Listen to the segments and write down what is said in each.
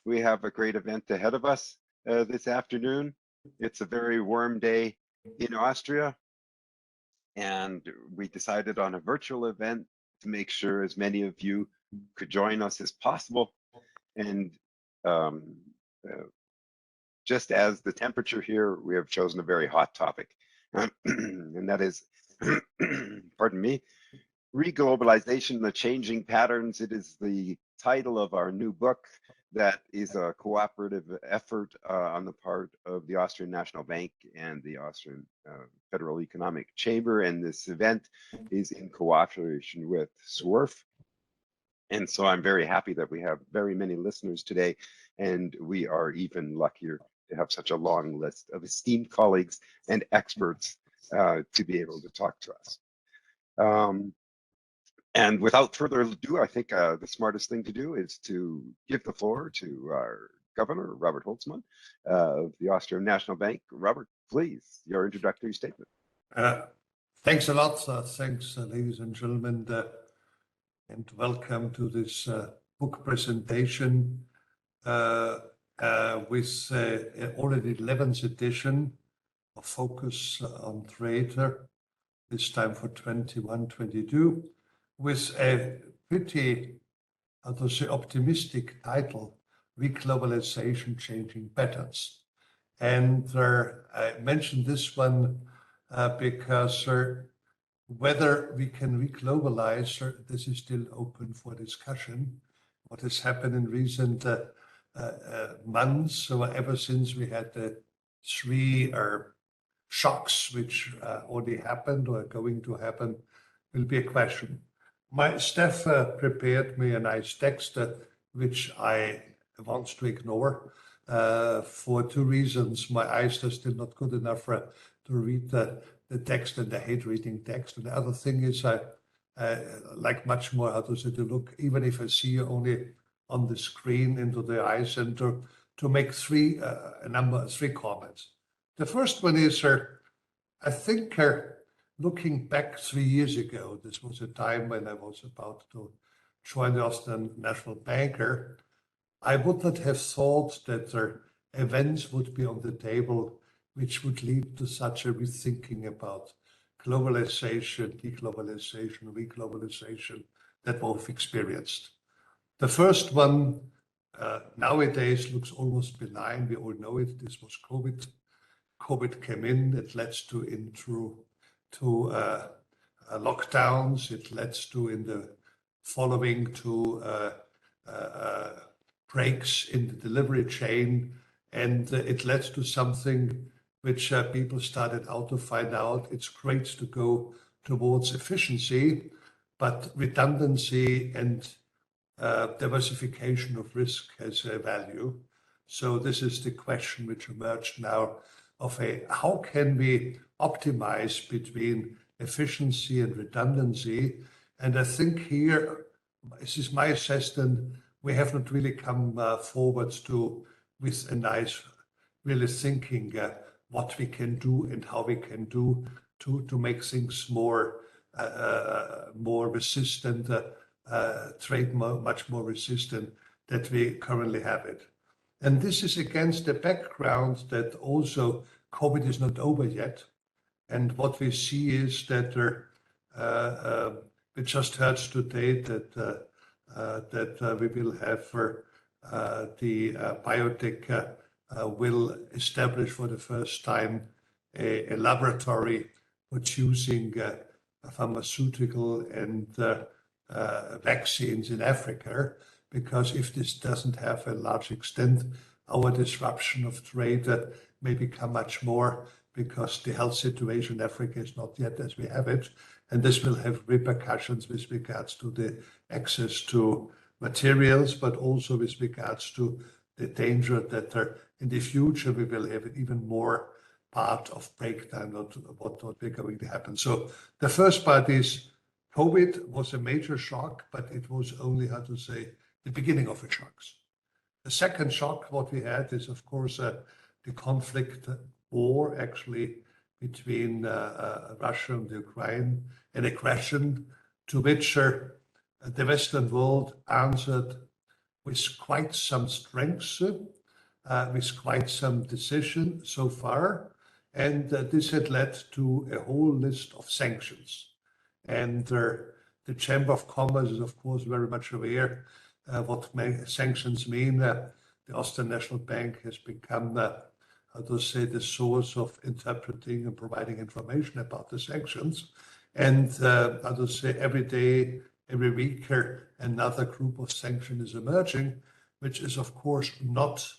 We have a great event ahead of us this afternoon. It's a very warm day in Austria, and we decided on a virtual event to make sure as many of you could join us as possible. And just as the temperature here, we have chosen a very hot topic, and that is, pardon me, Reglobalisation, the Changing Patterns. It is the title of our new book that is a cooperative effort on the part of the Austrian National Bank and the Austrian Federal Economic Chamber. And this event is in cooperation with SWRF. And so I'm very happy that we have very many listeners today, and we are even luckier to have such a long list of esteemed colleagues and experts to be able to talk to us. And without further ado, I think the smartest thing to do is to give the floor to our Governor, Robert Holzmann of the Austrian National Bank. Robert, please, your introductory statement. Thanks a lot. Thanks, ladies and gentlemen, and welcome to this book presentation with already 11th edition of Focus on Trade, this time for 21-22. With a pretty, how to say, optimistic title, Reglobalisation, Changing Patterns. And I mentioned this one because whether we can reglobalize, this is still open for discussion. What has happened in recent months, so ever since we had the three shocks which already happened or are going to happen, will be a question. My staff prepared me a nice text, which I want to ignore for two reasons. My eyes are still not good enough to read the text, and I hate reading text. And the other thing is I like much more, how to say, to look, even if I see you only on the screen, into the eyes, and to make three comments. The first one is, I think, looking back 3 years ago, this was a time when I was about to join the Austrian National Bank. I would not have thought that events would be on the table which would lead to such a rethinking about globalization, deglobalization, reglobalization that we've experienced. The first one nowadays looks almost benign. We all know it. This was COVID. COVID came in. It led to lockdowns. It led to, in the following, to breaks in the delivery chain, and it led to something which people started out to find out. It's great to go towards efficiency, but redundancy and diversification of risk has a value. So this is the question which emerged now of how can we optimize between efficiency and redundancy. And I think here, this is my assessment, we have not really come forward with a nice, really thinking what we can do and how we can do to make things more resistant, trade much more resistant that we currently have it. And this is against the background that also COVID is not over yet. And what we see is that we just heard today that we will have the biotech will establish for the first time a laboratory producing pharmaceutical and vaccines in Africa, because if this doesn't have a large extent, our disruption of trade may become much more, because the health situation in Africa is not yet as we have it. And this will have repercussions with regards to the access to materials, but also with regards to the danger that in the future we will have even more part of breakdown of what we're going to happen. So the first part is COVID was a major shock, but it was only, how to say, the beginning of the shocks. The second shock, what we had is, of course, the conflict war actually between Russia and Ukraine, an aggression to which the Western world answered with quite some strength, with quite some decision so far. And this had led to a whole list of sanctions. And the Chamber of Commerce is, of course, very much aware what sanctions mean. The Austrian National Bank has become, how to say, the source of interpreting and providing information about the sanctions. And how to say, every day, every week, another group of sanctions is emerging, which is, of course, not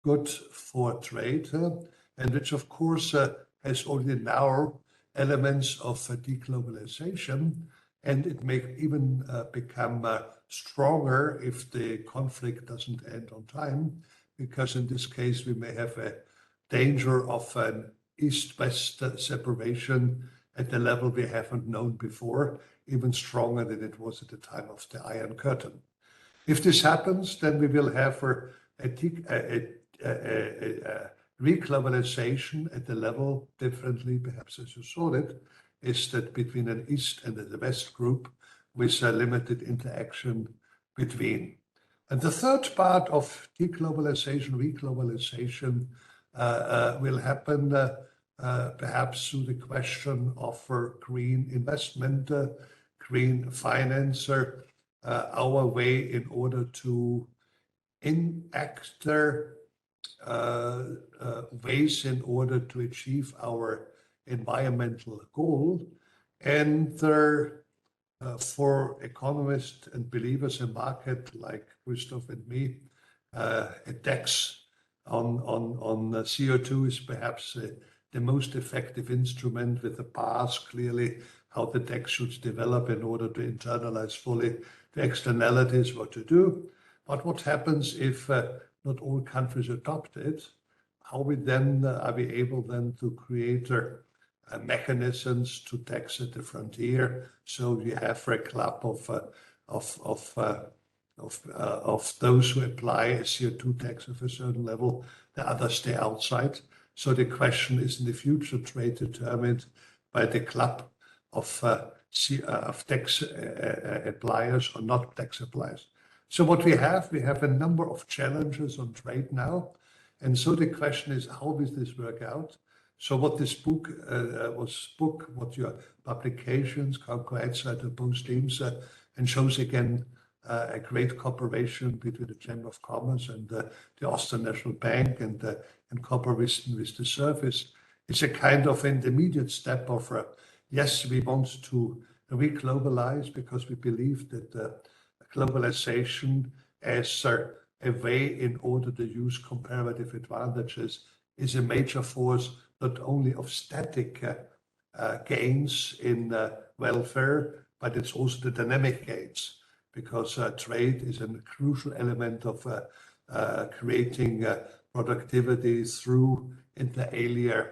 good for trade, and which, of course, has already now elements of deglobalization, and it may even become stronger if the conflict doesn't end on time, because in this case we may have a danger of an east-west separation at a level we haven't known before, even stronger than it was at the time of the Iron Curtain. If this happens, then we will have a reglobalization at the level differently, perhaps as you saw it, is that between an East and a West group with a limited interaction between. And the third part of deglobalization, reglobalization, will happen perhaps through the question of green investment, green finance, our way in order to enact ways in order to achieve our environmental goal. And for economists and believers in market like Christoph and me, a tax on CO2 is perhaps the most effective instrument, with the path clearly how the tax should develop in order to internalize fully the externalities, what to do. But what happens if not all countries adopt it? How we then are we able then to create mechanisms to tax at the frontier? So you have a club of those who apply a CO2 tax of a certain level, the others stay outside. So the question is, in the future, trade determined by the club of tax appliers or not tax appliers. So what we have a number of challenges on trade now. And so the question is, how will this work out? So what this book what your publications coincide to both teams, and shows again a great cooperation between the Chamber of Commerce and the Austrian National Bank and cooperation with the service. It's a kind of intermediate step of, yes, we want to re-globalize because we believe that globalization as a way in order to use comparative advantages is a major force, not only of static gains in welfare, but it's also the dynamic gains, because trade is a crucial element of creating productivity through inter alia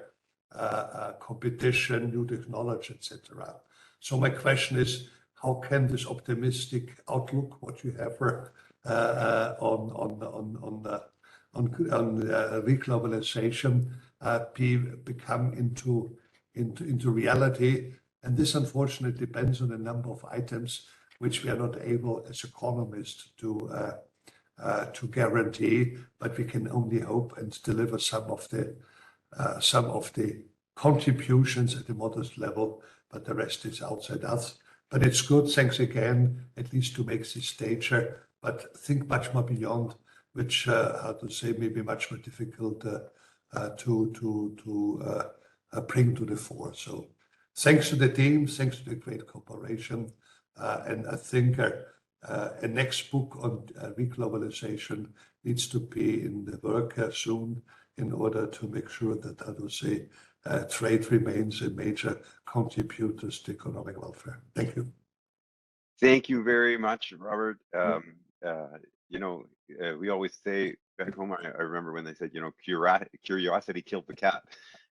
competition, new technology, etc. So my question is, how can this optimistic outlook, what you have on reglobalization, become into reality? And this unfortunately depends on a number of items which we are not able as economists to guarantee, but we can only hope and deliver some of the contributions at a modest level, but the rest is outside us. But it's good, thanks again, at least to make this stage, but think much more beyond, which, how to say, may be much more difficult to bring to the fore. So thanks to the team, thanks to the great cooperation. And I think a next book on reglobalization needs to be in the work soon in order to make sure that, how to say, trade remains a major contributor to economic welfare. Thank you. Thank you very much, Robert. We always say back home, I remember when they said, curiosity killed the cat.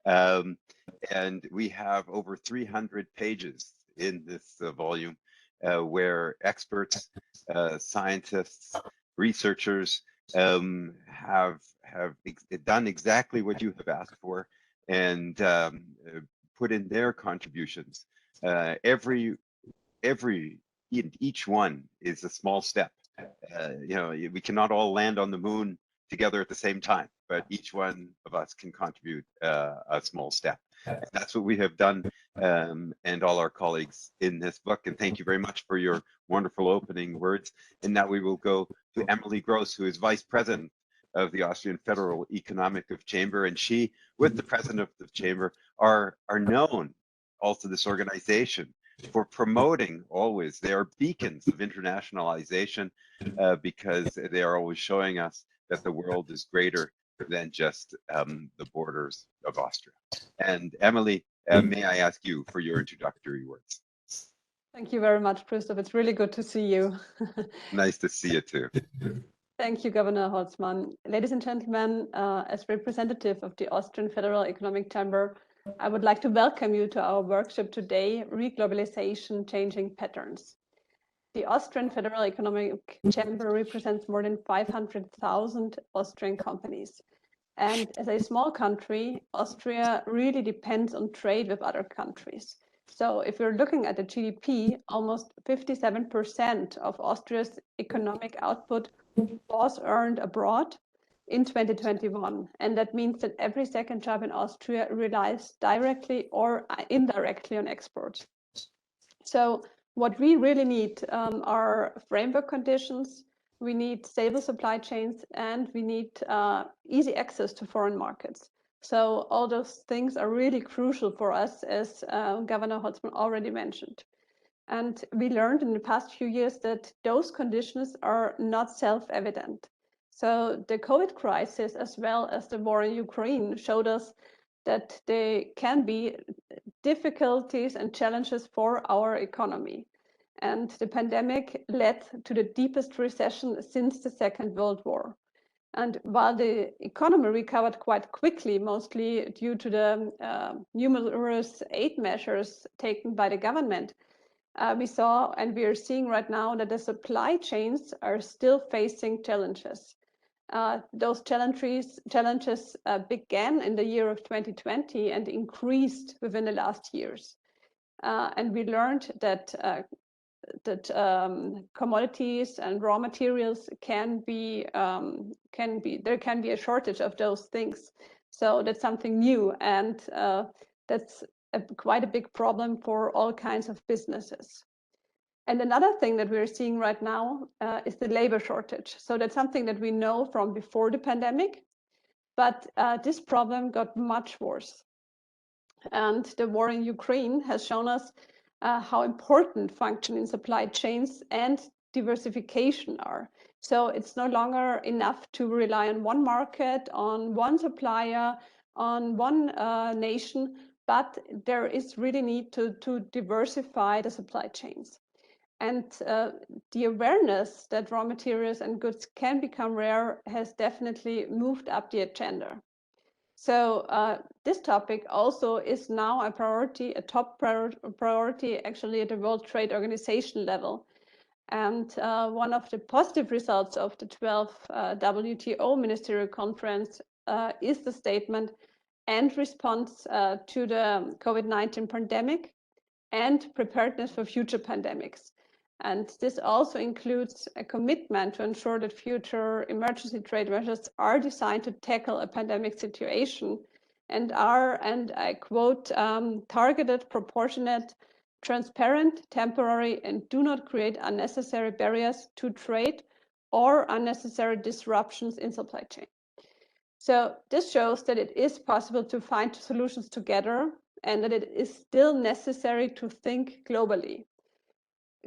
And we have over 300 pages in this volume where experts, scientists, researchers have done exactly what you have asked for and put in their contributions. Each one is a small step we cannot all land on the moon together at the same time, but each one of us can contribute a small step. And that's what we have done, and all our colleagues in this book. And thank you very much for your wonderful opening words. And now we will go to Emily Gross, who is Vice President of the Austrian Federal Economic Chamber, and she, with the President of the Chamber, are known also this organization for promoting always. They are beacons of internationalization because they are always showing us that the world is greater than just the borders of Austria. And Emily, may I ask you for your introductory words? Thank you very much, Christoph. It's really good to see you. Nice to see you too. Thank you, Governor Holzmann. Ladies and gentlemen, as representative of the Austrian Federal Economic Chamber, I would like to welcome you to our workshop today, Reglobalisation, Changing Patterns. The Austrian Federal Economic Chamber represents more than 500,000 Austrian companies. And as a small country, Austria really depends on trade with other countries. So if we're looking at the GDP, almost 57% of Austria's economic output was earned abroad in 2021. And that means that every second job in Austria relies directly or indirectly on exports. So what we really need are framework conditions. We need stable supply chains, and we need easy access to foreign markets. So all those things are really crucial for us, as Governor Holzmann already mentioned. And we learned in the past few years that those conditions are not self-evident. So the COVID crisis, as well as the war in Ukraine, showed us that there can be difficulties and challenges for our economy. And the pandemic led to the deepest recession since the Second World War. And while the economy recovered quite quickly, mostly due to the numerous aid measures taken by the government, we saw and we are seeing right now that the supply chains are still facing challenges. Those challenges began in the year of 2020 and increased within the last years. And we learned that commodities and raw materials there can be a shortage of those things. So that's something new, and that's quite a big problem for all kinds of businesses. And another thing that we're seeing right now is the labor shortage. So that's something that we know from before the pandemic, but this problem got much worse. And the war in Ukraine has shown us how important functioning supply chains and diversification are. So it's no longer enough to rely on one market, on one supplier, on one nation, but there is really need to diversify the supply chains. And the awareness that raw materials and goods can become rare has definitely moved up the agenda. So this topic also is now a priority, a top priority actually at the World Trade Organization level. And one of the positive results of the 12th WTO Ministerial Conference is the statement and response to the COVID-19 pandemic and preparedness for future pandemics. And this also includes a commitment to ensure that future emergency trade measures are designed to tackle a pandemic situation and are, and I quote, targeted, proportionate, transparent, temporary, and do not create unnecessary barriers to trade or unnecessary disruptions in supply chain. So this shows that it is possible to find solutions together and that it is still necessary to think globally.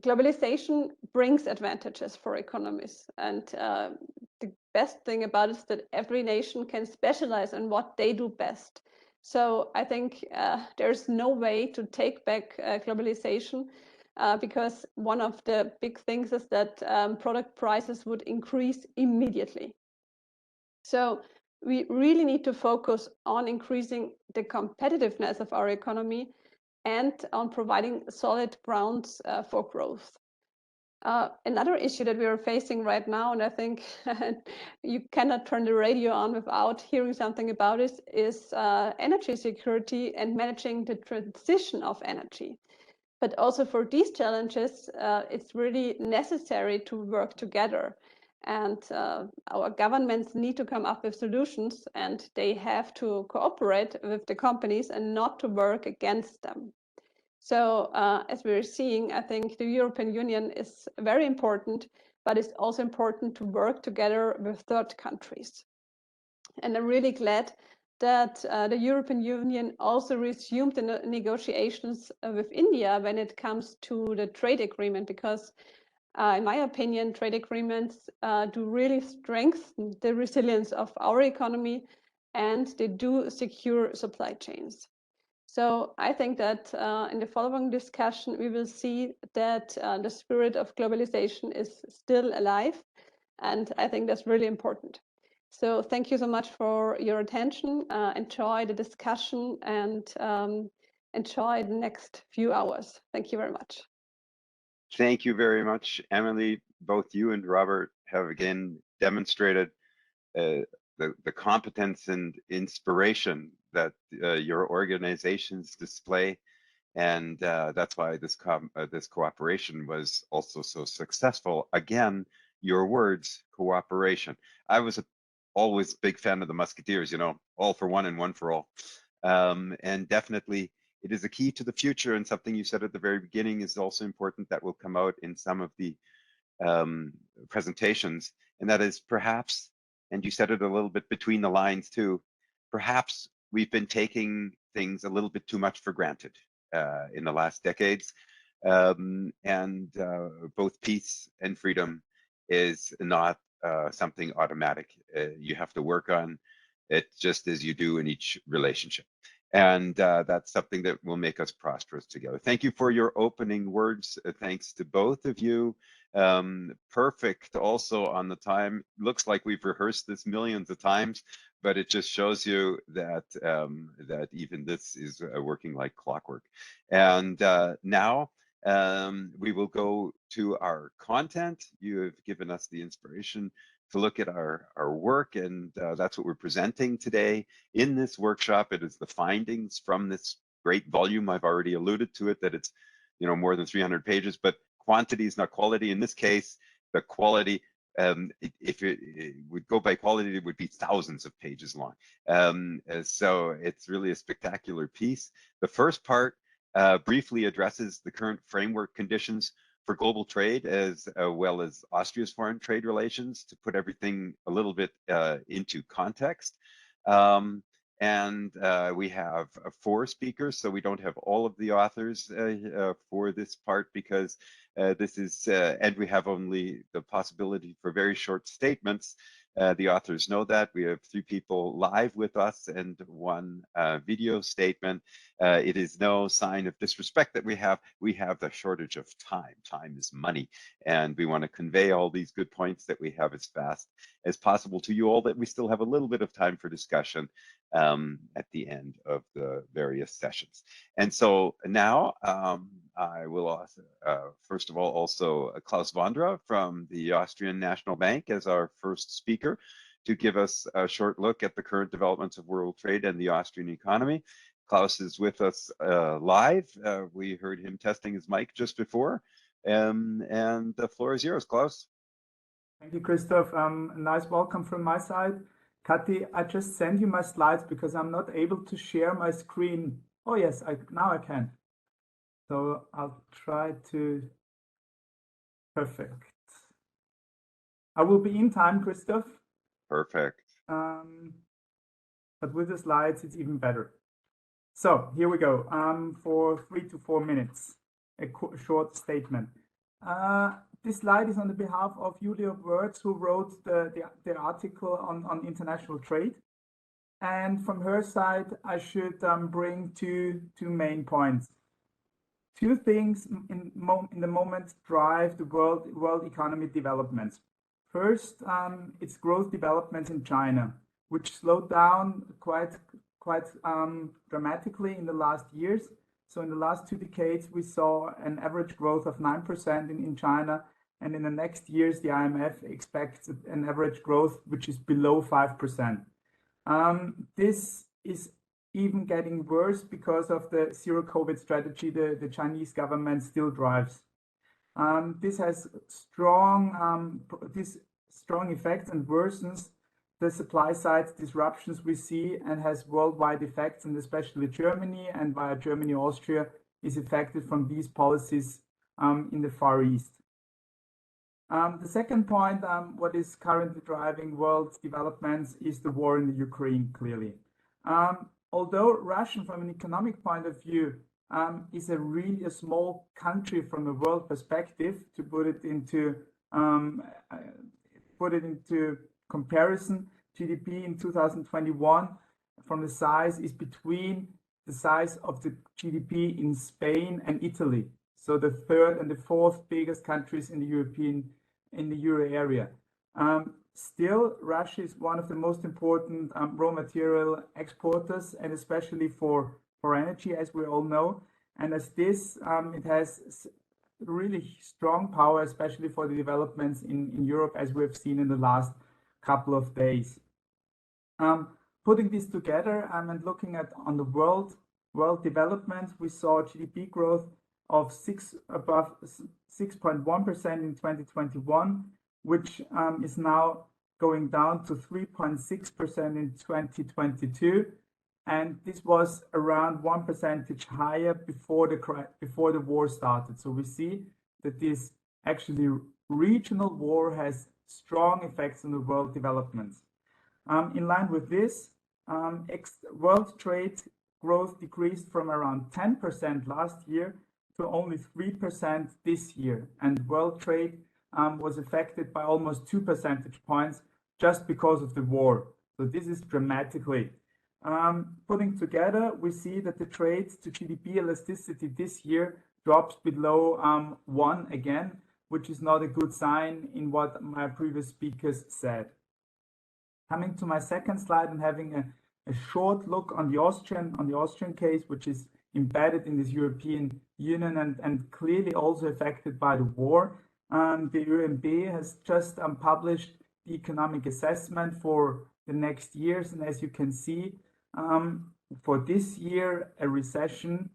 Globalization brings advantages for economies, and the best thing about it is that every nation can specialize in what they do best. So I think there's no way to take back globalization because one of the big things is that product prices would increase immediately. So we really need to focus on increasing the competitiveness of our economy and on providing solid grounds for growth. Another issue that we are facing right now, and I think you cannot turn the radio on without hearing something about it, is energy security and managing the transition of energy. But also for these challenges, it's really necessary to work together. And our governments need to come up with solutions, and they have to cooperate with the companies and not to work against them. So as we're seeing, I think the European Union is very important, but it's also important to work together with third countries. And I'm really glad that the European Union also resumed the negotiations with India when it comes to the trade agreement, because in my opinion, trade agreements do really strengthen the resilience of our economy, and they do secure supply chains. So I think that in the following discussion, we will see that the spirit of globalization is still alive, and I think that's really important. So thank you so much for your attention. Enjoy the discussion and enjoy the next few hours. Thank you very much. Thank you very much, Emily. Both you and Robert have again demonstrated the competence and inspiration that your organizations display, and that's why this cooperation was also so successful. Again, your words, cooperation. I was always a big fan of the Musketeers, you know, all for one and one for all. And definitely it is a key to the future, and something you said at the very beginning is also important that will come out in some of the presentations, and that is perhaps, and you said it a little bit between the lines too, perhaps we've been taking things a little bit too much for granted in the last decades, and both peace and freedom is not something automatic. You have to work on it just as you do in each relationship. And that's something that will make us prosperous together. Thank you for your opening words. Thanks to both of you. Perfect also on the time. Looks like we've rehearsed this millions of times, but it just shows you that that even this is working like clockwork. And now we will go to our content. You have given us the inspiration to look at our work, and that's what we're presenting today in this workshop. It is the findings from this great volume. I've already alluded to it, that it's, you know, more than 300 pages, but quantity is not quality. In this case, the quality, if it would go by quality, it would be thousands of pages long. So it's really a spectacular piece. The first part briefly addresses the current framework conditions for global trade, as well as Austria's foreign trade relations, to put everything a little bit into context. And we have 4 speakers, so we don't have all of the authors for this part, because this is, and we have only the possibility for very short statements. The authors know that. We have 3 people live with us and 1 video statement. It is no sign of disrespect that we have the shortage of time. Time is money, and we want to convey all these good points that we have as fast as possible to you all, that we still have a little bit of time for discussion at the end of the various sessions. And so now I will also, first of all, also Klaus Vondra from the Austrian National Bank as our first speaker, to give us a short look at the current developments of world trade and the Austrian economy. Klaus is with us live. We heard him testing his mic just before, and the floor is yours, Klaus. Thank you, Christoph. Nice welcome from my side. Kathi, I just sent you my slides because I'm not able to share my screen. Oh yes, now I can. So I'll try to, perfect. I will be in time, Christoph. Perfect. But with the slides, it's even better. So here we go, for 3 to 4 minutes, a short statement. This slide is on the behalf of Julia Wirtz, who wrote the article on international trade. And from her side, I should bring two main points. 2 things in the moment drive the world economy development. First, it's growth developments in China, which slowed down quite dramatically in the last years. So in the last 2 decades, we saw an average growth of 9% in China. And in the next years, the IMF expects an average growth which is below 5%. This is even getting worse because of the zero COVID strategy the Chinese government still drives. This has strong effects and worsens the supply side disruptions we see and has worldwide effects, and especially Germany, and via Germany, Austria is affected from these policies in the Far East. The second point, what is currently driving world developments is the war in the Ukraine, clearly. Although Russia, from an economic point of view, is really a small country from a world perspective, to put it into comparison, GDP in 2021 from the size is between the size of the GDP in Spain and Italy. So the third and the fourth biggest countries in the Euro area. Still, Russia is one of the most important raw material exporters, and especially for energy, as we all know. And as this, it has really strong power, especially for the developments in Europe, as we have seen in the last couple of days. Putting this together and looking at on the world development, we saw GDP growth of above 6.1% in 2021, which is now going down to 3.6% in 2022, and this was around 1% higher before the war started. So we see that this actually regional war has strong effects on the world developments. In line with this, world trade growth decreased from around 10% last year to only 3% this year, and world trade was affected by almost 2 percentage points just because of the war. So this is dramatically. Putting together, we see that the trade to GDP elasticity this year drops below 1 again, which is not a good sign in what my previous speakers said. Coming to my second slide and having a short look on the Austrian case, which is embedded in this European Union and clearly also affected by the war. The OeNB has just published the economic assessment for the next years, and as you can see, for this year, a recession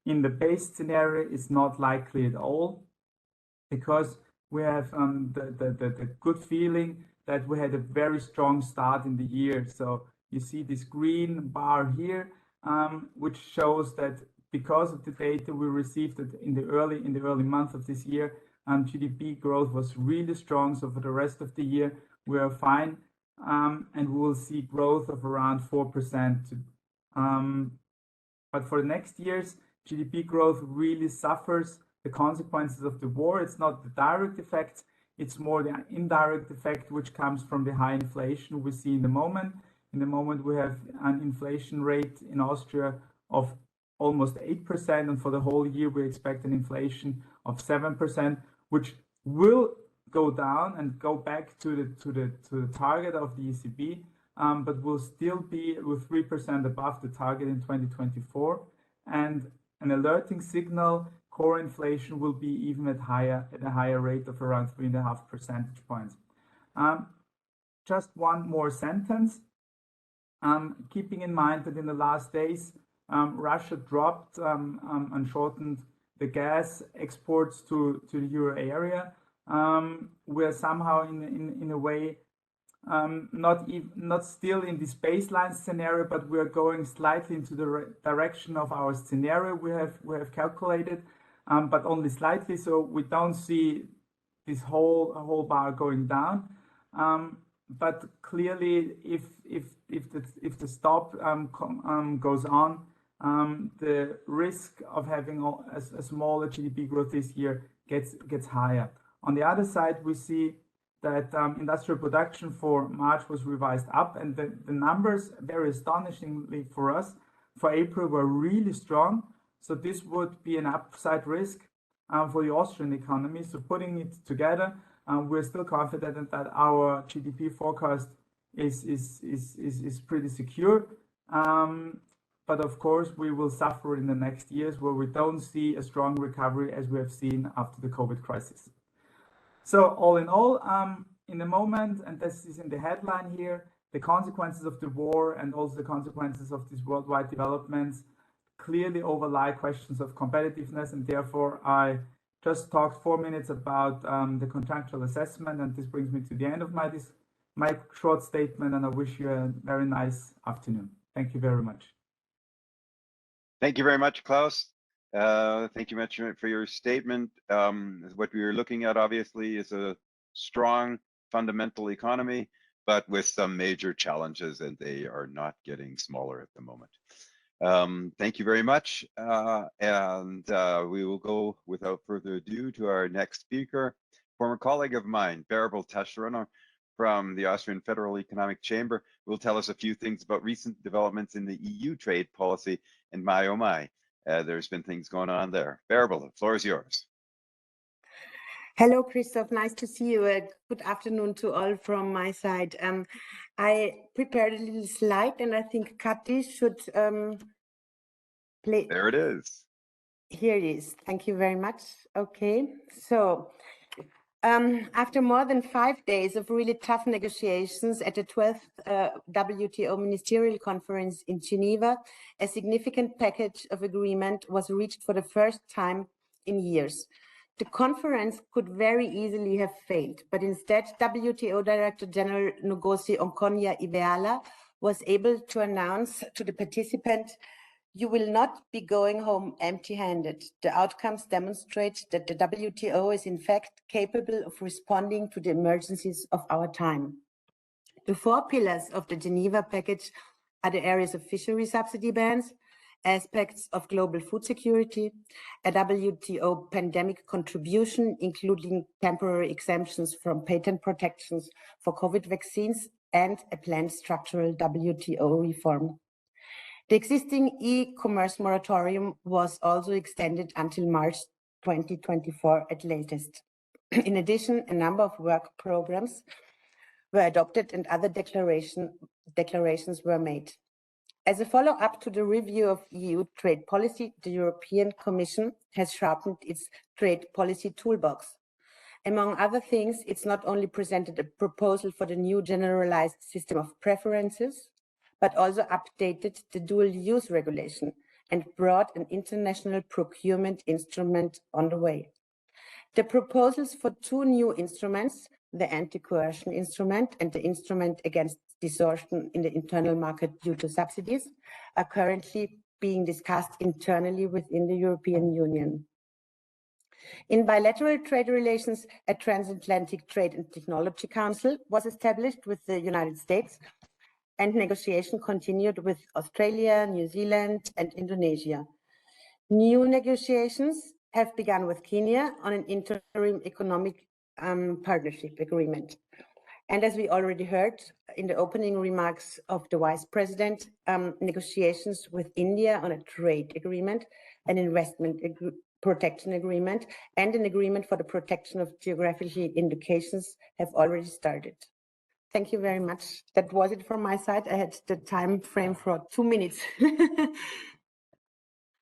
in the base scenario is not likely at all, because we have the good feeling that we had a very strong start in the year. So you see this green bar here, which shows that because of the data we received in the early month of this year, GDP growth was really strong. So for the rest of the year, we are fine, and we will see growth of around 4%. But for the next years, GDP growth really suffers the consequences of the war. It's not the direct effect, it's more the indirect effect, which comes from the high inflation we see in the moment. In the moment, we have an inflation rate in Austria of almost 8%, and for the whole year, we expect an inflation of 7%, which will go down and go back to the target of the ECB, but will still be with 3% above the target in 2024. And an alerting signal, core inflation will be even at a higher rate of around 3.5 percentage points. Just one more sentence. Keeping in mind that in the last days, Russia dropped and shortened the gas exports to the euro area. We are somehow in a way not still in this baseline scenario, but we are going slightly into the direction of our scenario we have calculated, but only slightly. So we don't see this whole bar going down. But clearly, if the stop goes on, the risk of having a smaller GDP growth this year gets higher. On the other side, we see that industrial production for March was revised up, and the numbers, very astonishingly for us, for April were really strong. So this would be an upside risk for the Austrian economy. So putting it together, we're still confident that our GDP forecast is pretty secure. But of course, we will suffer in the next years where we don't see a strong recovery as we have seen after the COVID crisis. So all in all, in the moment, and this is in the headline here, the consequences of the war and also the consequences of these worldwide developments clearly overlie questions of competitiveness, and therefore I just talked 4 minutes about the contractual assessment, and this brings me to the end of my short statement, and I wish you a very nice afternoon. Thank you very much. Thank you very much, Klaus. Thank you much for your statement. What we are looking at, obviously, is a strong fundamental economy, but with some major challenges, and they are not getting smaller at the moment. Thank you very much. We will go without further ado to our next speaker, former colleague of mine, Bärbel Taschroner from the Austrian Federal Economic Chamber, will tell us a few things about recent developments in the EU trade policy. And my, oh my, there's been things going on there. Bärbel, the floor is yours. Hello, Christoph. Nice to see you. Good afternoon to all from my side. I prepared a little slide, and I think Kati should play. There it is. Here it is. Thank you very much. Okay. So after more than 5 days of really tough negotiations at the 12th WTO Ministerial Conference in Geneva, a significant package of agreement was reached for the first time in years. The conference could very easily have failed, but instead WTO Director General Ngozi Okonjo-Iweala was able to announce to the participants, "You will not be going home empty-handed. The outcomes demonstrate that the WTO is in fact capable of responding to the emergencies of our time." The 4 pillars of the Geneva package are the areas of fishery subsidy bans, aspects of global food security, a WTO pandemic contribution, including temporary exemptions from patent protections for COVID vaccines, and a planned structural WTO reform. The existing e-commerce moratorium was also extended until March 2024 at latest. In addition, a number of work programs were adopted and other declarations were made. As a follow-up to the review of EU trade policy, the European Commission has sharpened its trade policy toolbox. Among other things, it's not only presented a proposal for the new generalized system of preferences, but also updated the dual-use regulation and brought an international procurement instrument on the way. The proposals for 2 new instruments, the anti-coercion instrument and the instrument against distortion in the internal market due to subsidies, are currently being discussed internally within the European Union. In bilateral trade relations, a transatlantic trade and technology council was established with the United States, and negotiation continued with Australia, New Zealand, and Indonesia. New negotiations have begun with Kenya on an interim economic partnership agreement. And as we already heard in the opening remarks of the Vice President, negotiations with India on a trade agreement, an investment protection agreement, and an agreement for the protection of geographical indications have already started. Thank you very much. That was it from my side. I had the time frame for 2 minutes.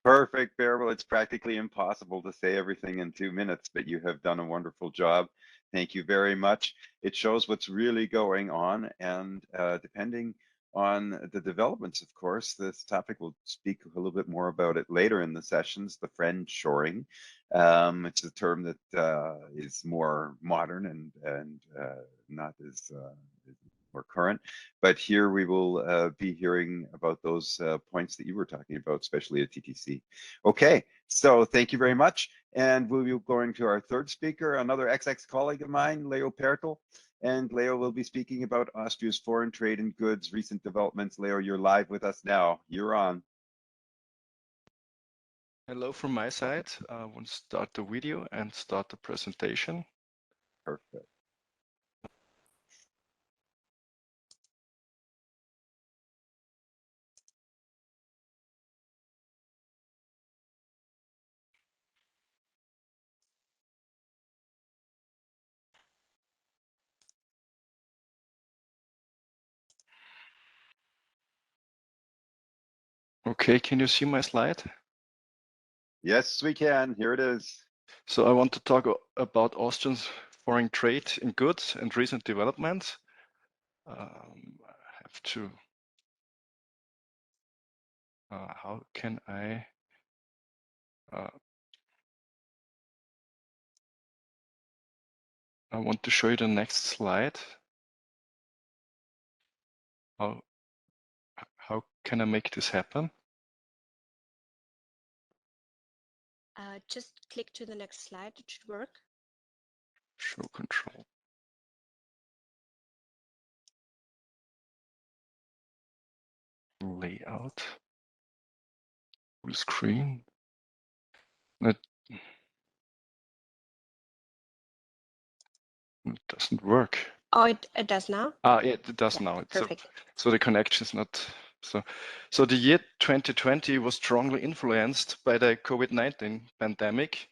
Perfect, Bärbel. It's practically impossible to say everything in 2 minutes, but you have done a wonderful job. Thank you very much. It shows what's really going on, and depending on the developments, of course, this topic, we'll speak a little bit more about it later in the sessions, the friend shoring. It's a term that is more modern and not as more current, but here we will be hearing about those points that you were talking about, especially at TTC. Okay, so thank you very much, and we'll be going to our 3rd speaker, another XX colleague of mine, Leo Pertl, and Leo will be speaking about Austria's foreign trade and goods, recent developments. Leo, you're live with us now. You're on. Hello from my side. I want to start the video and start the presentation. Perfect. Okay, can you see my slide? Yes, we can. Here it is. So I want to talk about Austria's foreign trade in goods and recent developments. have to. How can I? I want to show you the next slide. How can I make this happen? Just click to the next slide. It should work. Show control. Layout. Full screen. It doesn't work. Oh, it does now? Yeah, it does Yeah, now. perfect. So the connection is not so. So the year 2020 was strongly influenced by the COVID-19 pandemic.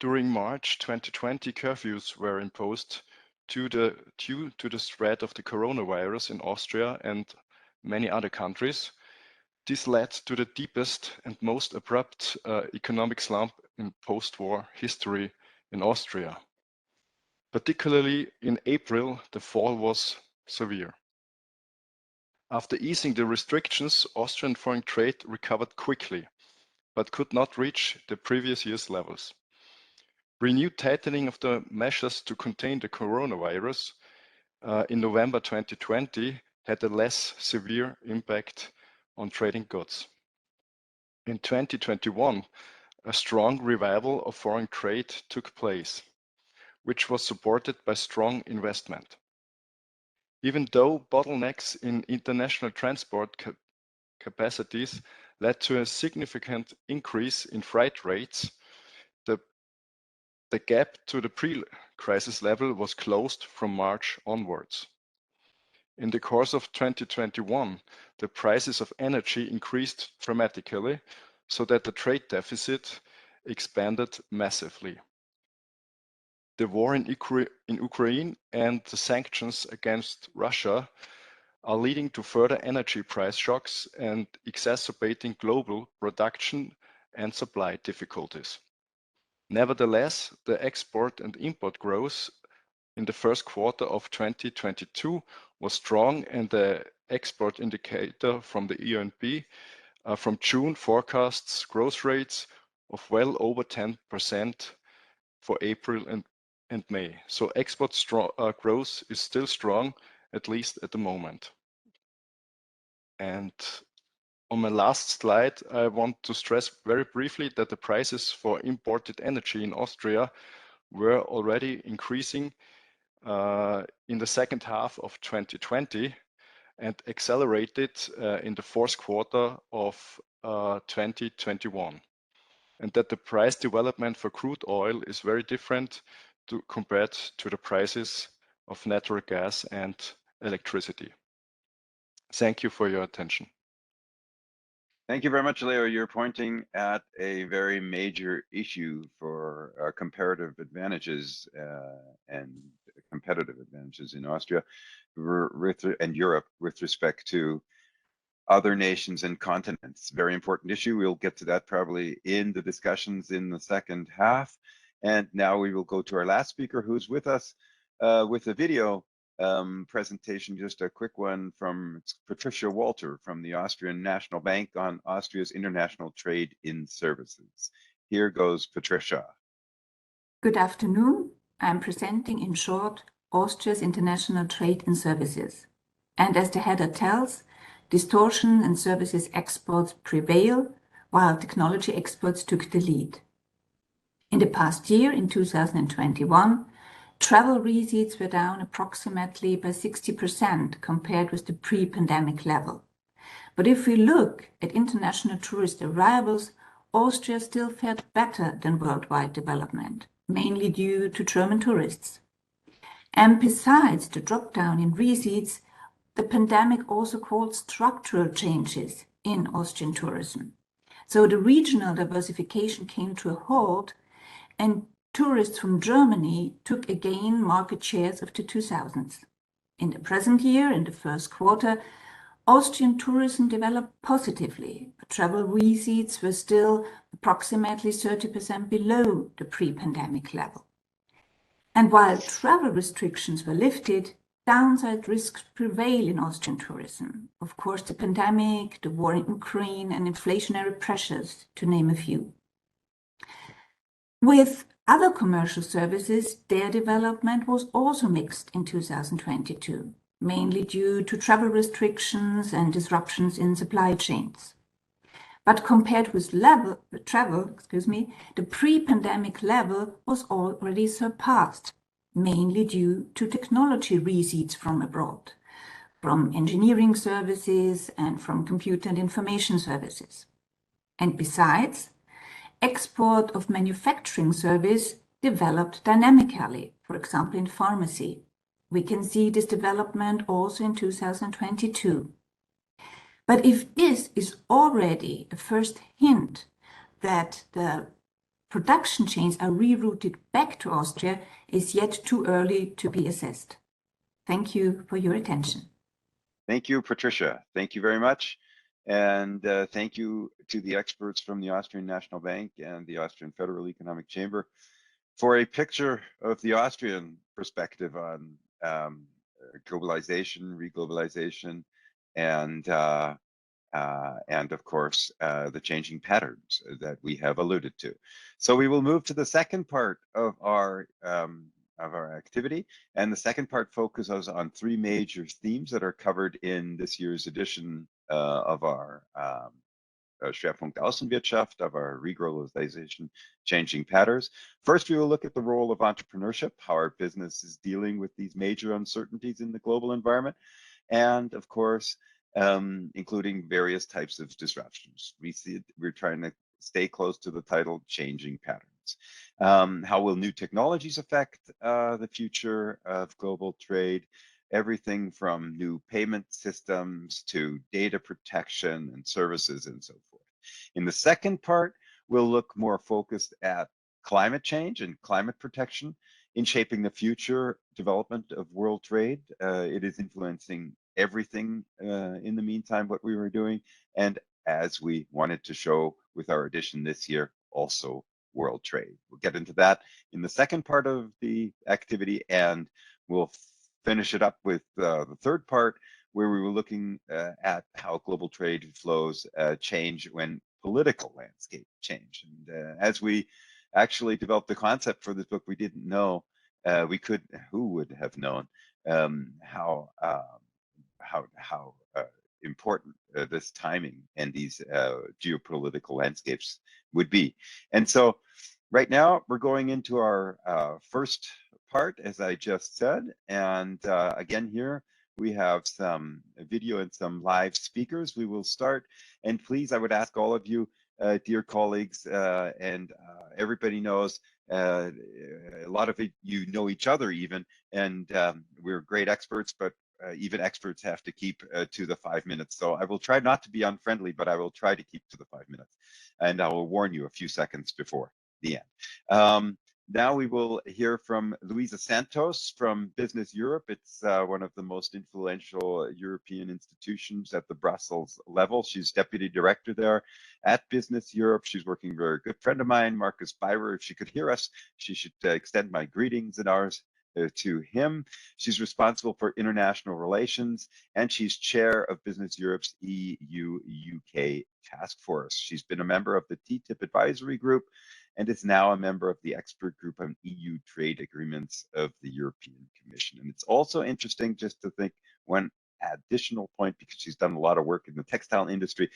During March 2020, curfews were imposed due to the spread of the coronavirus in Austria and many other countries. This led to the deepest and most abrupt economic slump in post-war history in Austria. Particularly in April, the fall was severe. After easing the restrictions, Austrian foreign trade recovered quickly, but could not reach the previous year's levels. Renewed tightening of the measures to contain the coronavirus in November 2020 had a less severe impact on trading goods. In 2021, a strong revival of foreign trade took place, which was supported by strong investment. Even though bottlenecks in international transport capacities led to a significant increase in freight rates, the gap to the pre-crisis level was closed from March onwards. In the course of 2021, the prices of energy increased dramatically, so that the trade deficit expanded massively. The war in Ukraine and the sanctions against Russia are leading to further energy price shocks and exacerbating global production and supply difficulties. Nevertheless, the export and import growth in the first quarter of 2022 was strong, and the export indicator from the OeNB from June forecasts growth rates of well over 10% for April and May. So export growth is still strong, at least at the moment. And on my last slide, I want to stress very briefly that the prices for imported energy in Austria were already increasing in the second half of 2020 and accelerated in the fourth quarter of 2021. And that the price development for crude oil is very different compared to the prices of natural gas and electricity. Thank you for your attention. Thank you very much, Leo. You're pointing at a very major issue for comparative advantages and competitive advantages in Austria and Europe with respect to other nations and continents. Very important issue. We'll get to that probably in the discussions in the second half. And now we will go to our last speaker who's with us with a video presentation, just a quick one from Patricia Walter from the Austrian National Bank on Austria's international trade in services. Here goes Patricia. Good afternoon. I'm presenting in short Austria's international trade in services. And as the header tells, distortion and services exports prevail, while technology exports took the lead. In the past year, in 2021, travel receipts were down approximately by 60% compared with the pre-pandemic level. But if we look at international tourist arrivals, Austria still fared better than worldwide development, mainly due to German tourists. And besides the drop down in receipts, the pandemic also caused structural changes in Austrian tourism. So the regional diversification came to a halt, and tourists from Germany took again market shares of the 2000s. In the present year, in the first quarter, Austrian tourism developed positively, but travel receipts were still approximately 30% below the pre-pandemic level. And while travel restrictions were lifted, downside risks prevail in Austrian tourism. Of course, the pandemic, the war in Ukraine, and inflationary pressures, to name a few. With other commercial services, their development was also mixed in 2022, mainly due to travel restrictions and disruptions in supply chains. But compared with travel, the pre-pandemic level was already surpassed, mainly due to technology receipts from abroad, from engineering services and from computer and information services. And besides, export of manufacturing service developed dynamically, for example, in pharmacy. We can see this development also in 2022. But if this is already a first hint that the production chains are rerouted back to Austria, is yet too early to be assessed. Thank you for your attention. Thank you, Patricia. Thank you very much. And thank you to the experts from the Austrian National Bank and the Austrian Federal Economic Chamber for a picture of the Austrian perspective on globalization, reglobalization, and of course, the changing patterns that we have alluded to. So we will move to the second part of our activity, and the second part focuses on three major themes that are covered in this year's edition of our Schwerpunkt Außenwirtschaft, of our Reglobalisation, changing patterns. First, we will look at the role of entrepreneurship, how our business is dealing with these major uncertainties in the global environment, and of course, including various types of disruptions. We're trying to stay close to the title, changing patterns. How will new technologies affect the future of global trade? Everything from new payment systems to data protection and services and so forth. In the second part, we'll look more focused at climate change and climate protection in shaping the future development of world trade. It is influencing everything in the meantime, what we were doing. And as we wanted to show with our edition this year, also world trade. We'll get into that in the second part of the activity, and we'll finish it up with the third part, where we were looking at how global trade flows change when political landscape change. And as we actually developed the concept for this book, we didn't know, who would have known how important this timing and these geopolitical landscapes would be. And so right now we're going into our first part, as I just said, and again here we have some video and some live speakers. We will start, and please, I would ask all of you, dear colleagues, and everybody knows, a lot of you know each other even, and we're great experts, but even experts have to keep to the 5 minutes. So I will try not to be unfriendly, but I will try to keep to the 5 minutes, and I will warn you a few seconds before the end. Now we will hear from Luisa Santos from Business Europe. It's one of the most influential European institutions at the Brussels level. She's deputy director there at Business Europe. She's working with a very good friend of mine, Marcus Byrer. If she could hear us, she should extend my greetings and ours to him. She's responsible for international relations, and she's chair of Business Europe's EU-UK task force. She's been a member of the TTIP advisory group and is now a member of the expert group on EU trade agreements of the European Commission. And it's also interesting just to think one additional point, because she's done a lot of work in the textile industry.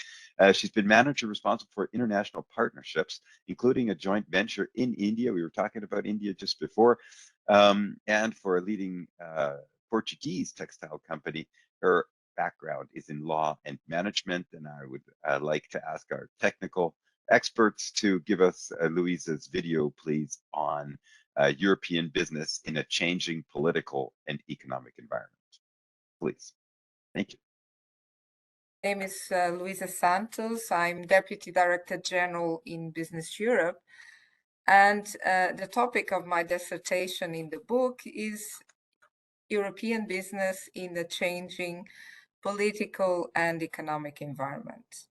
She's been manager responsible for international partnerships, including a joint venture in India. We were talking about India just before, and for a leading Portuguese textile company. Her background is in law and management, and I would like to ask our technical experts to give us Luisa's video, please, on European business in a changing political and economic environment. Please. Thank you. My name is Luisa Santos. I'm Deputy Director General in Business Europe. And the topic of my dissertation in the book is European business in a changing political and economic environment.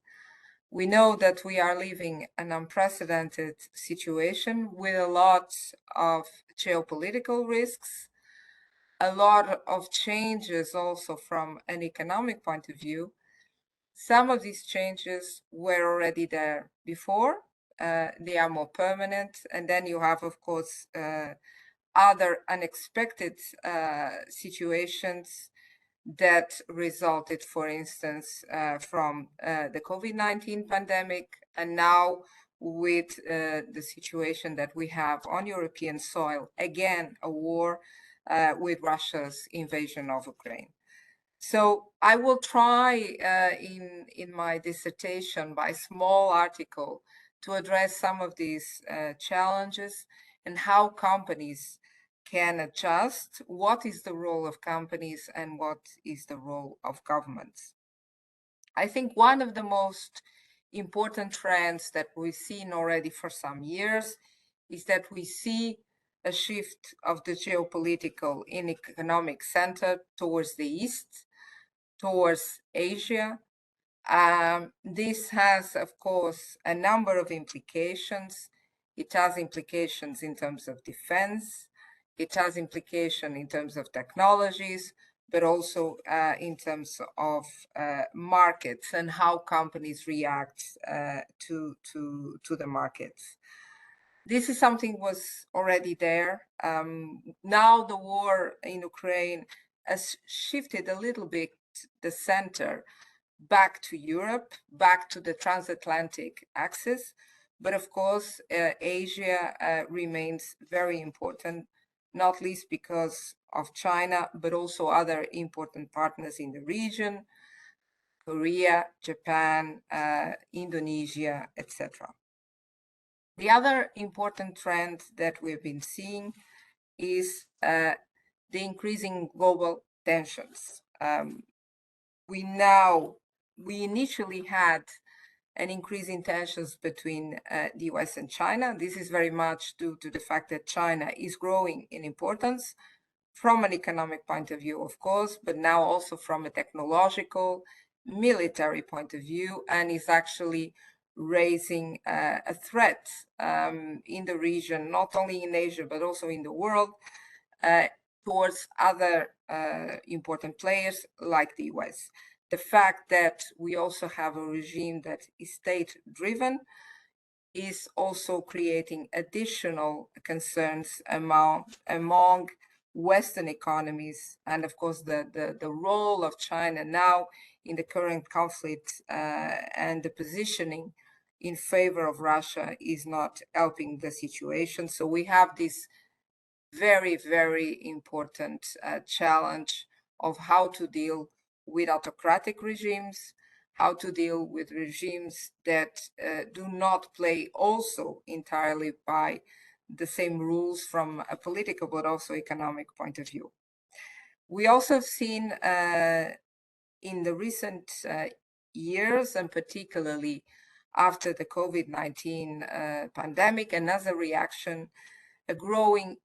We know that we are living an unprecedented situation with a lot of geopolitical risks, a lot of changes also from an economic point of view. Some of these changes were already there before. They are more permanent. And then you have, of course, other unexpected situations that resulted, for instance, from the COVID-19 pandemic, and now with the situation that we have on European soil, again, a war with Russia's invasion of Ukraine. So I will try in my dissertation by small article to address some of these challenges and how companies can adjust, what is the role of companies and what is the role of governments. I think one of the most important trends that we've seen already for some years is that we see a shift of the geopolitical and economic center towards the east, towards Asia. This has, of course, a number of implications. It has implications in terms of defense. It has implication in terms of technologies, but also in terms of markets and how companies react to the markets. This is something was already there. Now the war in Ukraine has shifted a little bit the center back to Europe, back to the transatlantic axis. But of course, Asia remains very important, not least because of China, but also other important partners in the region, Korea, Japan, Indonesia, etc. The other important trend that we've been seeing is the increasing global tensions. We initially had an increase in tensions between the US and China. This is very much due to the fact that China is growing in importance from an economic point of view, of course, but now also from a technological, military point of view, and is actually raising a threat in the region, not only in Asia, but also in the world, towards other important players like the US. The fact that we also have a regime that is state-driven is also creating additional concerns among Western economies. And of course, the role of China now in the current conflict and the positioning in favor of Russia is not helping the situation. So we have this very, very important challenge of how to deal with autocratic regimes, how to deal with regimes that do not play also entirely by the same rules from a political but also economic point of view. We also have seen in the recent years, and particularly after the COVID-19 pandemic, and as a reaction, a growing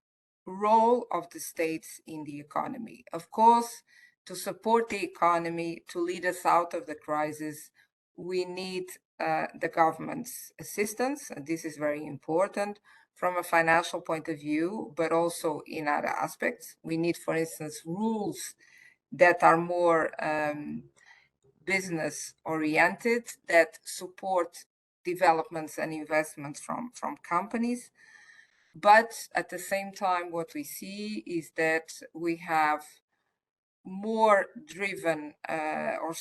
role of the states in the economy. Of course, to support the economy, to lead us out of the crisis, we need the government's assistance, and this is very important from a financial point of view, but also in other aspects. We need, for instance, rules that are more business-oriented, that support developments and investments from companies. But at the same time, what we see is that we have more driven or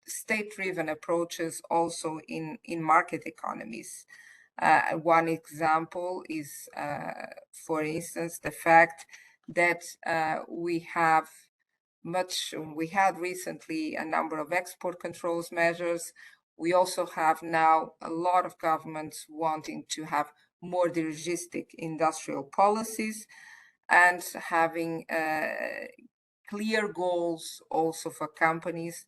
state-driven approaches also in market economies. One example is, for instance, the fact that we had recently a number of export controls measures. We also have now a lot of governments wanting to have more dirigistic industrial policies and having clear goals also for companies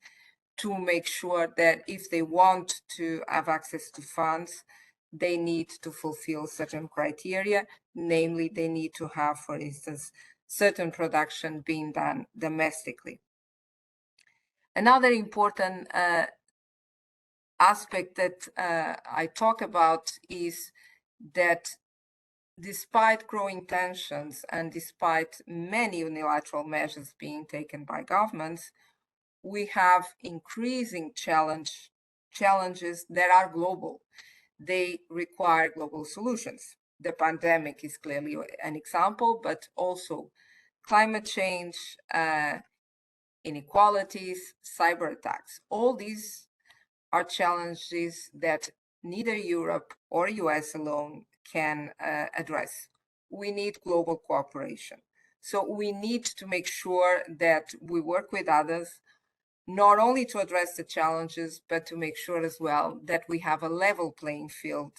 to make sure that if they want to have access to funds, they need to fulfill certain criteria, namely they need to have, for instance, certain production being done domestically. Another important aspect that I talk about is that despite growing tensions and despite many unilateral measures being taken by governments, we have increasing challenges that are global. They require global solutions. The pandemic is clearly an example, but also climate change, inequalities, cyber attacks. All these are challenges that neither Europe or US alone can address. We need global cooperation. So we need to make sure that we work with others, not only to address the challenges, but to make sure as well that we have a level playing field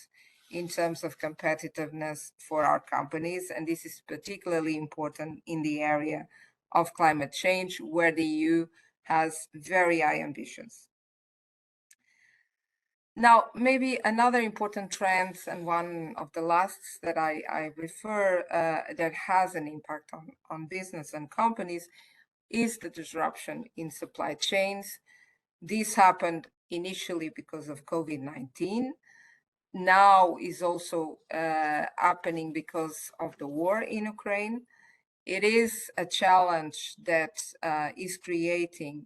in terms of competitiveness for our companies. And this is particularly important in the area of climate change, where the EU has very high ambitions. Now, maybe another important trend, and one of the last that I refer that has an impact on business and companies, is the disruption in supply chains. This happened initially because of COVID-19. Now is also happening because of the war in Ukraine. It is a challenge that is creating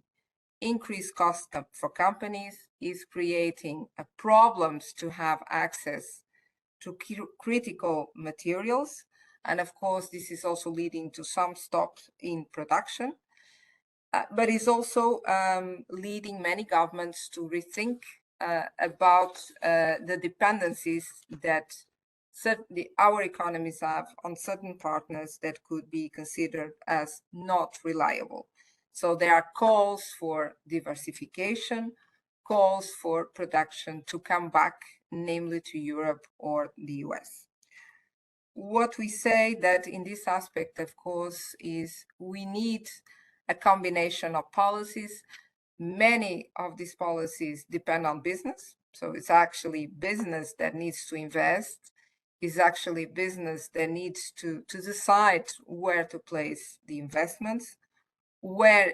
increased cost for companies, is creating problems to have access to critical materials. And of course, this is also leading to some stops in production, but is also leading many governments to rethink about the dependencies that our economies have on certain partners that could be considered as not reliable. So there are calls for diversification, calls for production to come back, namely to Europe or the US. What we say that in this aspect, of course, is we need a combination of policies. Many of these policies depend on business. So it's actually business that needs to invest. It's actually business that needs to decide where to place the investments, where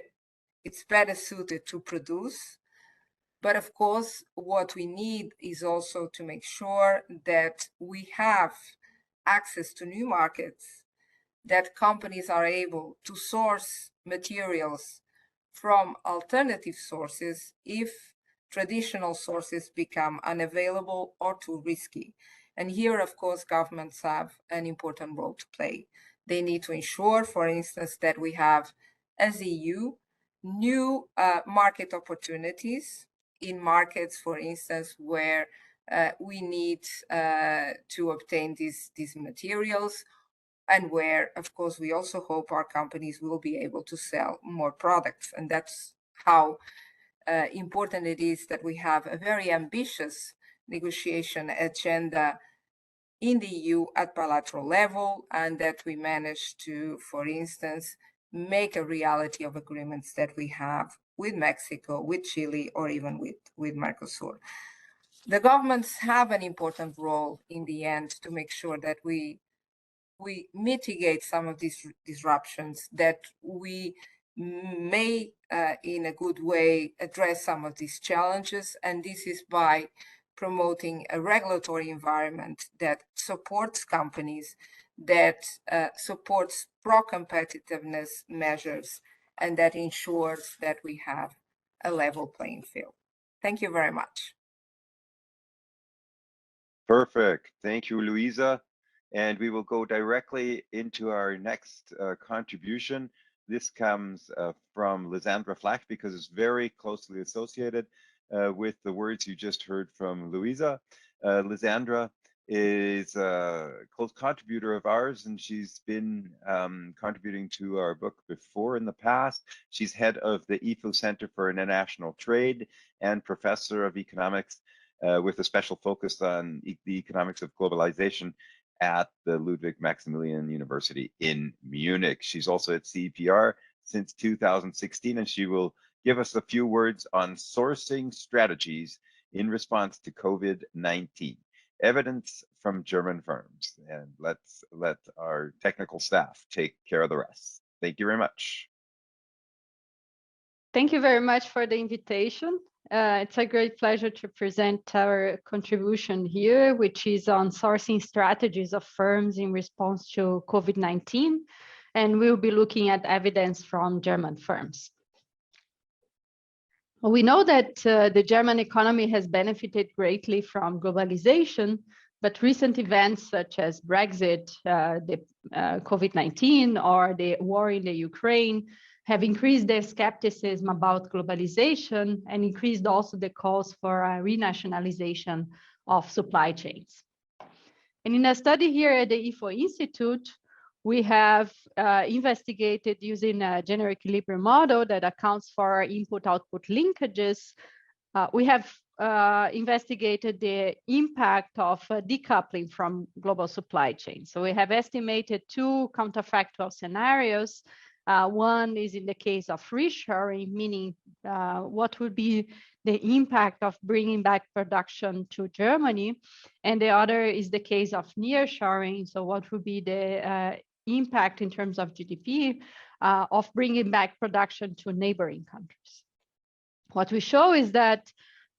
it's better suited to produce. But of course, what we need is also to make sure that we have access to new markets, that companies are able to source materials from alternative sources if traditional sources become unavailable or too risky. And here, of course, governments have an important role to play. They need to ensure, for instance, that we have, as EU, new market opportunities in markets, for instance, where we need to obtain these materials, and where, of course, we also hope our companies will be able to sell more products. And that's how important it is that we have a very ambitious negotiation agenda in the EU at bilateral level, and that we manage to, for instance, make a reality of agreements that we have with Mexico, with Chile, or even with Mercosur. The governments have an important role in the end to make sure that we mitigate some of these disruptions, that we may, in a good way, address some of these challenges. And this is by promoting a regulatory environment that supports companies, that supports pro-competitiveness measures, and that ensures that we have a level playing field. Thank you very much. Perfect. Thank you, Luisa. And we will go directly into our next contribution. This comes from Lisandra Flack because it's very closely associated with the words you just heard from Luisa. Lisandra is a close contributor of ours, and she's been contributing to our book before in the past. She's head of the IFO Center for International Trade and professor of economics with a special focus on the economics of globalization at the Ludwig Maximilian University in Munich. She's also at CEPR since 2016, and she will give us a few words on sourcing strategies in response to COVID-19. Evidence from German firms. And let's let our technical staff take care of the rest. Thank you very much. Thank you very much for the invitation. It's a great pleasure to present our contribution here, which is on sourcing strategies of firms in response to COVID-19. And we'll be looking at evidence from German firms. We know that the German economy has benefited greatly from globalization, but recent events such as Brexit, the COVID-19, or the war in the Ukraine have increased their skepticism about globalization and increased also the calls for a renationalization of supply chains. And in a study here at the IFO Institute, we have investigated using a general equilibrium model that accounts for input-output linkages. We have investigated the impact of decoupling from global supply chains. So we have estimated two counterfactual scenarios. One is in the case of reshoring, meaning what would be the impact of bringing back production to Germany. And the other is the case of nearshoring. So what would be the impact in terms of GDP of bringing back production to neighboring countries. What we show is that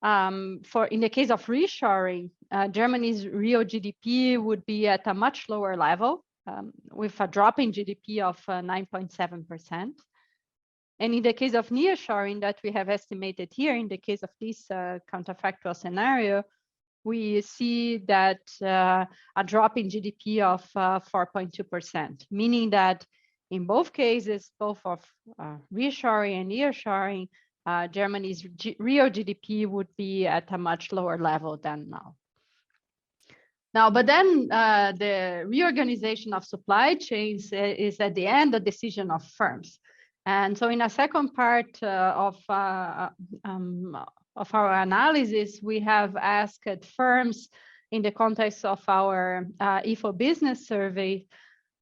in the case of reshoring, Germany's real GDP would be at a much lower level with a drop in GDP of 9.7%. And in the case of nearshoring that we have estimated here, in the case of this counterfactual scenario, we see that a drop in GDP of 4.2%, meaning that in both cases, both of reshoring and nearshoring, Germany's real GDP would be at a much lower level than now. But then the reorganization of supply chains is at the end a decision of firms. And so in a second part of our analysis, we have asked firms in the context of our IFO business survey,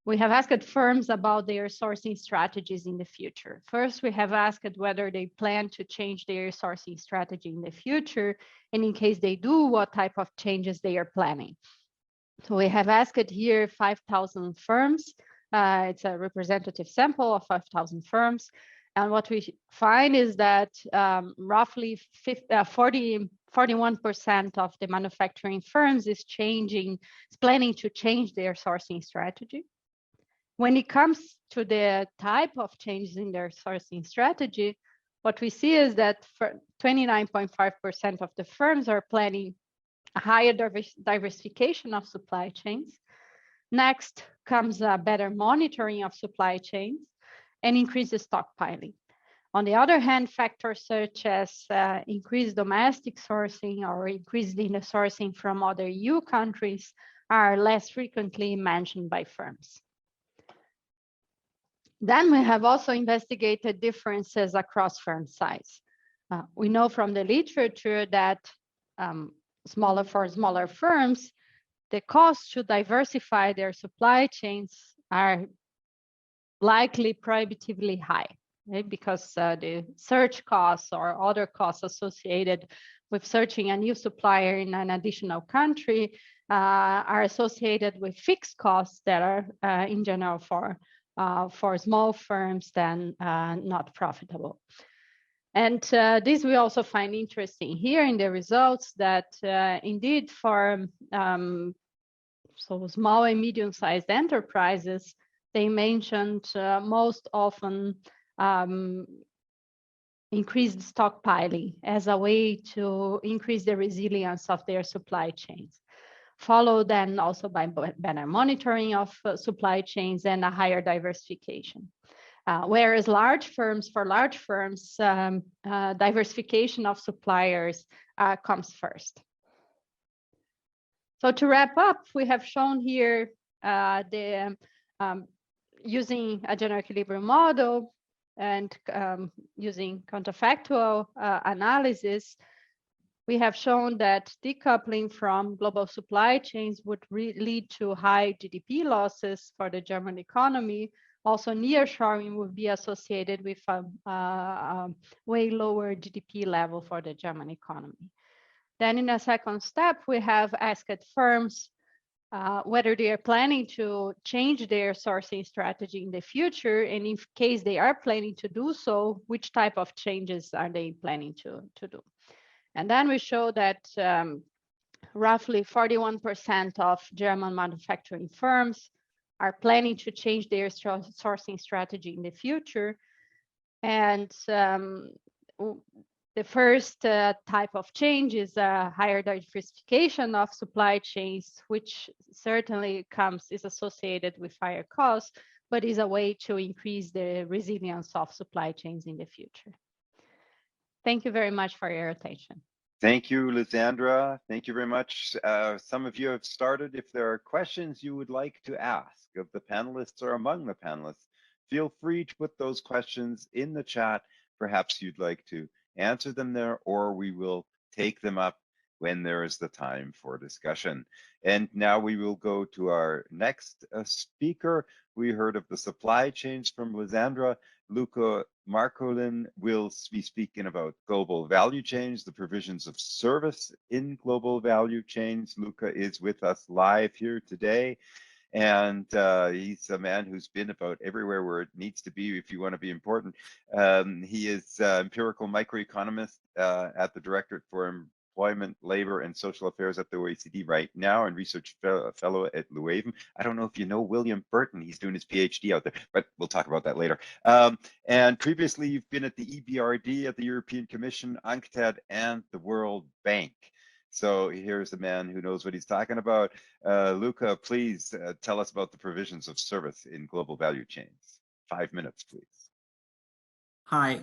we have asked firms about their sourcing strategies in the future. First, we have asked whether they plan to change their sourcing strategy in the future, and in case they do, what type of changes they are planning. So we have asked here 5,000 firms. It's a representative sample of 5,000 firms. And what we find is that roughly 41% of the manufacturing firms is planning to change their sourcing strategy. When it comes to the type of changes in their sourcing strategy, what we see is that 29.5% of the firms are planning a higher diversification of supply chains. Next comes a better monitoring of supply chains and increases stockpiling. On the other hand, factors such as increased domestic sourcing or increased in the sourcing from other EU countries are less frequently mentioned by firms. Then we have also investigated differences across firm size. We know from the literature that smaller firms, the costs to diversify their supply chains are likely prohibitively high, right? Because the search costs or other costs associated with searching a new supplier in an additional country are associated with fixed costs that are in general for small firms then not profitable. And this we also find interesting here in the results that indeed for so small and medium-sized enterprises, they mentioned most often increased stockpiling as a way to increase the resilience of their supply chains, followed then also by better monitoring of supply chains and a higher diversification. Whereas for large firms, diversification of suppliers comes first. So to wrap up, we have shown here using a general equilibrium model and using counterfactual analysis, we have shown that decoupling from global supply chains would lead to high GDP losses for the German economy. Also, nearshoring would be associated with a way lower GDP level for the German economy. Then in a second step, we have asked firms whether they are planning to change their sourcing strategy in the future, and in case they are planning to do so, which type of changes are they planning to do. And then we show that roughly 41% of German manufacturing firms are planning to change their sourcing strategy in the future. And the first type of change is a higher diversification of supply chains, which certainly is associated with higher costs, but is a way to increase the resilience of supply chains in the future. Thank you very much for your attention. Thank you, Lizandra. Thank you very much. Some of you have started. If there are questions you would like to ask of the panelists or among the panelists, feel free to put those questions in the chat. Perhaps you'd like to answer them there, or we will take them up when there is the time for discussion. And now we will go to our next speaker. We heard of the supply chains from Lizandra. Luca Marcolin will be speaking about global value chains, the provisions of service in global value chains. Luca is with us live here today. And he's a man who's been about everywhere where it needs to be if you want to be important. He is empirical microeconomist at the Directorate for Employment, Labor, and Social Affairs at the OECD right now, and research fellow at Leuven. I don't know if you know William Burton. He's doing his PhD out there, but we'll talk about that later. And previously, you've been at the EBRD, at the European Commission, UNCTAD, and the World Bank. So here's a man who knows what he's talking about. Luca, please tell us about the provisions of service in global value chains. 5 minutes, please. Hi,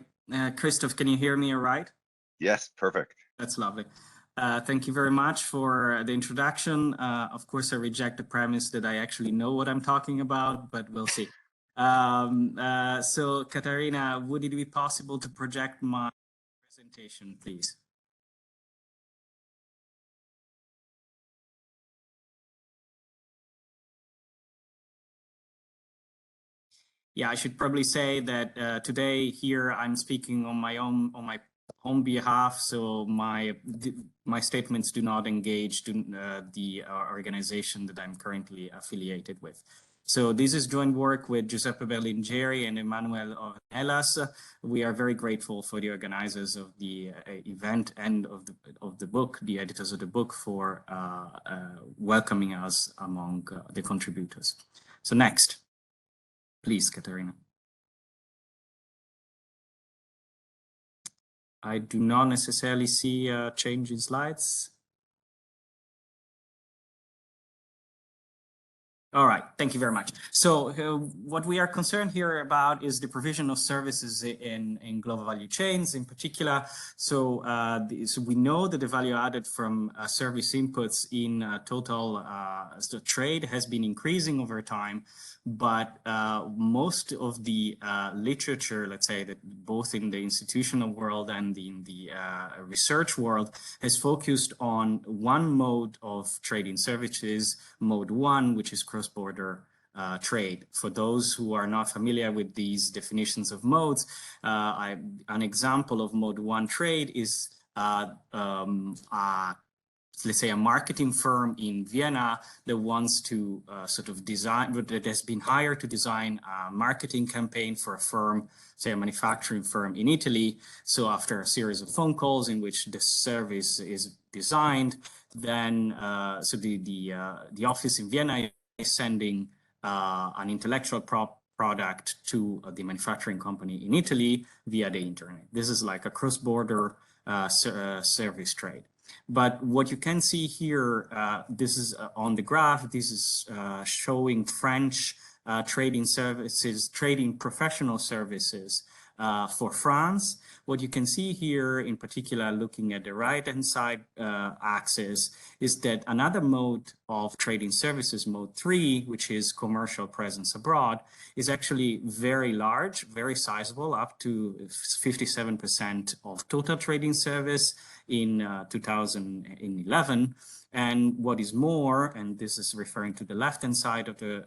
Christoph, can you hear me all right? Yes, perfect. That's lovely. Thank you very much for the introduction. Of course, I reject the premise that I actually know what I'm talking about, but we'll see. So, Katarina, would it be possible to project my presentation, please? Yeah, I should probably say that today here I'm speaking on my own behalf, so my statements do not engage the organization that I'm currently affiliated with. So this is joint work with Giuseppe Berlingeri and Emanuele Ornelas. We are very grateful for the organizers of the event and of the book, the editors of the book, for welcoming us among the contributors. So next. Please, Katarina. I do not necessarily see a change in slides. All right, thank you very much. So what we are concerned here about is the provision of services in global value chains in particular. So, so we know that the value added from service inputs in total trade has been increasing over time, but most of the literature, let's say, that both in the institutional world and in the research world, has focused on one mode of trading services, mode one, which is cross-border trade. For those who are not familiar with these definitions of modes, an example of mode one trade is let's say a marketing firm in Vienna that wants to sort of design, that has been hired to design a marketing campaign for a firm, say a manufacturing firm in Italy. So after a series of phone calls in which the service is designed, then so the office in Vienna is sending an intellectual product to the manufacturing company in Italy via the internet. This is like a cross-border service trade. But what you can see here, this is on the graph, this is showing French trading services, trading professional services for France. What you can see here, in particular, looking at the right-hand side axis, is that another mode of trading services, mode 3, which is commercial presence abroad, is actually very large, very sizable, up to 57% of total trading service in 2011. And what is more, and this is referring to the left-hand side of the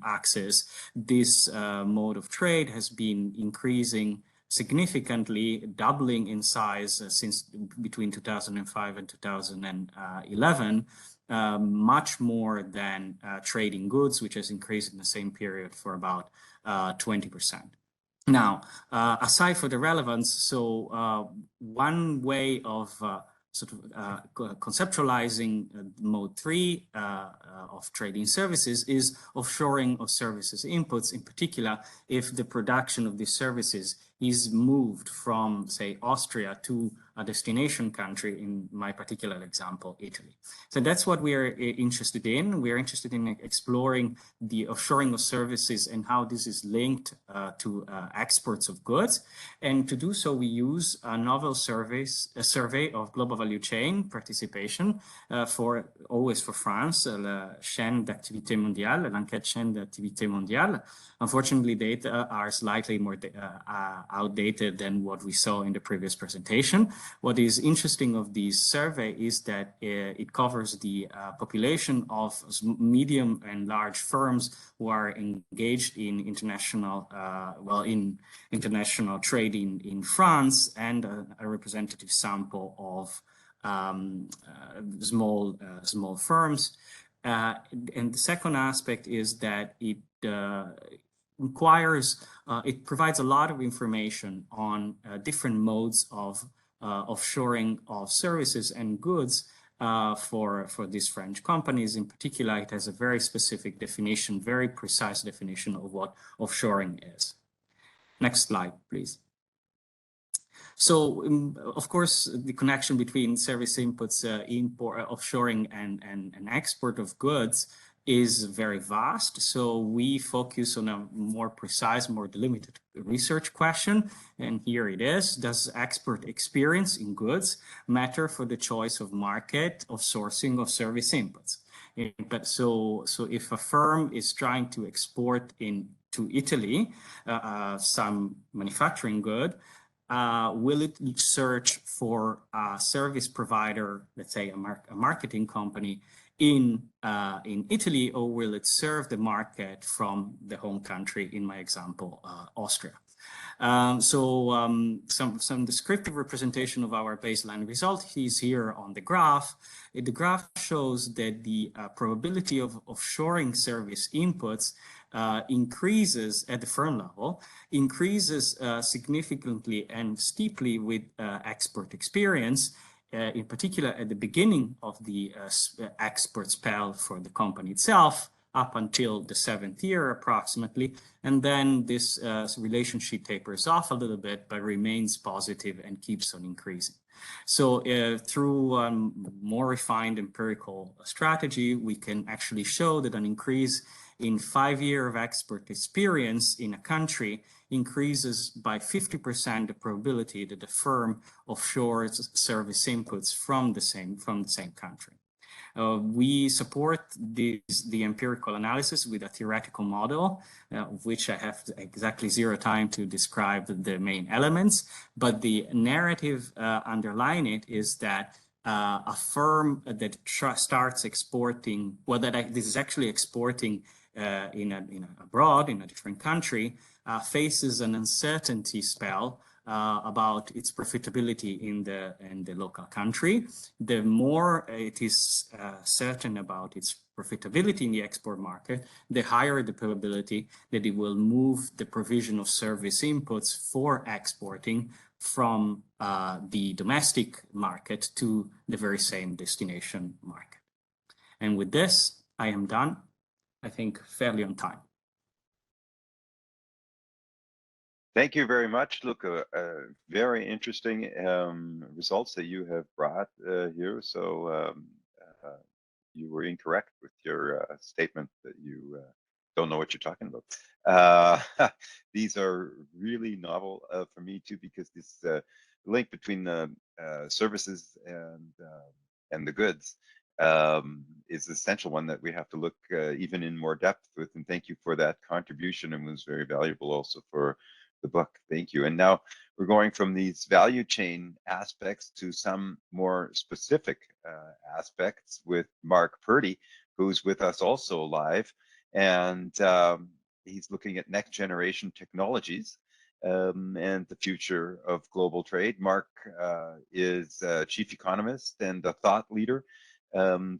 axis, this mode of trade has been increasing significantly, doubling in size since between 2005 and 2011. much more than trading goods, which has increased in the same period for about 20%. Now, aside for the relevance, so one way of sort of conceptualizing mode 3 of trading services is offshoring of services inputs, in particular if the production of these services is moved from, say, Austria to a destination country, in my particular example, Italy. So that's what we are interested in. We are interested in exploring the offshoring of services and how this is linked to exports of goods. And to do so, we use a novel survey of global value chain participation always for France, la chaîne d'activité mondiale, l'enquête chaîne d'activité mondiale. Unfortunately, data are slightly more outdated than what we saw in the previous presentation. What is interesting of this survey is that it covers the population of medium and large firms who are engaged in international, international trade in France, and a representative sample of small firms. And the second aspect is that it it provides a lot of information on different modes of offshoring of services and goods for these French companies. In particular, it has a very specific definition, very precise definition of what offshoring is. Next slide, please. So, of course, the connection between service inputs, offshoring and export of goods is very vast. So we focus on a more precise, more delimited research question. And here it is. Does expert experience in goods matter for the choice of market, of sourcing of service inputs? But so if a firm is trying to export to Italy some manufacturing good, will it search for a service provider, let's say a marketing company in Italy, or will it serve the market from the home country, in my example, Austria? Some descriptive representation of our baseline result is here on the graph. The graph shows that the probability of offshoring service inputs increases at the firm level, increases significantly and steeply with export experience, in particular at the beginning of the export spell for the company itself, up until the 7th year approximately, and then this relationship tapers off a little bit but remains positive and keeps on increasing. So through more refined empirical strategy, we can actually show that an increase in 5 years of export experience in a country increases by 50% the probability that the firm offshores service inputs from the same country. We support the empirical analysis with a theoretical model, of which I have exactly 0 time to describe the main elements, but the narrative underlying it is that a firm that starts exporting, this is actually exporting abroad in a different country, faces an uncertainty spell about its profitability in the local country. The more it is certain about its profitability in the export market, the higher the probability that it will move the provision of service inputs for exporting from the domestic market to the very same destination market. And with this, I am done. I think fairly on time. Thank you very much, Luca. Very interesting results that you have brought here. So you were incorrect with your statement that you don't know what you're talking about. These are really novel for me too, because this link between the services and the goods is an essential one that we have to look even in more depth with. And thank you for that contribution, and was very valuable also for the book. Thank you. And now we're going from these value chain aspects to some more specific aspects with Mark Purdy, who's with us also live. And he's looking at next generation technologies and the future of global trade. Mark is a chief economist and a thought leader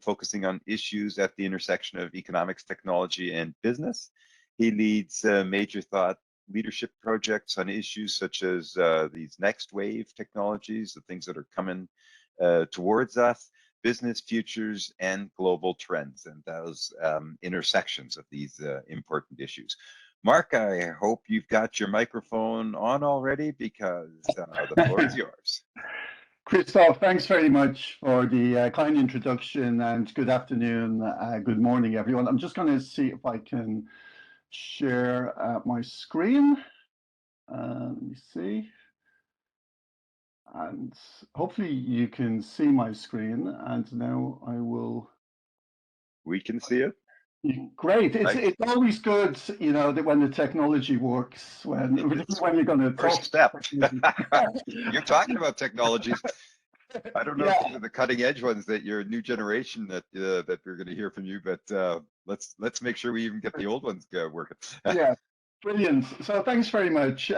focusing on issues at the intersection of economics, technology, and business. He leads major thought leadership projects on issues such as these next wave technologies, the things that are coming towards us, business futures, and global trends, and those intersections of these important issues. Mark, I hope you've got your microphone on already, because the floor is yours. Christoph, thanks very much for the kind introduction, and good afternoon, good morning, everyone. I'm just going to see if I can share my screen. Let me see. And hopefully you can see my screen, and now I will. We can see it. Great. It's always good, you know, that when the technology works, when you're going to first step. You're talking about technologies. I don't know if these are the cutting edge ones that your new generation that we're going to hear from you, but let's make sure we even get the old ones working. Yeah. Brilliant. So thanks very much.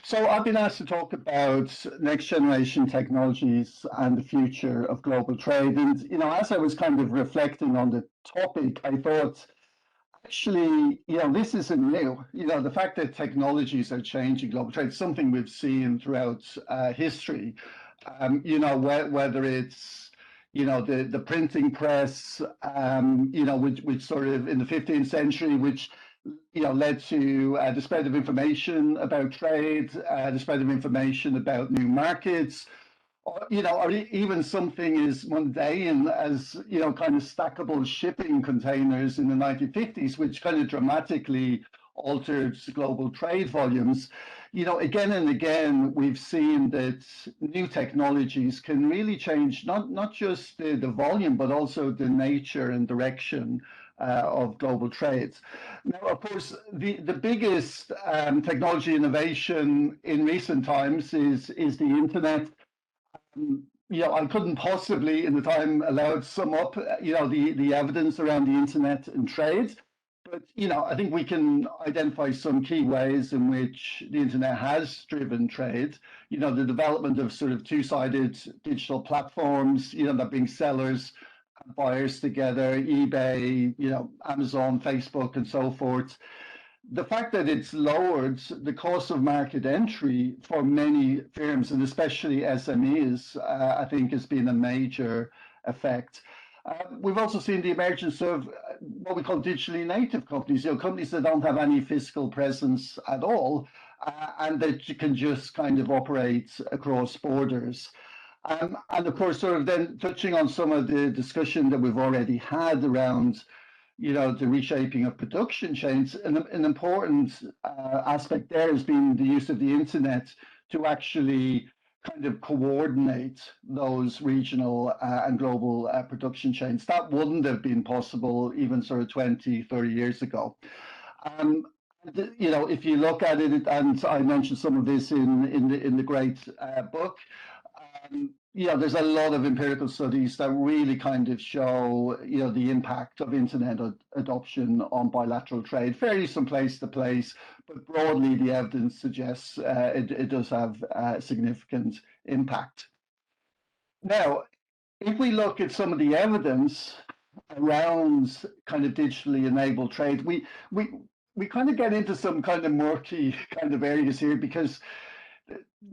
So I've been asked to talk about next generation technologies and the future of global trade. And, you know, as I was kind of reflecting on the topic, I thought, actually, you know, this isn't new. You know, the fact that technologies are changing global trade is something we've seen throughout history. You know, whether it's, you know, the printing press, you know, which sort of in the 15th century, which, you know, led to the spread of information about trade, the spread of information about new markets, or, you know, or even something as mundane as, you know, kind of stackable shipping containers in the 1950s, which kind of dramatically altered global trade volumes. You know, again and again, we've seen that new technologies can really change not just the volume, but also the nature and direction of global trade. Now, of course, the biggest technology innovation in recent times is the internet. You know, I couldn't possibly, in the time allowed, sum up, you know, the evidence around the internet and trade. But, you know, I think we can identify some key ways in which the internet has driven trade. You know, the development of sort of two-sided digital platforms, you know, that bring sellers and buyers together, eBay, you know, Amazon, Facebook, and so forth. The fact that it's lowered the cost of market entry for many firms, and especially SMEs, I think has been a major effect. We've also seen the emergence of what we call digitally native companies, you know, companies that don't have any physical presence at all, and that can just kind of operate across borders. And of course, sort of then touching on some of the discussion that we've already had around, you know, the reshaping of production chains, an important aspect there has been the use of the internet to actually kind of coordinate those regional and global production chains. That wouldn't have been possible even sort of 20, 30 years ago. You know, if you look at it, and I mentioned some of this in the great book, you know, there's a lot of empirical studies that really kind of show, you know, the impact of internet adoption on bilateral trade. Varies from place to place, but broadly the evidence suggests it does have significant impact. Now, if we look at some of the evidence around kind of digitally enabled trade, we kind of get into some kind of murky kind of areas here, because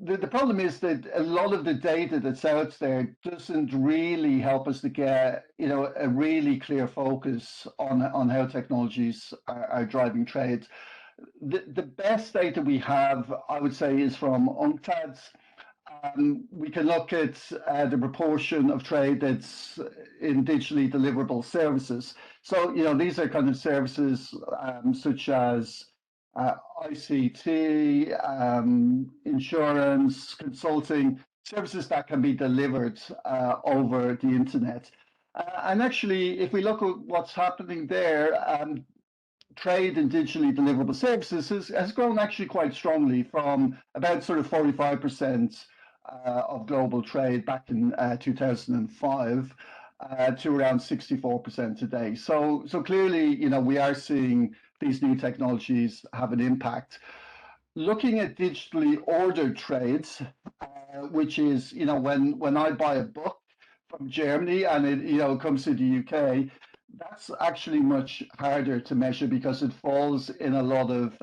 the problem is that a lot of the data that's out there doesn't really help us to get, you know, a really clear focus on how technologies are driving trade. The best data we have, I would say, is from UNCTAD. We can look at the proportion of trade that's in digitally deliverable services. So, you know, these are kind of services such as ICT, insurance, consulting, services that can be delivered over the internet. And actually, if we look at what's happening there, trade in digitally deliverable services has grown actually quite strongly from about sort of 45% of global trade back in 2005 to around 64% today. So clearly, you know, we are seeing these new technologies have an impact. Looking at digitally ordered trades, which is, you know, when I buy a book from from Germany and it comes to the UK, that's actually much harder to measure because it falls in a lot of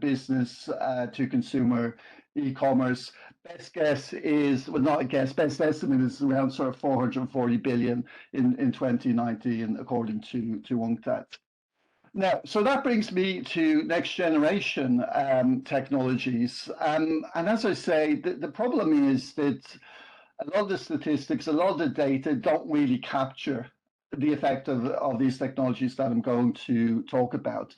business to consumer e-commerce. Best guess is, well, not a guess, best estimate is around sort of 440 billion in 2019, according to UNCTAD. Now, so that brings me to next generation technologies. And as I say, the problem is that a lot of the statistics, a lot of the data don't really capture the effect of these technologies that I'm going to talk about.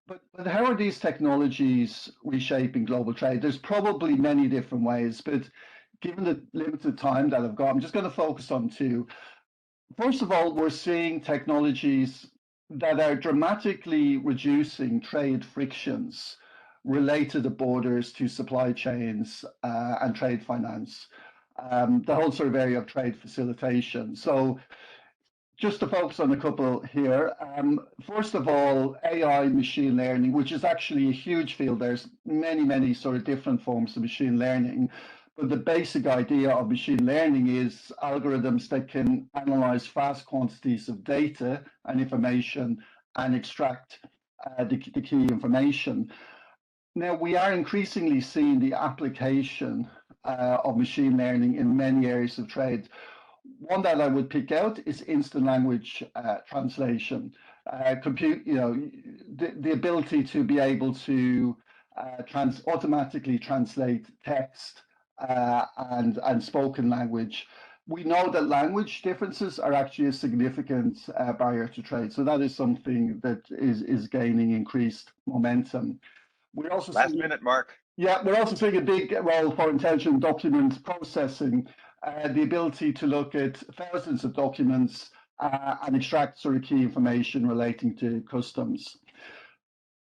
But how are these technologies reshaping global trade? There's probably many different ways, but given the limited time that I've got, I'm just going to focus on two. First of all, we're seeing technologies that are dramatically reducing trade frictions related to borders, to supply chains, and trade finance. The whole sort of area of trade facilitation. So just to focus on a couple here. First of all, AI machine learning, which is actually a huge field. There's many sort of different forms of machine learning. But the basic idea of machine learning is algorithms that can analyze vast quantities of data and information and extract the key information. Now, we are increasingly seeing the application of machine learning in many areas of trade. One that I would pick out is instant language translation. The ability to be able to automatically translate text and spoken language. We know that language differences are actually a significant barrier to trade. So that is something that is gaining increased momentum. We're also Last minute, Mark. Yeah, we're also seeing a big role for intelligent document processing, the ability to look at thousands of documents and extract sort of key information relating to customs.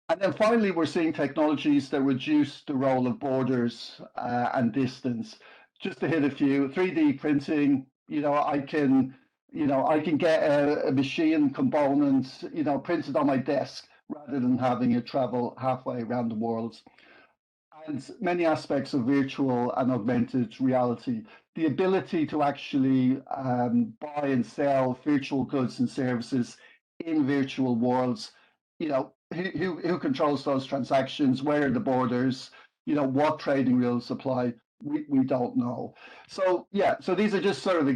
And then finally, we're seeing technologies that reduce the role of borders and distance. Just to hit a few, 3D printing, I can get a machine component, printed on my desk rather than having it travel halfway around the world. And many aspects of virtual and augmented reality, the ability to actually buy and sell virtual goods and services in virtual worlds, who controls those transactions, where are the borders, what trading rules apply, we don't know. So yeah, so these are just sort of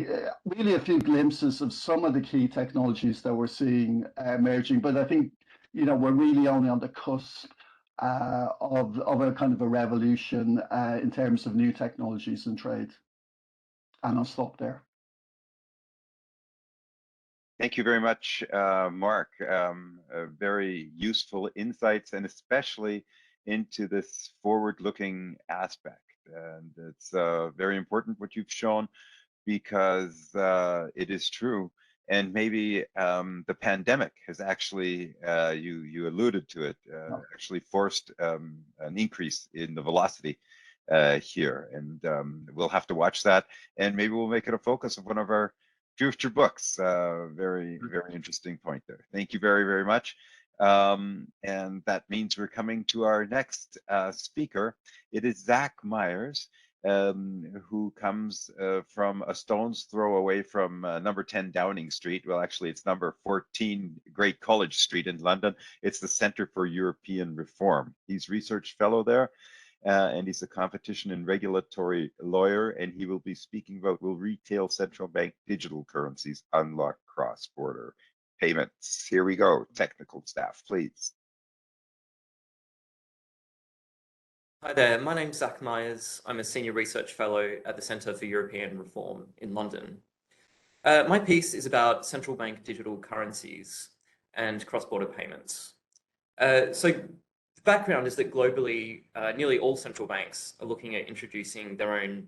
really a few glimpses of some of the key technologies that we're seeing emerging, but I think we're really only on the cusp of a kind of a revolution in terms of new technologies and trade. And I'll stop there. Thank you very much, Mark. Very useful insights, and especially into this forward-looking aspect. And it's very important what you've shown, because it is true. And maybe the pandemic has actually, you alluded to it, actually forced an increase in the velocity here. And we'll have to watch that. And maybe we'll make it a focus of one of our future books. Very interesting point there. Thank you very much. And that means we're coming to our next speaker. It is Zach Myers, who comes from a stone's throw away from number 10 Downing Street. Well, actually, it's number 14 Great College Street in London. It's the Center for European Reform. He's research fellow there, and he's a competition and regulatory lawyer, and he will be speaking about will retail central bank digital currencies unlock cross-border payments. Here we go. Technical staff, please. Hi there, my name's Zach Myers. I'm a Senior Research Fellow at the Centre for European Reform in London. My piece is about central bank digital currencies and cross-border payments. So the background is that globally, nearly all central banks are looking at introducing their own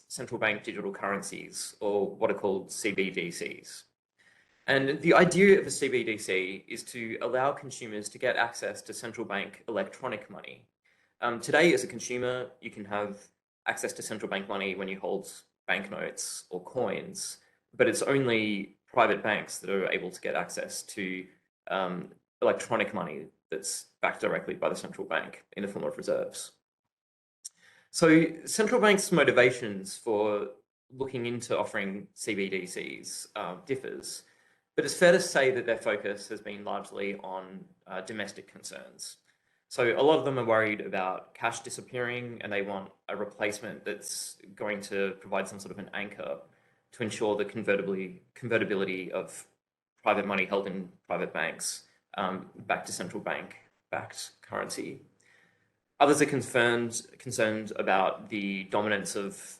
central bank digital currencies, or what are called CBDCs. And the idea of a CBDC is to allow consumers to get access to central bank electronic money. Today, as a consumer, you can have access to central bank money when you hold banknotes or coins, but it's only private banks that are able to get access to electronic money that's backed directly by the central bank in the form of reserves. So central banks' motivations for looking into offering CBDCs differs, but it's fair to say that their focus has been largely on domestic concerns. So a lot of them are worried about cash disappearing, and they want a replacement that's going to provide some sort of an anchor to ensure the convertibility of private money held in private banks back to central bank-backed currency. Others are concerned about the dominance of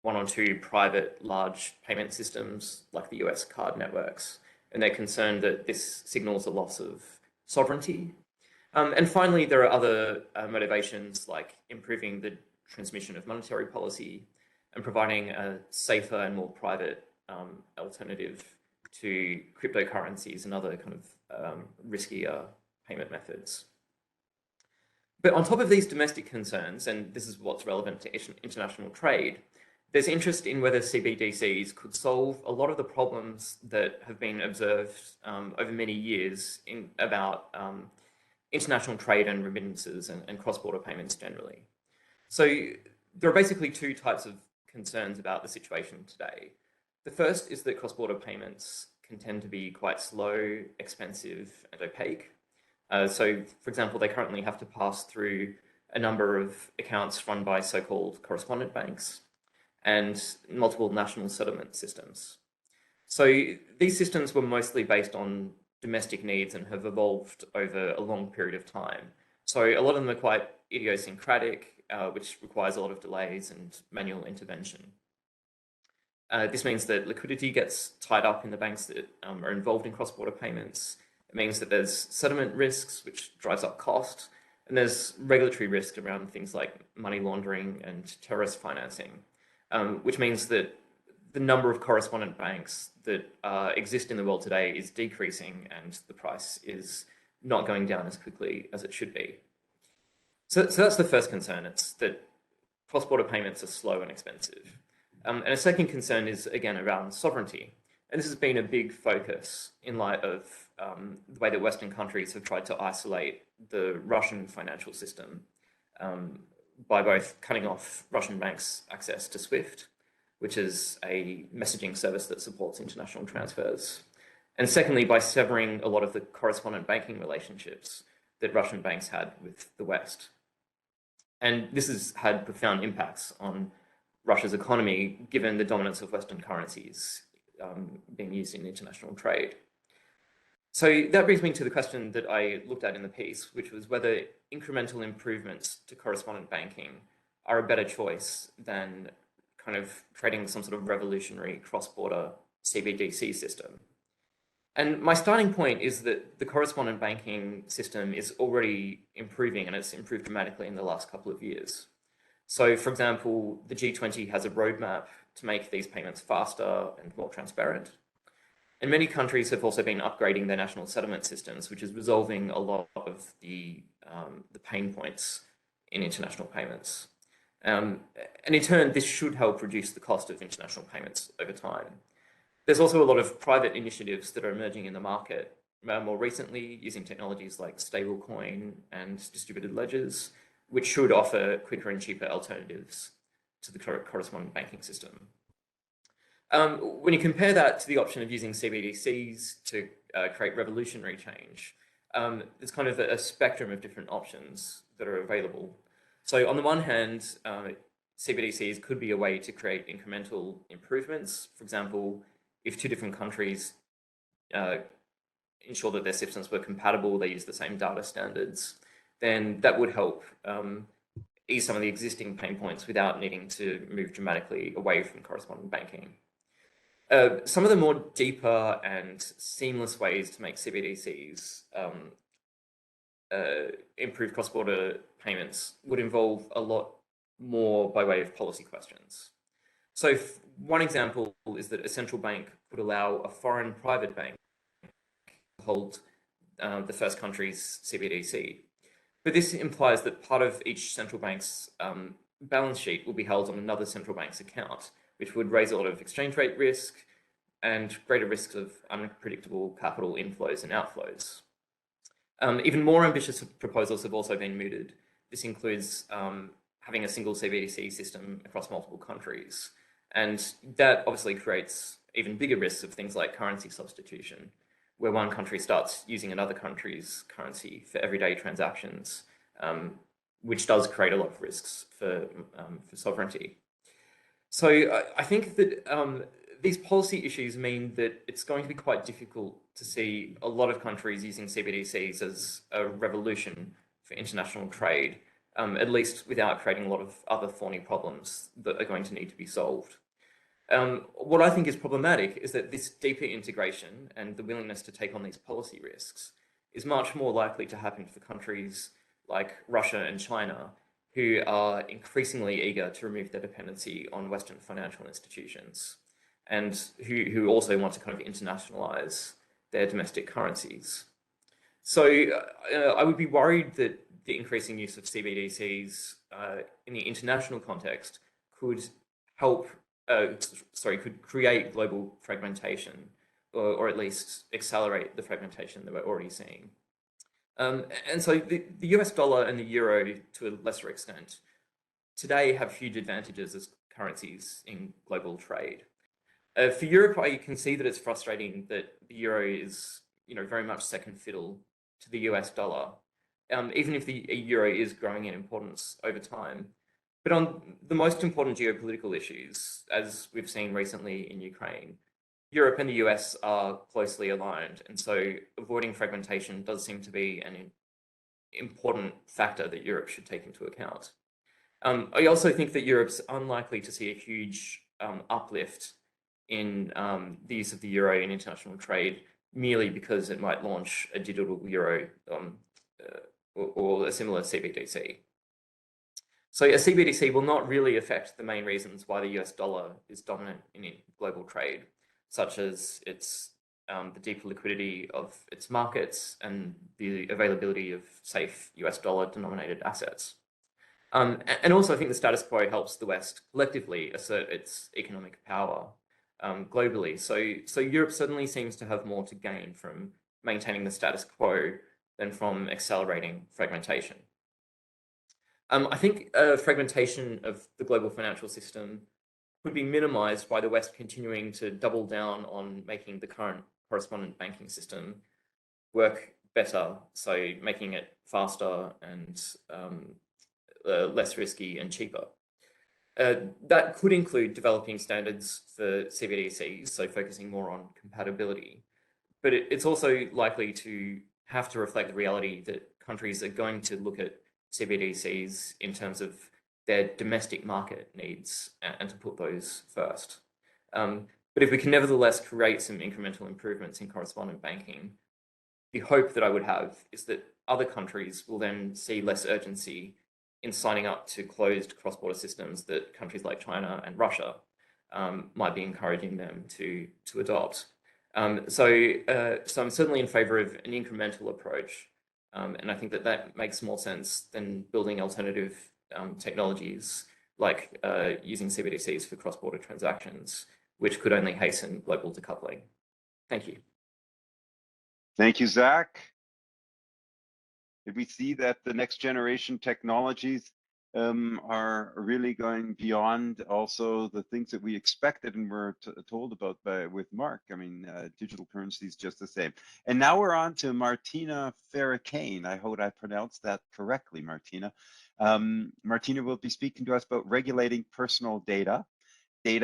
one or two private large payment systems like the US card networks, and they're concerned that this signals a loss of sovereignty. And finally, there are other motivations like improving the transmission of monetary policy and providing a safer and more private alternative to cryptocurrencies and other kind of riskier payment methods. But on top of these domestic concerns, and this is what's relevant to international trade, there's interest in whether CBDCs could solve a lot of the problems that have been observed over many years about international trade and remittances and cross-border payments generally. So there are basically two types of concerns about the situation today. The first is that cross-border payments can tend to be quite slow, expensive, and opaque. So, for example, they currently have to pass through a number of accounts run by so-called correspondent banks and multiple national settlement systems. So these systems were mostly based on domestic needs and have evolved over a long period of time. So a lot of them are quite idiosyncratic, which requires a lot of delays and manual intervention. This means that liquidity gets tied up in the banks that are involved in cross-border payments. It means that there's settlement risks, which drives up cost, and there's regulatory risk around things like money laundering and terrorist financing, which means that the number of correspondent banks that exist in the world today is decreasing, and the price is not going down as quickly as it should be. So that's the first concern. It's that cross-border payments are slow and expensive. And a second concern is, again, around sovereignty. And this has been a big focus in light of the way that Western countries have tried to isolate the Russian financial system by both cutting off Russian banks' access to SWIFT, which is a messaging service that supports international transfers, and secondly, by severing a lot of the correspondent banking relationships that Russian banks had with the West. And this has had profound impacts on Russia's economy, given the dominance of Western currencies being used in international trade. So that brings me to the question that I looked at in the piece, which was whether incremental improvements to correspondent banking are a better choice than kind of creating some sort of revolutionary cross-border CBDC system. And my starting point is that the correspondent banking system is already improving, and it's improved dramatically in the last couple of years. So, for example, the G20 has a roadmap to make these payments faster and more transparent. And many countries have also been upgrading their national settlement systems, which is resolving a lot of the pain points in international payments. And in turn, this should help reduce the cost of international payments over time. There's also a lot of private initiatives that are emerging in the market more recently, using technologies like stablecoin and distributed ledgers, which should offer quicker and cheaper alternatives to the correspondent banking system. When you compare that to the option of using CBDCs to create revolutionary change, there's kind of a spectrum of different options that are available. So on the one hand, CBDCs could be a way to create incremental improvements. For example, if two different countries ensure that their systems were compatible, they use the same data standards, then that would help ease some of the existing pain points without needing to move dramatically away from correspondent banking. Some of the more deeper and seamless ways to make CBDCs improve cross-border payments would involve a lot more by way of policy questions. So one example is that a central bank would allow a foreign private bank to hold the first country's CBDC. But this implies that part of each central bank's balance sheet will be held on another central bank's account, which would raise a lot of exchange rate risk and greater risks of unpredictable capital inflows and outflows. Even more ambitious proposals have also been mooted. This includes having a single CBDC system across multiple countries, And that obviously creates even bigger risks of things like currency substitution, where one country starts using another country's currency for everyday transactions, which does create a lot of risks for sovereignty. So I think that these policy issues mean that it's going to be quite difficult to see a lot of countries using CBDCs as a revolution for international trade, at least without creating a lot of other thorny problems that are going to need to be solved. What I think is problematic is that this deeper integration and the willingness to take on these policy risks is much more likely to happen for countries like Russia and China, who are increasingly eager to remove their dependency on Western financial institutions, and who also want to kind of internationalize their domestic currencies. So I would be worried that the increasing use of CBDCs in the international context could help, could create global fragmentation, or at least accelerate the fragmentation that we're already seeing. And so the US dollar and the euro, to a lesser extent, today have huge advantages as currencies in global trade. For Europe, I can see that it's frustrating that the euro is, very much second fiddle to the US dollar, even if the euro is growing in importance over time. But on the most important geopolitical issues, as we've seen recently in Ukraine, Europe and the US are closely aligned, and so avoiding fragmentation does seem to be an important factor that Europe should take into account. I also think that Europe's unlikely to see a huge uplift in the use of the euro in international trade, merely because it might launch a digital euro or a similar CBDC. So a CBDC will not really affect the main reasons why the US dollar is dominant in global trade, such as the deeper liquidity of its markets and the availability of safe US dollar denominated assets. And also I think the status quo helps the West collectively assert its economic power globally. So Europe certainly seems to have more to gain from maintaining the status quo than from accelerating fragmentation. I think fragmentation of the global financial system could be minimized by the West continuing to double down on making the current correspondent banking system work better, so making it faster and less risky and cheaper. That could include developing standards for CBDCs, so focusing more on compatibility. But it's also likely to have to reflect the reality that countries are going to look at CBDCs in terms of their domestic market needs and to put those first. But if we can nevertheless create some incremental improvements in correspondent banking, the hope that I would have is that other countries will then see less urgency in signing up to closed cross-border systems that countries like China and Russia might be encouraging them to adopt. So I'm certainly in favor of an incremental approach. And I think that makes more sense than building alternative technologies like using CBDCs for cross-border transactions, which could only hasten global decoupling. Thank you. Thank you, Zach. Did we see that the next generation technologies are really going beyond also the things that we expected and were told about with Mark? I mean, digital currency is just the same. And now we're on to Martina Ferricane. I hope I pronounced that correctly, Martina. Martina will be speaking to us about regulating personal data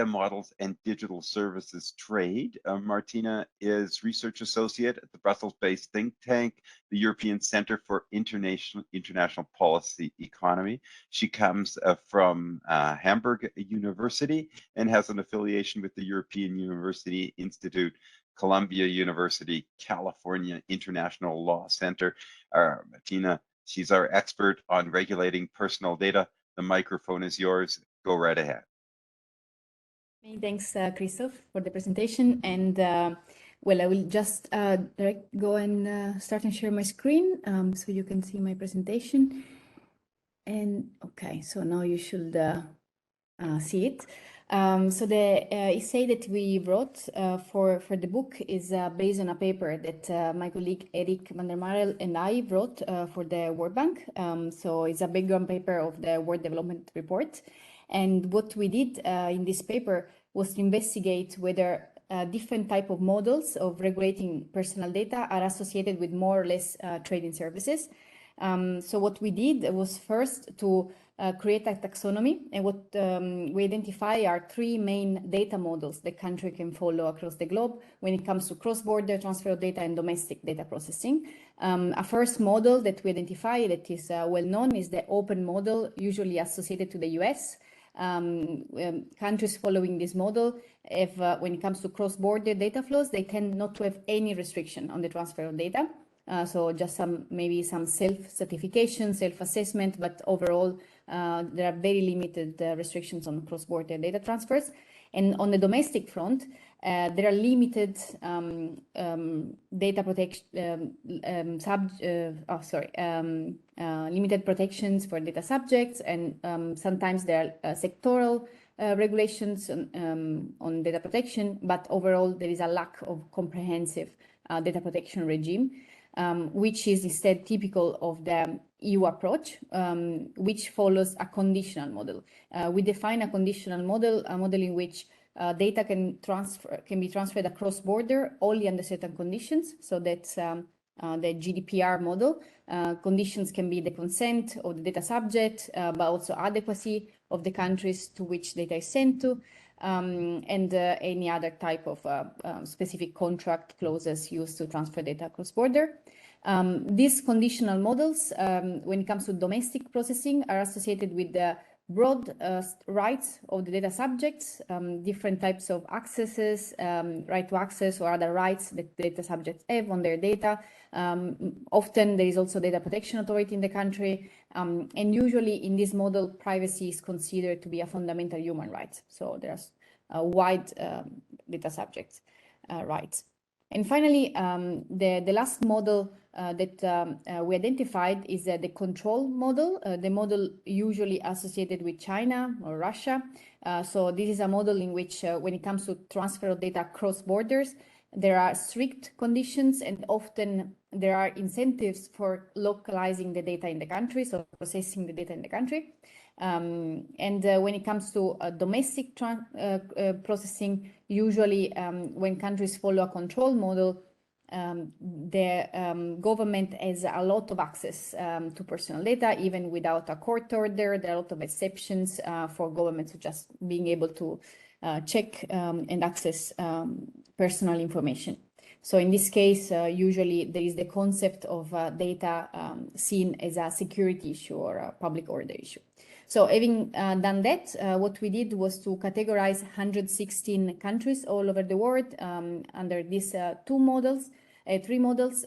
models, and digital services trade. Martina is research associate at the Brussels-based think tank, the European Center for International Policy Economy. She comes from Hamburg University and has an affiliation with the European University Institute, Columbia University, California International Law Center. Martina, she's our expert on regulating personal data. The microphone is yours. Go right ahead. Thanks, Christoph, for the presentation. And well, I will just go and start and share my screen so you can see my presentation. And okay, so now you should see it. So the essay that we wrote for the book is based on a paper that my colleague Eric van der Marel and I wrote for the World Bank. So it's a background paper of the World Development Report. And what we did in this paper was to investigate whether different type of models of regulating personal data are associated with more or less trading services. So what we did was first to create a taxonomy, and what we identify are three main data models the country can follow across the globe when it comes to cross-border transfer of data and domestic data processing. A first model that we identify that is well known is the open model, usually associated to the US. Countries following this model, if when it comes to cross-border data flows, they tend not to have any restriction on the transfer of data. So just maybe some self-certification, self-assessment, but overall there are very limited restrictions on cross-border data transfers. And on the domestic front, there are limited data protection, limited protections for data subjects, and sometimes there are sectoral regulations on data protection, but overall there is a lack of comprehensive data protection regime, which is instead typical of the EU approach, which follows a conditional model. We define a conditional model, a model in which data can be transferred across border only under certain conditions. So that's the GDPR model. Conditions can be the consent of the data subject, but also adequacy of the countries to which data is sent to, and any other type of specific contract clauses used to transfer data across border. These conditional models, when it comes to domestic processing, are associated with the broad rights of the data subjects, different types of accesses, right to access or other rights that data subjects have on their data. Often there is also data protection authority in the country, and usually in this model, privacy is considered to be a fundamental human right. So there's a wide data subjects rights. And finally, the last model that we identified is the control model, the model usually associated with China or Russia. So this is a model in which when it comes to transfer of data across borders, there are strict conditions and often there are incentives for localizing the data in the country, so processing the data in the country. And when it comes to domestic processing, usually when countries follow a control model, the government has a lot of access to personal data, even without a court order. There are a lot of exceptions for governments just being able to check and access personal information. So in this case, usually there is the concept of data seen as a security issue or a public order issue. So having done that, what we did was to categorize 116 countries all over the world under these three models.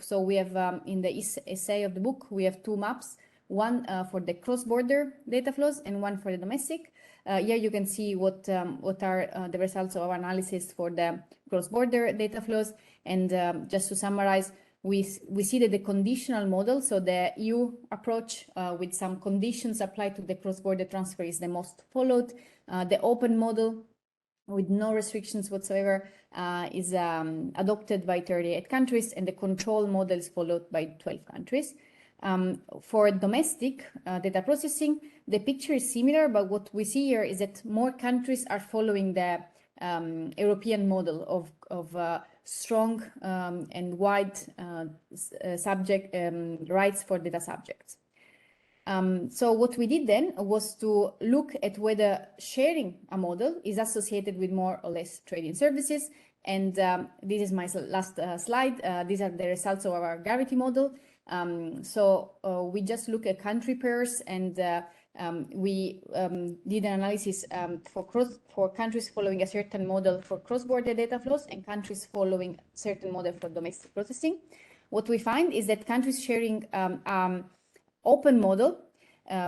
So we have in the essay of the book, we have two maps, one for the cross-border data flows and one for the domestic. Here you can see what are the results of our analysis for the cross-border data flows. And just to summarize, we see that the conditional model, so the EU approach with some conditions applied to the cross-border transfer is the most followed. The open model with no restrictions whatsoever is adopted by 38 countries, and the control model is followed by 12 countries. For domestic data processing, the picture is similar, but what we see here is that more countries are following the European model of strong and wide subject rights for data subjects. So what we did then was to look at whether sharing a model is associated with more or less trading services. And this is my last slide. These are the results of our gravity model. So we just look at country pairs, and we did an analysis for countries following a certain model for cross-border data flows and countries following certain model for domestic processing. What we find is that countries sharing open model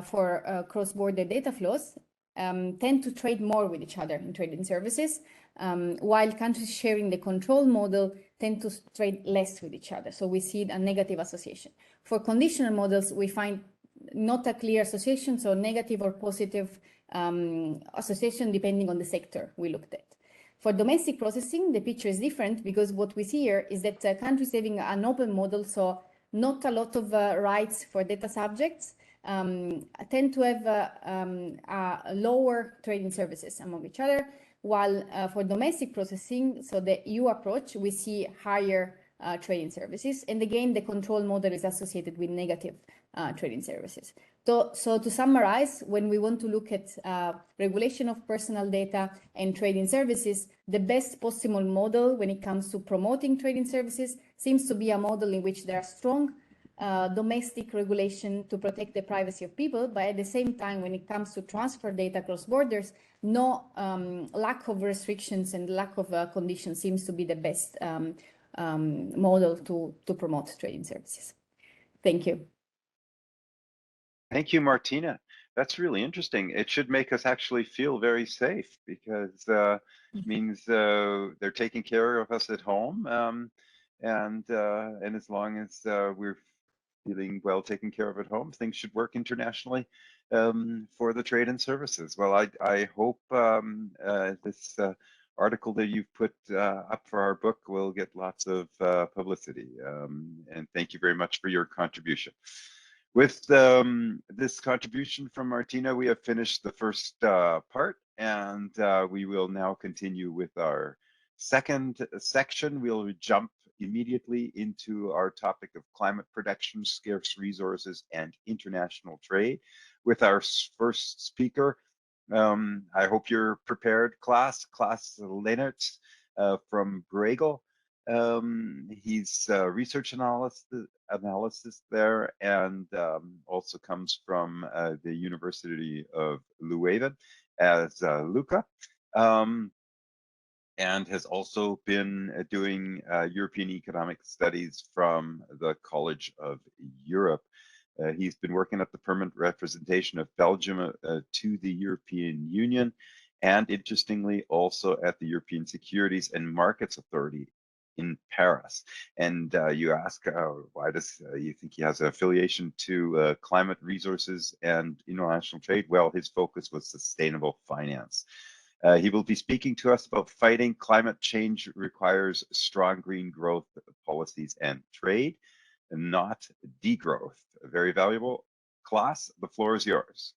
for cross-border data flows tend to trade more with each other in trading services, while countries sharing the control model tend to trade less with each other. So we see a negative association. For conditional models, we find not a clear association, so negative or positive association depending on the sector we looked at. For domestic processing, the picture is different because what we see here is that countries having an open model, so not a lot of rights for data subjects, tend to have a lower trading services among each other, while for domestic processing, so the EU approach, we see higher trading services. And again, the control model is associated with negative trading services. So to summarize, when we want to look at regulation of personal data and trading services, the best possible model when it comes to promoting trading services seems to be a model in which there are strong domestic regulation to protect the privacy of people, but at the same time, when it comes to transfer data across borders, no lack of restrictions and lack of conditions seems to be the best model to promote trading services. Thank you. Thank you, Martina. That's really interesting. It should make us actually feel very safe, because it means they're taking care of us at home, and as long as we're feeling well taken care of at home, things should work internationally for the trade and services. Well, I hope this article that you've put up for our book will get lots of publicity, and thank you very much for your contribution. With this contribution from Martina, we have finished the first part, and we will now continue with our second section. We'll jump immediately into our topic of climate protection, scarce resources, and international trade with our first speaker. I hope you're prepared, Klaas Leonard from Bruegel. He's research analysis there, and also comes from the University of Leuven as Luca, and has also been doing European economic studies from the College of Europe. He's been working at the permanent representation of Belgium to the European Union, and interestingly also at the European Securities and Markets Authority in Paris. And you ask, why does you think he has an affiliation to climate resources and international trade? Well, his focus was sustainable finance. He will be speaking to us about fighting climate change requires strong green growth policies and trade, and not degrowth. Very valuable. Klaas, the floor is yours.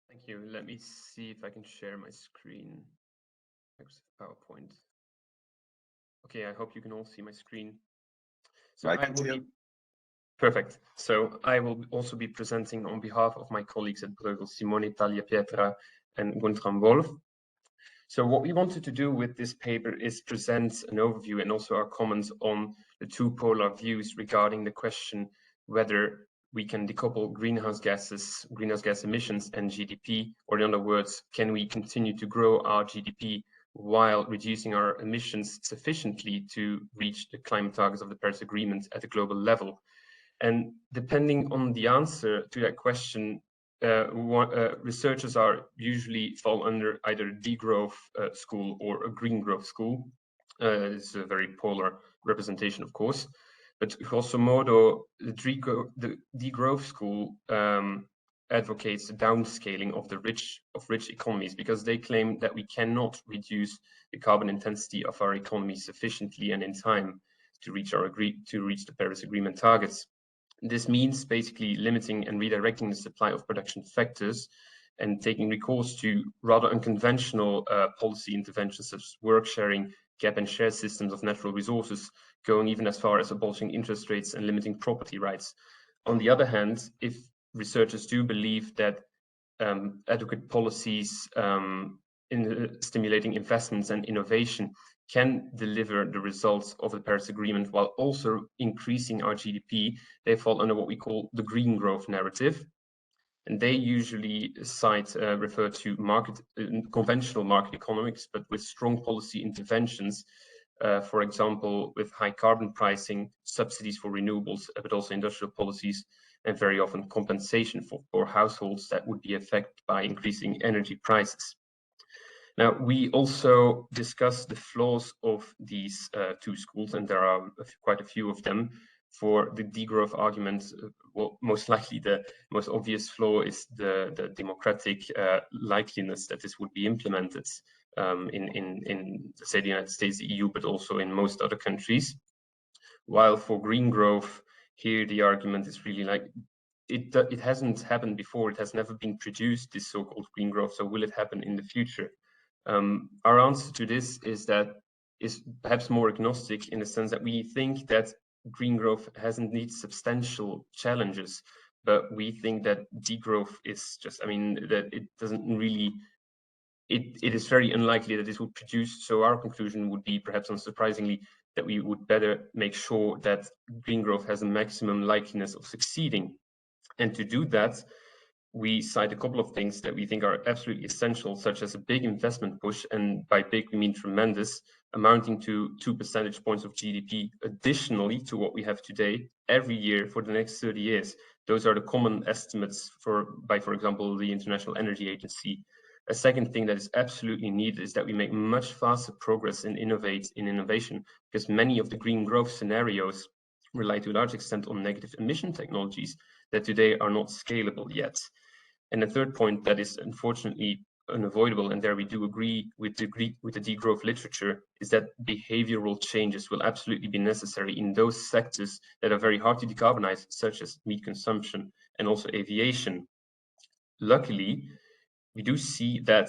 Thank you. Let me see if I can share my screen. PowerPoint. Okay, I hope you can all see my screen. So I can see it. Perfect. So I will also be presenting on behalf of my colleagues at Bruegel, Simone Tagliapietra and Guntram Wolf. So what we wanted to do with this paper is present an overview and also our comments on the two polar views regarding the question whether we can decouple greenhouse gas emissions and GDP, or in other words, can we continue to grow our GDP while reducing our emissions sufficiently to reach the climate targets of the Paris Agreement at a global level? And depending on the answer to that question, researchers are usually fall under either a degrowth school or a green growth school. It's a very polar representation, of course. But grosso modo, the degrowth school advocates the downscaling of rich economies, because they claim that we cannot reduce the carbon intensity of our economy sufficiently and in time to reach the Paris Agreement targets. This means basically limiting and redirecting the supply of production factors and taking recourse to rather unconventional policy interventions such as work sharing, gap and share systems of natural resources, going even as far as abolishing interest rates and limiting property rights. On the other hand, if researchers do believe that adequate policies in stimulating investments and innovation can deliver the results of the Paris Agreement while also increasing our GDP, they fall under what we call the green growth narrative. And they usually refer to conventional market economics, but with strong policy interventions, for example, with high carbon pricing, subsidies for renewables, but also industrial policies, and very often compensation for households that would be affected by increasing energy prices. Now, we also discussed the flaws of these two schools, and there are quite a few of them. For the degrowth argument, well, most likely the most obvious flaw is the democratic likeliness that this would be implemented in say, the United States, the EU, but also in most other countries. While for green growth, here the argument is really like it hasn't happened before. It has never been produced, this so-called green growth. So will it happen in the future? Our answer to this is perhaps more agnostic, in the sense that we think that green growth has indeed substantial challenges, but we think that degrowth is just, I mean, that it doesn't really, it is very unlikely that this would produce. So our conclusion would be, perhaps unsurprisingly, that we would better make sure that green growth has a maximum likeliness of succeeding. And to do that, we cite a couple of things that we think are absolutely essential, such as a big investment push, and by big we mean tremendous, amounting to 2 percentage points of GDP additionally to what we have today every year for the next 30 years. Those are the common estimates by, for example, the International Energy Agency. A second thing that is absolutely needed is that we make much faster progress in innovation, because many of the green growth scenarios rely to a large extent on negative emission technologies that today are not scalable yet. And the third point that is unfortunately unavoidable, and there we do agree with the degrowth literature, is that behavioral changes will absolutely be necessary in those sectors that are very hard to decarbonize, such as meat consumption and also aviation. Luckily, we do see that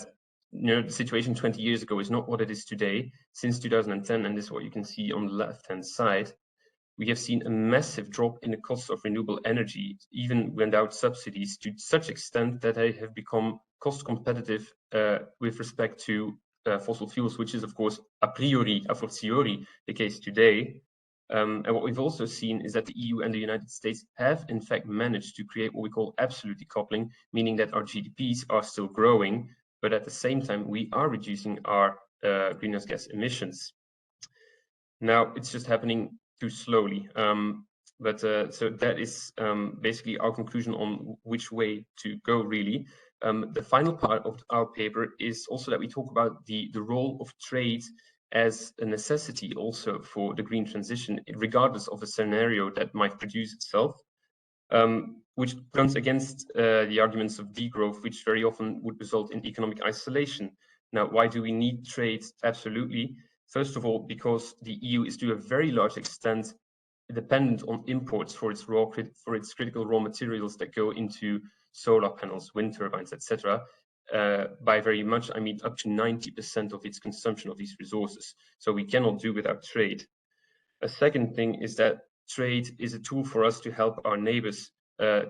the situation 20 years ago is not what it is today. Since 2010, and this is what you can see on the left-hand side, we have seen a massive drop in the cost of renewable energy, even without subsidies, to such extent that they have become cost competitive with respect to fossil fuels, which is, of course, a fortiori, the case today. And what we've also seen is that the EU and the United States have, in fact, managed to create what we call absolute decoupling, meaning that our GDPs are still growing, but at the same time, we are reducing our greenhouse gas emissions. Now, it's just happening too slowly. So that is basically our conclusion on which way to go, really. The final part of our paper is also that we talk about the role of trade as a necessity also for the green transition, regardless of a scenario that might produce itself, which comes against the arguments of degrowth, which very often would result in economic isolation. Now, why do we need trade? Absolutely. First of all, because the EU is to a very large extent dependent on imports for its critical raw materials that go into solar panels, wind turbines, etc. By very much, I mean up to 90% of its consumption of these resources. So we cannot do without trade. A second thing is that trade is a tool for us to help our neighbors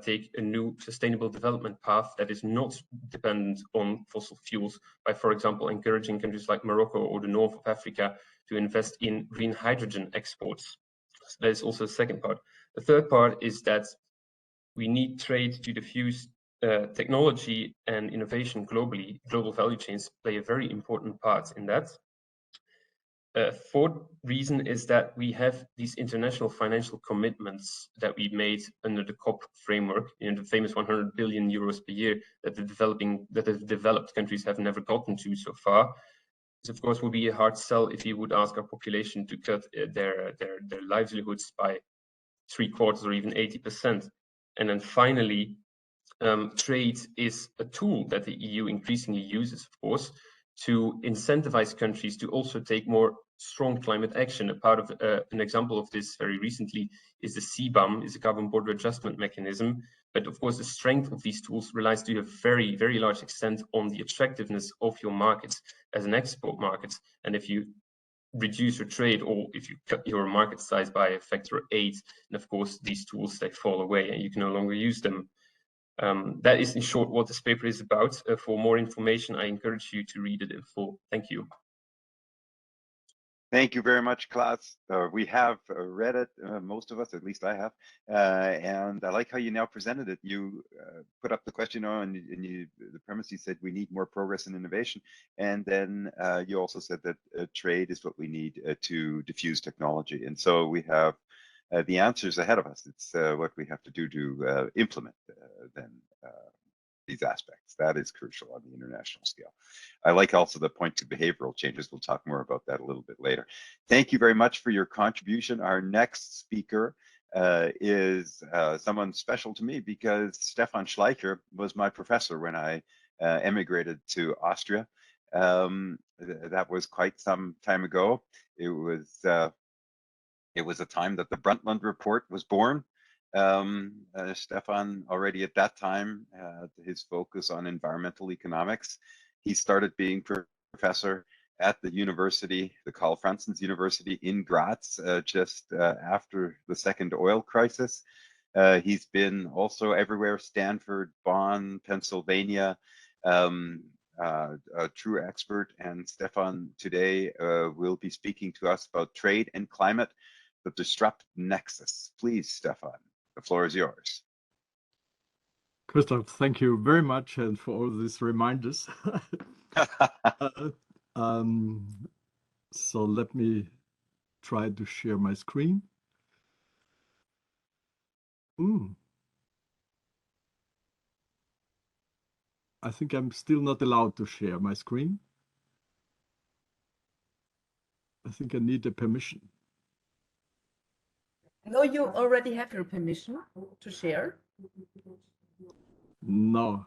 take a new sustainable development path that is not dependent on fossil fuels, by, for example, encouraging countries like Morocco or the north of Africa to invest in green hydrogen exports. So that is also the second part. The third part is that we need trade to diffuse technology and innovation globally. Global value chains play a very important part in that. Fourth reason is that we have these international financial commitments that we made under the COP framework, the famous 100 billion euros per year that the developed countries have never gotten to so far. This, of course, would be a hard sell if you would ask our population to cut their livelihoods by 3/4 or even 80%. And then finally, trade is a tool that the EU increasingly uses, of course, to incentivize countries to also take more strong climate action. A part of an example of this very recently is the CBAM, is a carbon border adjustment mechanism. But of course, the strength of these tools relies to a very, very large extent on the attractiveness of your markets as an export market. And if you reduce your trade, or if you cut your market size by a factor of 8, and of course, these tools, they fall away and you can no longer use them. That is in short what this paper is about. For more information, I encourage you to read it in full. Thank you. Thank you very much, Klaas. We have read it, most of us, at least I have, and I like how you now presented it. You put up the question and the premise, you said we need more progress and innovation, and then you also said that trade is what we need to diffuse technology. And so we have the answers ahead of us. It's what we have to do to implement these aspects. That is crucial on the international scale. I like also the point to behavioral changes. We'll talk more about that a little bit later. Thank you very much for your contribution. Our next speaker is someone special to me, because Stefan Schleicher was my professor when I emigrated to Austria. That was quite some time ago. It was a time that the Brundtland Report was born. Stefan, already at that time, his focus on environmental economics. He started being professor at the university, the Karl Franzens University in Graz, just after the second oil crisis. He's been also everywhere, Stanford, Bonn, Pennsylvania, a true expert. And Stefan today will be speaking to us about trade and climate, the disrupt nexus. Please, Stefan, the floor is yours. Christoph, thank you very much and for all these reminders. So let me try to share my screen. I think I'm still not allowed to share my screen. I think I need a permission. No, you already have your permission to share. No,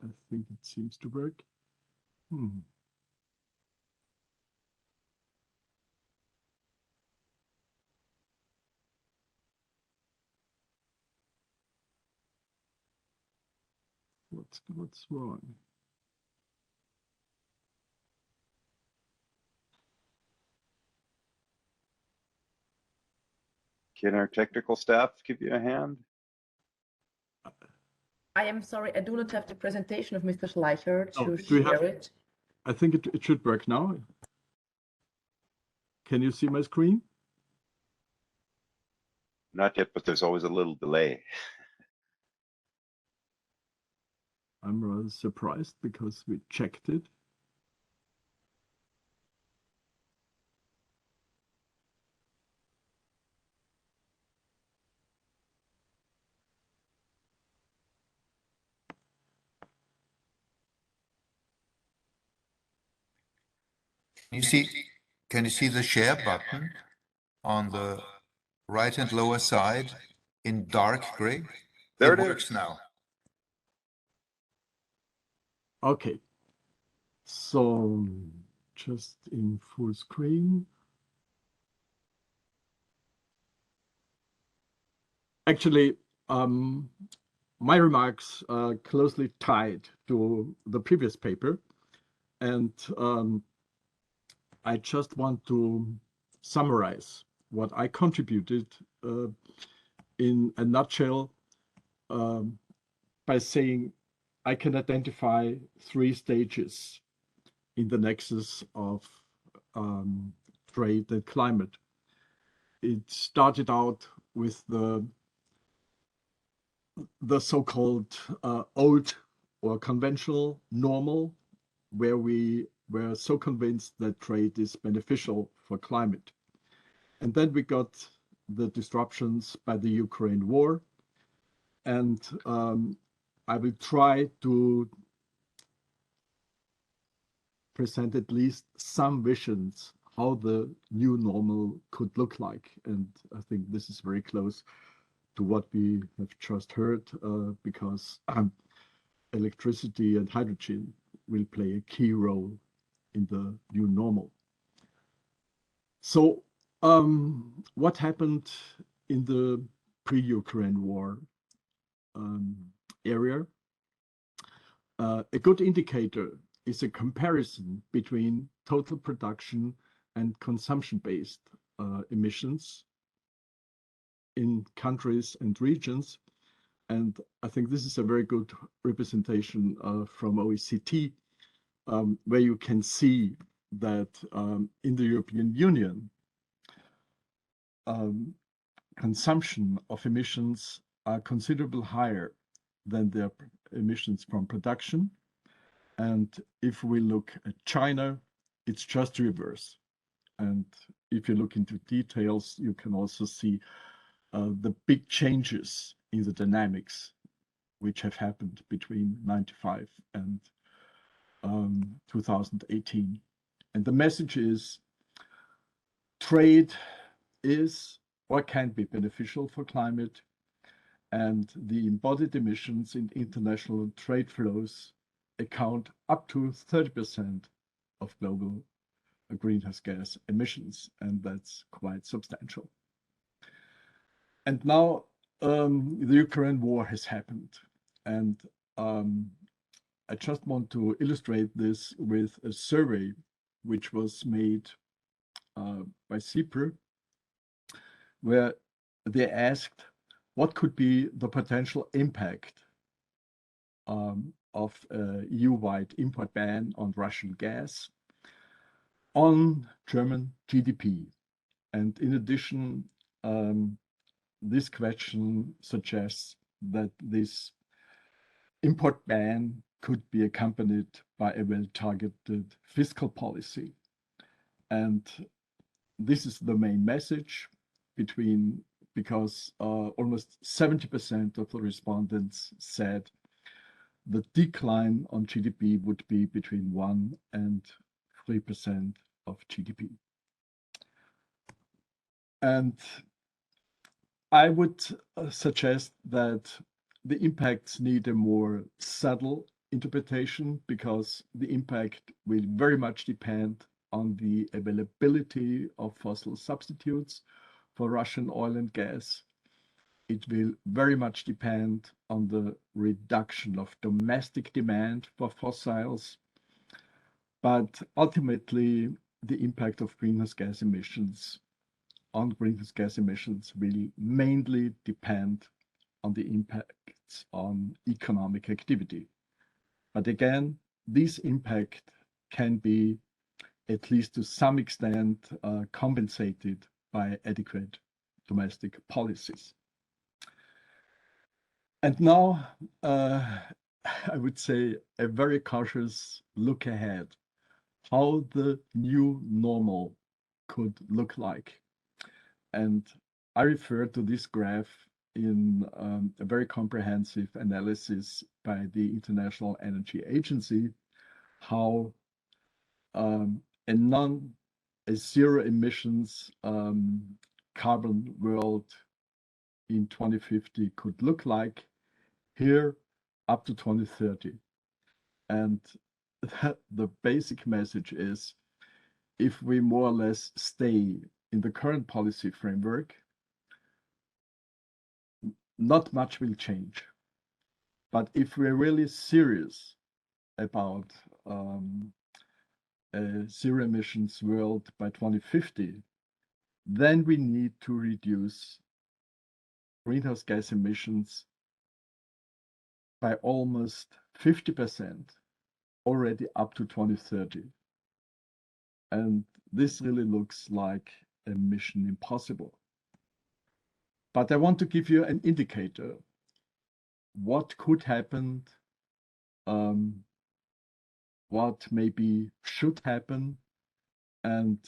I think it seems to work. What's wrong? Can our technical staff give you a hand? I am sorry, I do not have the presentation of Mr. Schleicher to Do share it. I think it should work now. Can you see my screen? Not yet, but there's always a little delay. I'm rather surprised because we checked it. Can you see the share button on the right and lower side in dark gray? There it it works is. now. Okay, so just in full screen. Actually, my remarks are closely tied to the previous paper, and I just want to summarize what I contributed in a nutshell by saying I can identify 3 stages in the nexus of trade and climate. It started out with the so-called old or conventional normal, where we were so convinced that trade is beneficial for climate. And then we got the disruptions by the Ukraine war. And I will try to present at least some visions how the new normal could look like. And I think this is very close to what we have just heard, because electricity and hydrogen will play a key role in the new normal. So what happened in the pre-Ukraine war area? A good indicator is a comparison between total production and consumption-based emissions in countries and regions. And I think this is a very good representation from OECD, where you can see that in the European Union, consumption of emissions are considerably higher than their emissions from production. And if we look at China, it's just reverse. And if you look into details, you can also see the big changes in the dynamics which have happened between 95 and 2018. And the message is trade is or can be beneficial for climate, and the embodied emissions in international trade flows account up to 30% of global greenhouse gas emissions, and that's quite substantial. And now the Ukraine war has happened, and I just want to illustrate this with a survey which was made by CIPR, where they asked what could be the potential impact of a EU-wide import ban on Russian gas on German GDP. And in addition, this question suggests that this import ban could be accompanied by a well-targeted fiscal policy. And this is the main message because almost 70% of the respondents said the decline on GDP would be between 1 and 3% of GDP. And I would suggest that the impacts need a more subtle interpretation, because the impact will very much depend on the availability of fossil substitutes for Russian oil and gas. It will very much depend on the reduction of domestic demand for fossils, but ultimately the impact of greenhouse gas emissions will mainly depend on the impacts on economic activity. But again, this impact can be, at least to some extent, compensated by adequate domestic policies. And now, I would say a very cautious look ahead, how the new normal could look like. And I refer to this graph in a very comprehensive analysis by the International Energy Agency, how a zero emissions carbon world in 2050 could look like, here up to 2030. And the basic message is, if we more or less stay in the current policy framework, not much will change. But if we're really serious about a zero emissions world by 2050, then we need to reduce greenhouse gas emissions by almost 50% already up to 2030. And this really looks like a mission impossible. But I want to give you an indicator what could happen, what maybe should happen, and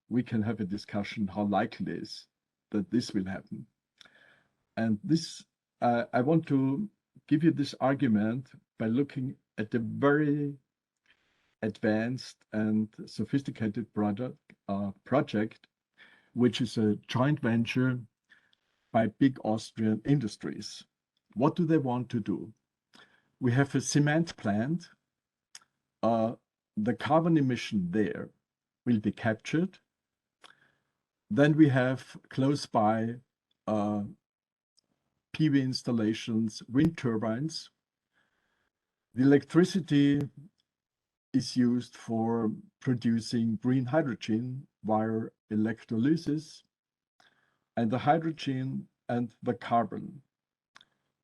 we can have a discussion how likely it is that this will happen. And this, I want to give you this argument by looking at a very advanced and sophisticated project, which is a joint venture by big Austrian industries. What do they want to do? We have a cement plant. The carbon emission there will be captured. Then we have close by PV installations, wind turbines. The electricity is used for producing green hydrogen via electrolysis, and the hydrogen and the carbon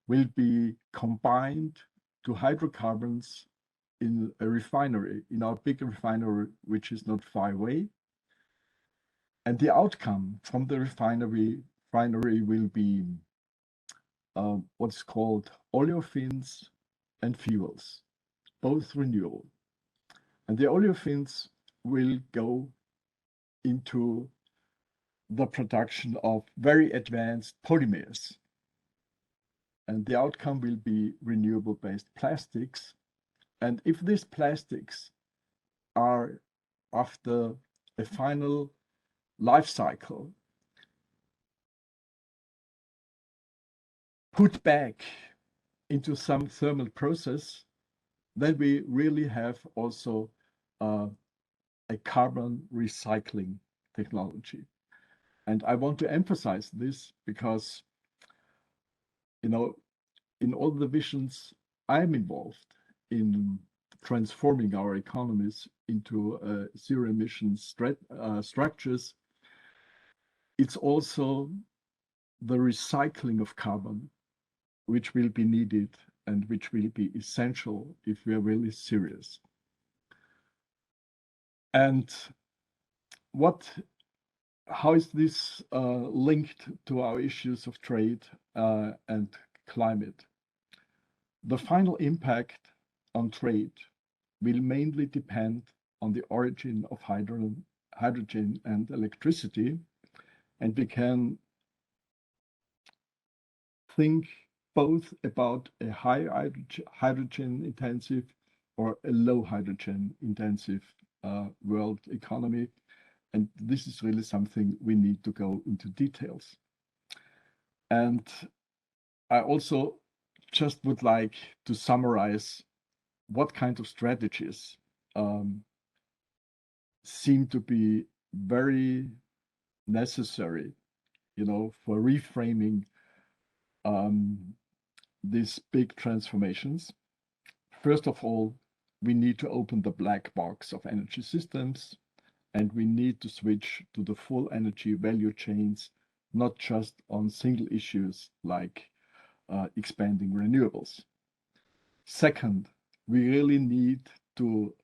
will be combined to hydrocarbons in a refinery, in our big refinery, which is not far away. And the outcome from the refinery will be what's called olefins and fuels, both renewable. And the olefins will go into the production of very advanced polymers. And the outcome will be renewable-based plastics. And if these plastics are, after a final life cycle, put back into some thermal process, then we really have also a carbon recycling technology. And I want to emphasize this because you know, in all the visions I'm involved in transforming our economies into zero emission structures, it's also the recycling of carbon, which will be needed and which will be essential if we are really serious. And how is this linked to our issues of trade and climate? The final impact on trade will mainly depend on the origin of hydrogen and electricity, and we can think both about a high hydrogen intensive or a low hydrogen intensive world economy. And this is really something we need to go into details. And I also just would like to summarize what kind of strategies seem to be very necessary, for reframing these big transformations. First of all, we need to open the black box of energy systems, and we need to switch to the full energy value chains, not just on single issues like expanding renewables. Second, we really need to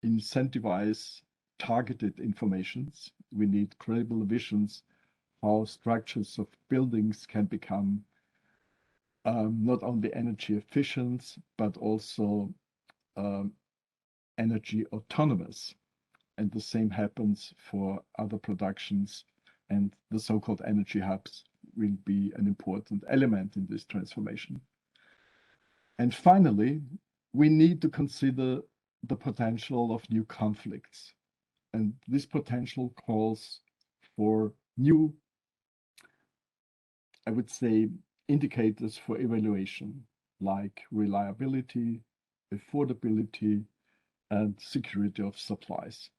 incentivize targeted informations. We need credible visions how structures of buildings can become not only energy efficient, but also energy autonomous. And the same happens for other productions, and the so-called energy hubs will be an important element in this transformation. And finally, we need to consider the potential of new conflicts. And this potential calls for new, I would say, indicators for evaluation, like reliability, affordability, and security of supplies.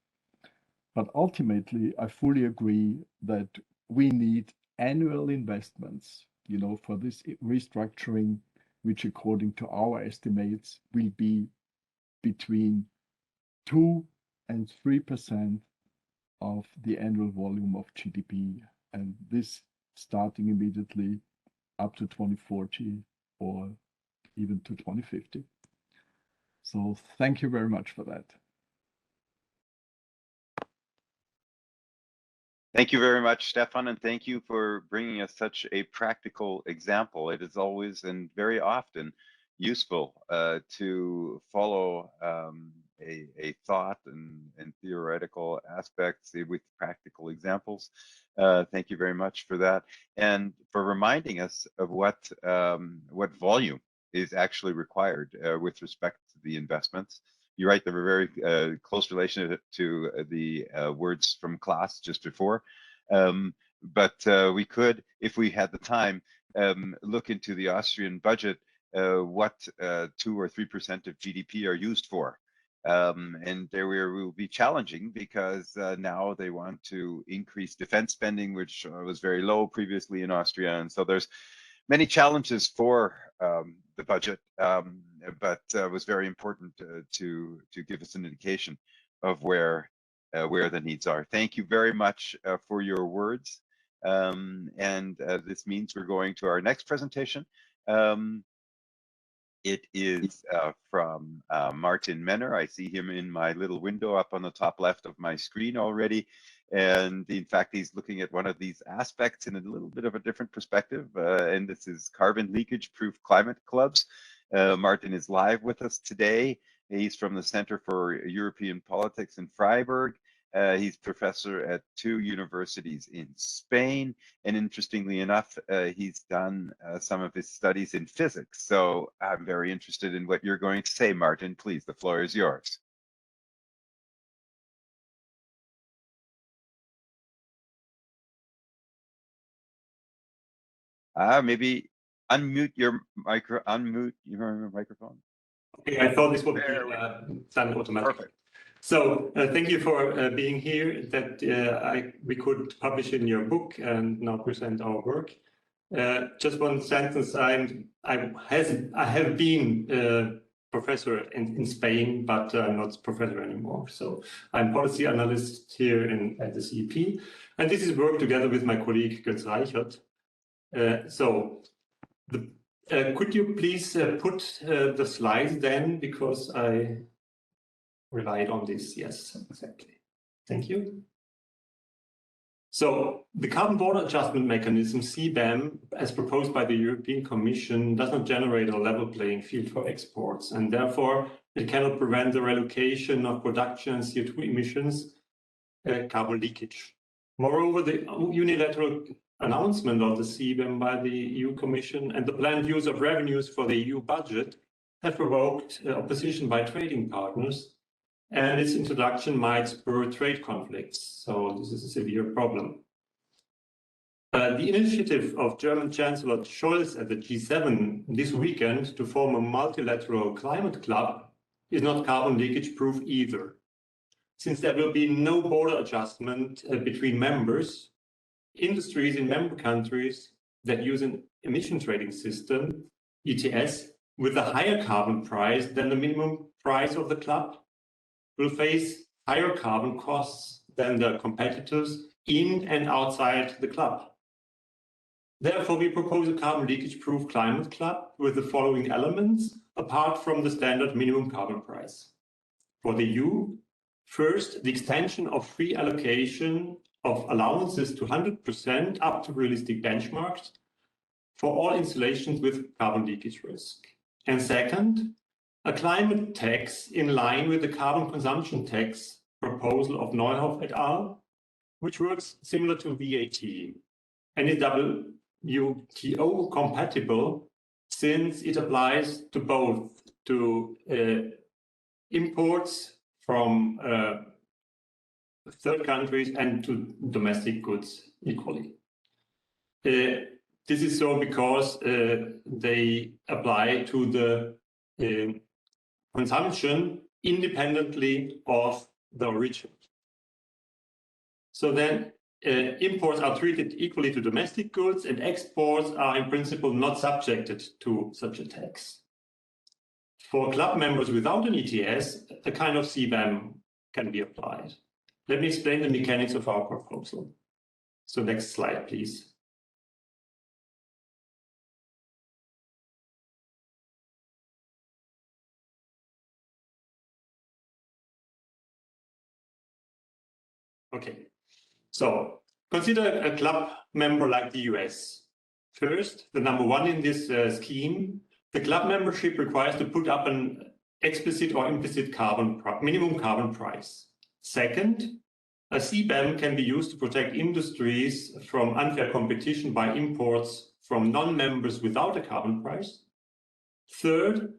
But ultimately, I fully agree that we need annual investments, for this restructuring, which according to our estimates will be between 2 and 3% of the annual volume of GDP, and this starting immediately up to 2040 or even to 2050. So thank you very much for that. Thank you very much, Stefan, and thank you for bringing us such a practical example. It is always and very often useful to follow a thought and theoretical aspects with practical examples. Thank you very much for that, and for reminding us of what volume is actually required with respect to the investments. You're right, there were very close relation to the words from Klaas just before. But we could, if we had the time, look into the Austrian budget, what 2 or 3% of GDP are used for. And there will be challenging because now they want to increase defense spending, which was very low previously in Austria. And so there's many challenges for the budget, but it was very important to give us an indication of where the needs are. Thank you very much for your words. And this means we're going to our next presentation. It is from Martin Menner. I see him in my little window up on the top left of my screen already. And in fact, he's looking at one of these aspects in a little bit of a different perspective. And this is carbon leakage proof climate clubs. Martin is live with us today. He's from the Center for European Politics in Freiburg. He's professor at 2 universities in Spain. And interestingly enough, he's done some of his studies in physics. So I'm very interested in what you're going to say, Martin. Please, the floor is yours. Maybe unmute your microphone. Okay, I thought this would be done automatically. Perfect. So thank you for being here, that we could publish in your book and now present our work. Just one sentence. I have been professor in Spain, but I'm not professor anymore. So I'm policy analyst here at the CEP, and this is work together with my colleague Götz Reichert. Could you please put the slides then, because I relied on this. Yes, exactly. Thank you. So the carbon border adjustment mechanism, CBAM, as proposed by the European Commission, does not generate a level playing field for exports, and therefore it cannot prevent the relocation of production and CO2 emissions, carbon leakage. Moreover, the unilateral announcement of the CBAM by the EU Commission and the planned use of revenues for the EU budget have provoked opposition by trading partners, and its introduction might spur trade conflicts. So this is a severe problem. The initiative of German Chancellor Scholz at the G7 this weekend to form a multilateral climate club is not carbon leakage proof either. Since there will be no border adjustment between members, industries in member countries that use an emission trading system, ETS, with a higher carbon price than the minimum price of the club will face higher carbon costs than the competitors in and outside the club. Therefore, we propose a carbon leakage-proof climate club with the following elements, apart from the standard minimum carbon price. For the EU, first, the extension of free allocation of allowances to 100% up to realistic benchmarks for all installations with carbon leakage risk. And second, a climate tax in line with the carbon consumption tax proposal of Neuhoff et al., which works similar to VAT and is WTO compatible since it applies to both, to imports from third countries and to domestic goods equally. This is so because they apply to the consumption independently of the origin. So then imports are treated equally to domestic goods, and exports are in principle not subjected to such a tax. For club members without an ETS, a kind of CBAM can be applied. Let me explain the mechanics of our proposal. So next slide, please. Okay, so consider a club member like the US. First, the number one in this scheme, the club membership requires to put up an explicit or implicit minimum carbon price. Second, a CBAM can be used to protect industries from unfair competition by imports from non-members without a carbon price. Third,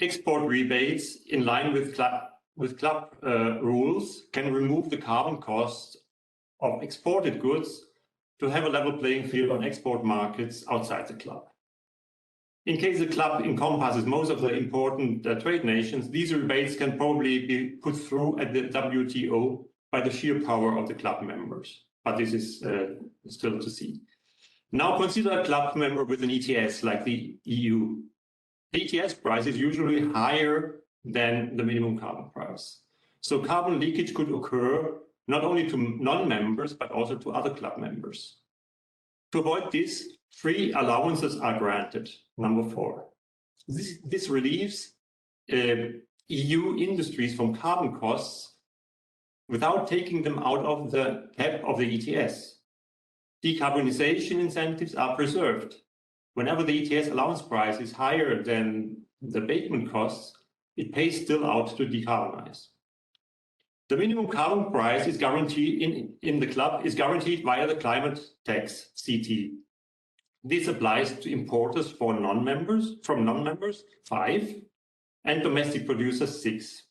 export rebates in line with club rules can remove the carbon costs of exported goods to have a level playing field on export markets outside the club. In case the club encompasses most of the important trade nations, these rebates can probably be put through at the WTO by the sheer power of the club members. But this is still to see. Now consider a club member with an ETS like the EU. The ETS price is usually higher than the minimum carbon price. So carbon leakage could occur not only to non-members, but also to other club members. To avoid this, free allowances are granted. Number 4. This relieves EU industries from carbon costs without taking them out of the cap of the ETS. Decarbonization incentives are preserved. Whenever the ETS allowance price is higher than the abatement costs, it pays still out to decarbonize. The minimum carbon price is guaranteed in the club is guaranteed via the climate tax, CT. This applies to importers from non-members, 5, and domestic producers, 6.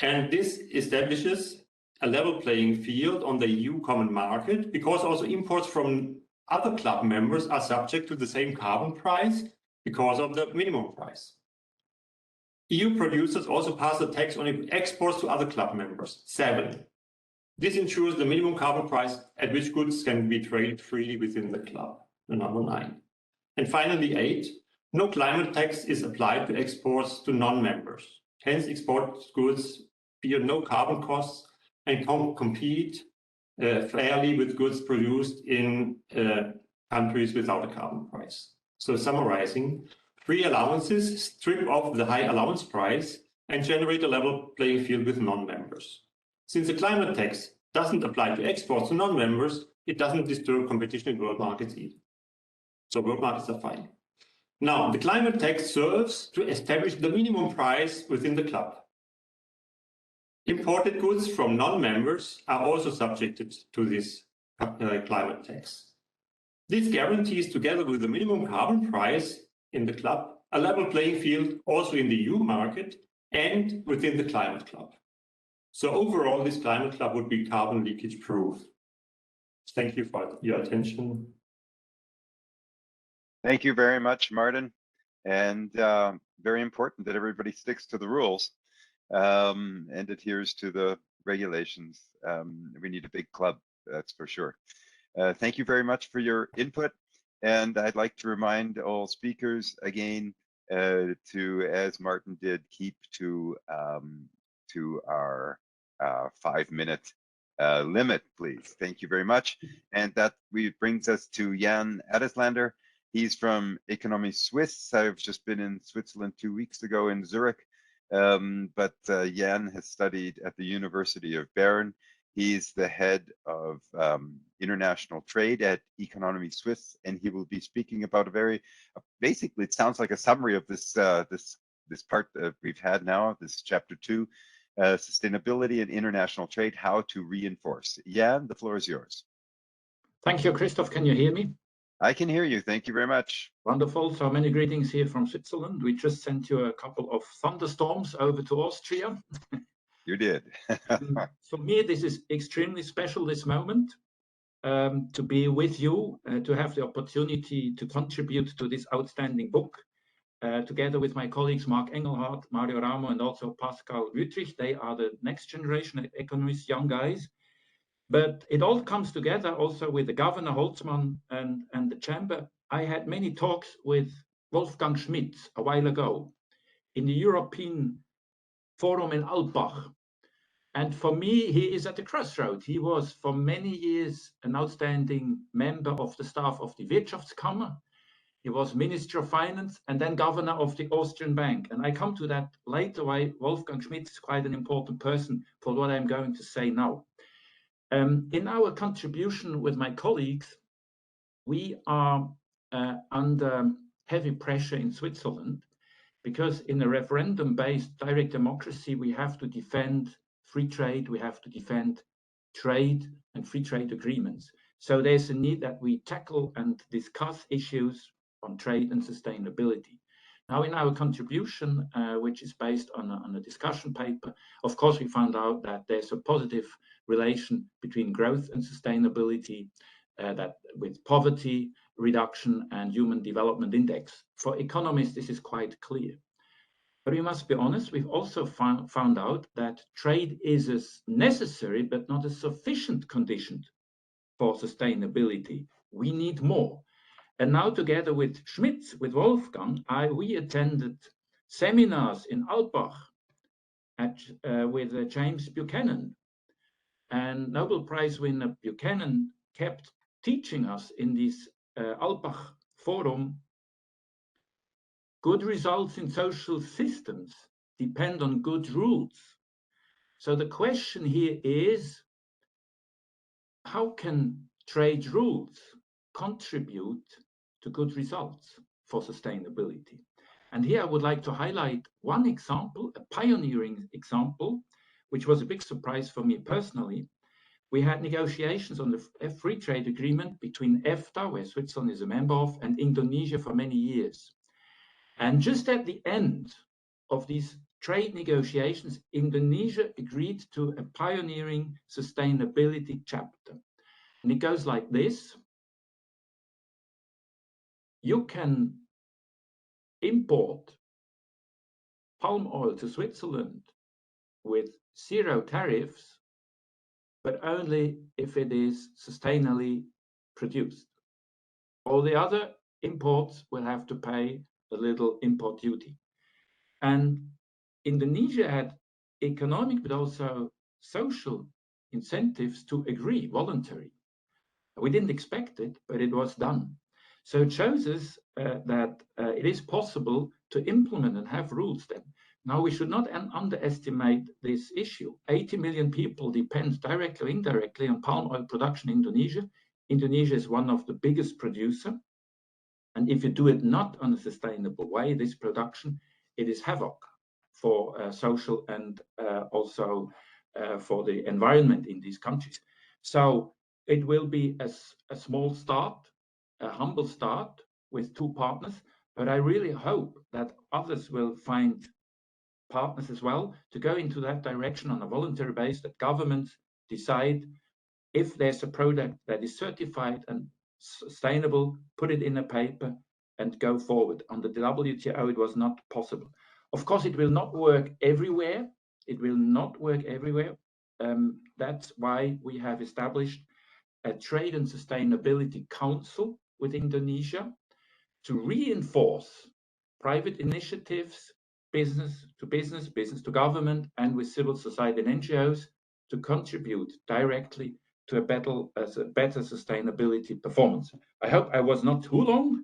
And this establishes a level playing field on the EU common market because also imports from other club members are subject to the same carbon price because of the minimum price. EU producers also pass the tax on exports to other club members, 7. This ensures the minimum carbon price at which goods can be traded freely within the club, the number 9. And finally, 8, no climate tax is applied to exports to non-members. Hence, export goods bear no carbon costs and can compete fairly with goods produced in countries without a carbon price. So summarizing, free allowances strip off the high allowance price and generate a level playing field with non-members. Since the climate tax doesn't apply to exports to non-members, it doesn't disturb competition in world markets either. So world markets are fine. Now, the climate tax serves to establish the minimum price within the club. Imported goods from non-members are also subjected to this climate tax. This guarantees, together with the minimum carbon price in the club, a level playing field also in the EU market and within the climate club. So overall, this climate club would be carbon leakage proof. Thank you for your attention. Thank you very much, Martin. And very important that everybody sticks to the rules and adheres to the regulations. We need a big club, that's for sure. Thank you very much for your input. And I'd like to remind all speakers again to, as Martin did, keep to our 5-minute limit, please. Thank you very much. And that brings us to Jan Adeslander. He's from Economy Suisse. I've just been in Switzerland 2 weeks ago in Zurich, but Jan has studied at the University of Bern. He's the head of international trade at Economy Suisse, and he will be speaking about a very, basically, it sounds like a summary of this this part that we've had now, this chapter 2, sustainability and international trade, how to reinforce. Jan, the floor is yours. Thank you, Christoph. Can you hear me? I can hear you. Thank you very much. Wonderful. So many greetings here from Switzerland. We just sent you a couple of thunderstorms over to Austria. You did. For me, this is extremely special, this moment, to be with you, to have the opportunity to contribute to this outstanding book, together with my colleagues Mark Engelhardt, Mario Ramo, and also Pascal Wüttrich. They are the next generation economists, young guys. But it all comes together also with the Governor Holzmann and the Chamber. I had many talks with Wolfgang Schmitz a while ago in the European Forum in Alpbach. And for me, he is at the crossroad. He was for many years an outstanding member of the staff of the Wirtschaftskammer. He was Minister of Finance and then Governor of the Austrian Bank. And I come to that later, why Wolfgang Schmitz is quite an important person for what I'm going to say now. In our contribution with my colleagues, we are under heavy pressure in Switzerland because in a referendum-based direct democracy, we have to defend free trade, we have to defend trade and free trade agreements. So there's a need that we tackle and discuss issues on trade and sustainability. Now, in our contribution, which is based on a discussion paper, of course, we found out that there's a positive relation between growth and sustainability, that with poverty reduction and human development index. For economists, this is quite clear. But we must be honest, we've also found out that trade is a necessary but not a sufficient condition for sustainability. We need more. And now together with Schmitz, with Wolfgang, we attended seminars in Alpbach with James Buchanan. And Nobel Prize winner Buchanan kept teaching us in this Alpbach forum, good results in social systems depend on good rules. So the question here is, how can trade rules contribute to good results for sustainability? And here I would like to highlight one example, a pioneering example, which was a big surprise for me personally. We had negotiations on the free trade agreement between EFTA, where Switzerland is a member of, and Indonesia for many years. And just at the end of these trade negotiations, Indonesia agreed to a pioneering sustainability chapter. And it goes like this. You can import palm oil to Switzerland with 0 tariffs, but only if it is sustainably produced. All the other imports will have to pay a little import duty. And Indonesia had economic but also social incentives to agree, voluntary. We didn't expect it, but it was done. So it shows us that it is possible to implement and have rules then. Now, we should not underestimate this issue. 80 million people depend directly or indirectly on palm oil production in Indonesia. Indonesia is one of the biggest producers. And if you do it not on a sustainable way, this production, it is havoc for social and also for the environment in these countries. So it will be a small start, a humble start with 2 partners, but I really hope that others will find partners as well to go into that direction on a voluntary basis, that governments decide if there's a product that is certified and sustainable, put it in a paper and go forward. Under the WTO, it was not possible. Of course, it will not work everywhere. It will not work everywhere. That's why we have established a Trade and Sustainability Council with Indonesia to reinforce private initiatives, business to business, business to government, and with civil society and NGOs to contribute directly to a better sustainability performance. I hope I was not too long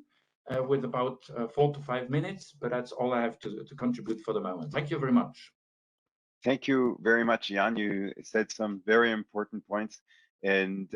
with about 4 to 5 minutes, but that's all I have to contribute for the moment. Thank you very much. Thank you very much, Jan. You said some very important points, and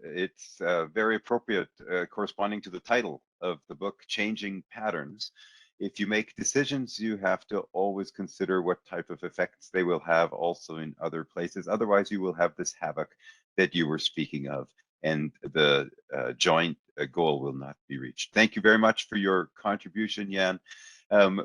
it's very appropriate, corresponding to the title of the book, Changing Patterns. If you make decisions, you have to always consider what type of effects they will have also in other places. Otherwise, you will have this havoc that you were speaking of, and the joint goal will not be reached. Thank you very much for your contribution, Jan,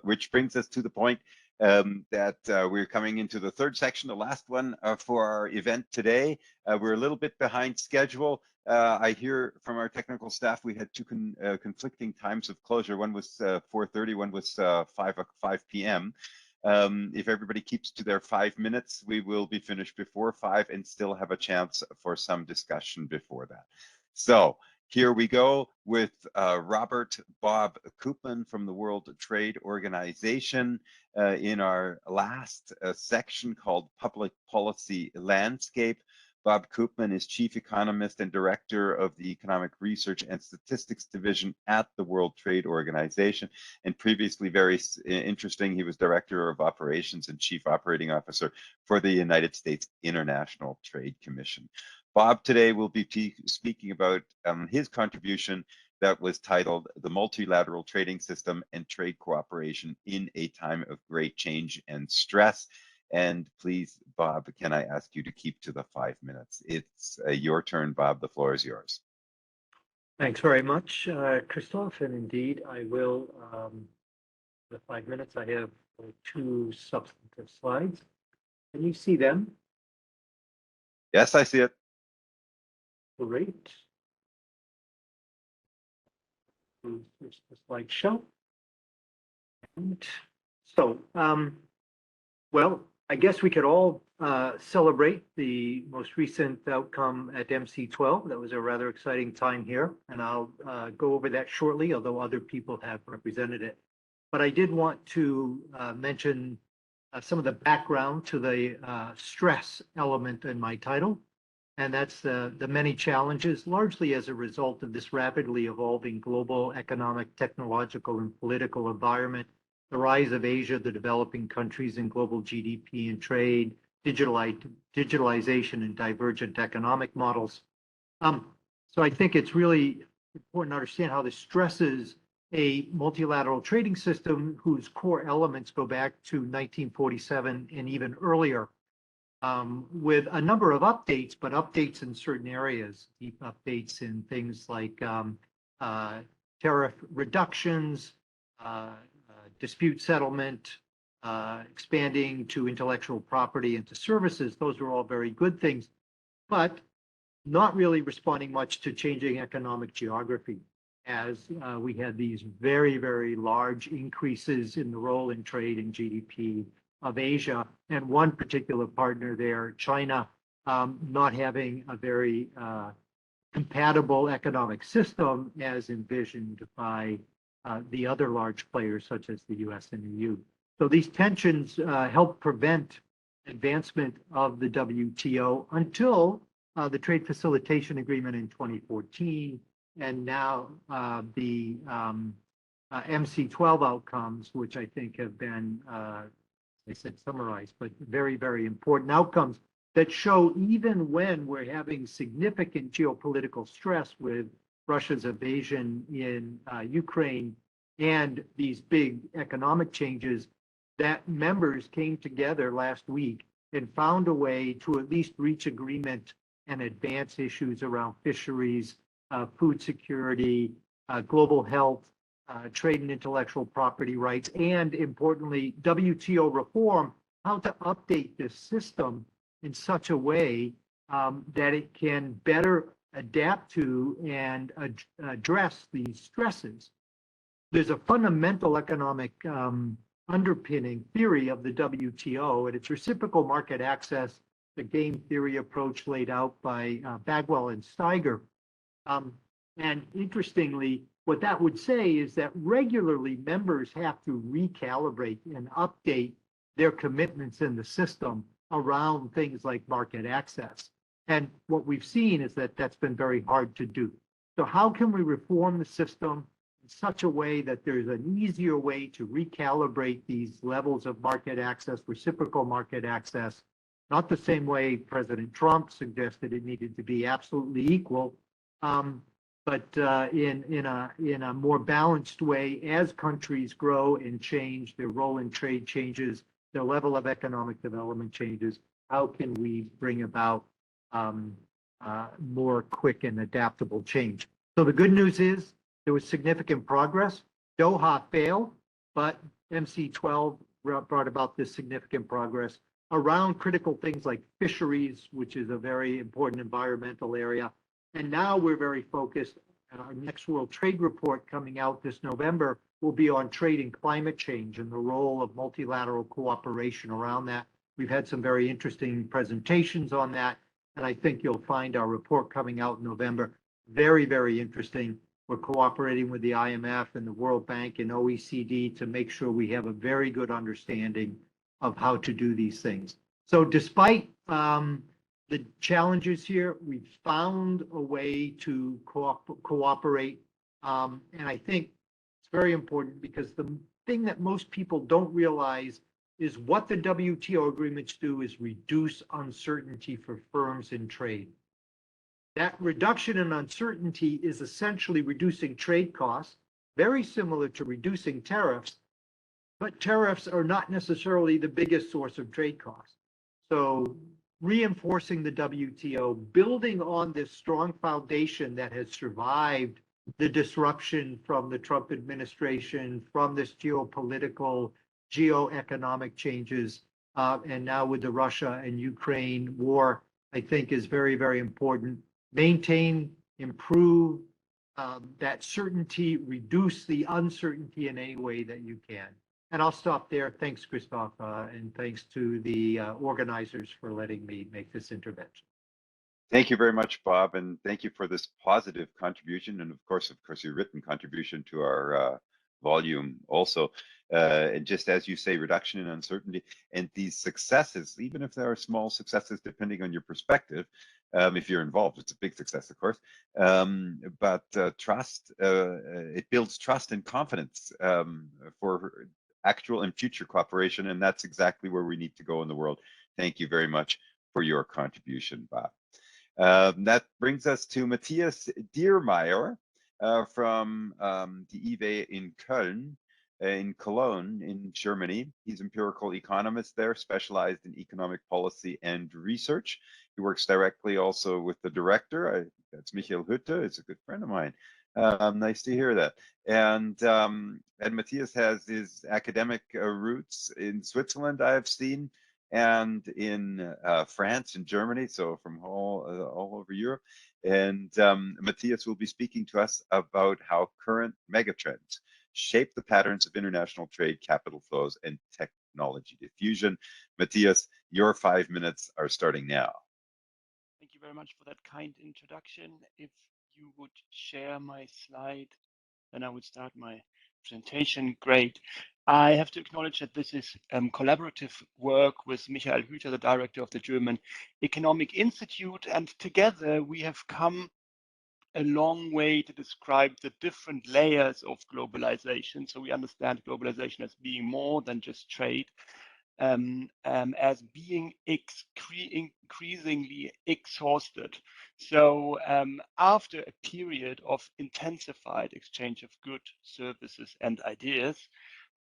which brings us to the point that we're coming into the 3rd section, the last one for our event today. We're a little bit behind schedule. I hear from our technical staff we had 2 conflicting times of closure. One was 4:30, one was 5 p.m. If everybody keeps to their 5 minutes, we will be finished before 5 and still have a chance for some discussion before that. So here we go with Robert Bob Koopman from the World Trade Organization in our last section called Public Policy Landscape. Bob Koopman is Chief Economist and Director of the Economic Research and Statistics Division at the World Trade Organization. And previously, very interesting, he was Director of Operations and Chief Operating Officer for the United States International Trade Commission. Bob today will be speaking about his contribution that was titled The Multilateral Trading System and Trade Cooperation in a Time of Great Change and Stress. And please, Bob, can I ask you to keep to the 5 minutes? It's your turn, Bob. The floor is yours. Thanks very much, Christoph. And indeed, I will, the 5 minutes, I have 2 substantive slides. Can you see them? Yes, I see it. Great. Here's the slideshow. And so, well, I guess we could all celebrate the most recent outcome at MC12. That was a rather exciting time here, and I'll go over that shortly, although other people have represented it. But I did want to mention some of the background to the stress element in my title, and that's the many challenges, largely as a result of this rapidly evolving global economic, technological, and political environment, the rise of Asia, the developing countries, and global GDP and trade, digitalization and divergent economic models. So I think it's really important to understand how this stresses a multilateral trading system whose core elements go back to 1947 and even earlier, with a number of updates, but updates in certain areas, deep updates in things like tariff reductions, dispute settlement, expanding to intellectual property and to services. Those are all very good things, but not really responding much to changing economic geography, as we had these very, very large increases in the role in trade and GDP of Asia. And one particular partner there, China, not having a very compatible economic system as envisioned by the other large players such as the US and EU. So these tensions help prevent advancement of the WTO until the Trade Facilitation Agreement in 2014, and now the MC12 outcomes, which I think have been, I said summarized, but very, very important outcomes that show even when we're having significant geopolitical stress with Russia's invasion in Ukraine and these big economic changes, that members came together last week and found a way to at least reach agreement and advance issues around fisheries, food security, global health, trade and intellectual property rights, and importantly, WTO reform, how to update this system in such a way that it can better adapt to and address these stresses. There's a fundamental economic underpinning theory of the WTO, and it's reciprocal market access, the game theory approach laid out by Bagwell and Steiger. And interestingly, what that would say is that regularly members have to recalibrate and update their commitments in the system around things like market access. And what we've seen is that that's been very hard to do. So how can we reform the system in such a way that there's an easier way to recalibrate these levels of market access, reciprocal market access, not the same way President Trump suggested it needed to be absolutely equal, but in a more balanced way as countries grow and change, their role in trade changes, their level of economic development changes. How can we bring about more quick and adaptable change? So the good news is there was significant progress. Doha failed, but MC12 brought about this significant progress around critical things like fisheries, which is a very important environmental area. And now we're very focused. Our next World Trade Report coming out this November will be on trade and climate change and the role of multilateral cooperation around that. We've had some very interesting presentations on that, and I think you'll find our report coming out in November very, very interesting. We're cooperating with the IMF and the World Bank and OECD to make sure we have a very good understanding of how to do these things. So despite the challenges here, we've found a way to cooperate. And I think it's very important because the thing that most people don't realize is what the WTO agreements do is reduce uncertainty for firms in trade. That reduction in uncertainty is essentially reducing trade costs, very similar to reducing tariffs, but tariffs are not necessarily the biggest source of trade costs. So reinforcing the WTO, building on this strong foundation that has survived the disruption from the Trump administration, from this geopolitical, geoeconomic changes, and now with the Russia and Ukraine war, I think is very, very important. Maintain, improve that certainty, reduce the uncertainty in any way that you can. And I'll stop there. Thanks, Christoph, and thanks to the organizers for letting me make this intervention. Thank you very much, Bob, and thank you for this positive contribution, and of course, your written contribution to our volume also. And just as you say, reduction in uncertainty and these successes, even if there are small successes, depending on your perspective, if you're involved, it's a big success, of course. But trust, it builds trust and confidence for actual and future cooperation, and that's exactly where we need to go in the world. Thank you very much for your contribution, Bob. That brings us to Matthias Diermeier from the IWE in Köln, in Cologne, in Germany. He's empirical economist there, specialized in economic policy and research. He works directly also with the director. That's Michael Hütte, is a good friend of mine. Nice to hear that. And Matthias has his academic roots in Switzerland, I have seen, and in France and Germany, so from all over Europe. And Matthias will be speaking to us about how current megatrends shape the patterns of international trade, capital flows, and technology diffusion. Matthias, your 5 minutes are starting now. very much for that kind introduction. If you would share my slide, then I would start my presentation. Great. I have to acknowledge that this is collaborative work with Michael Hüter, the director of the German Economic Institute, and together we have come a long way to describe the different layers of globalization. So we understand globalization as being more than just trade, as being increasingly exhausted. So after a period of intensified exchange of goods, services, and ideas,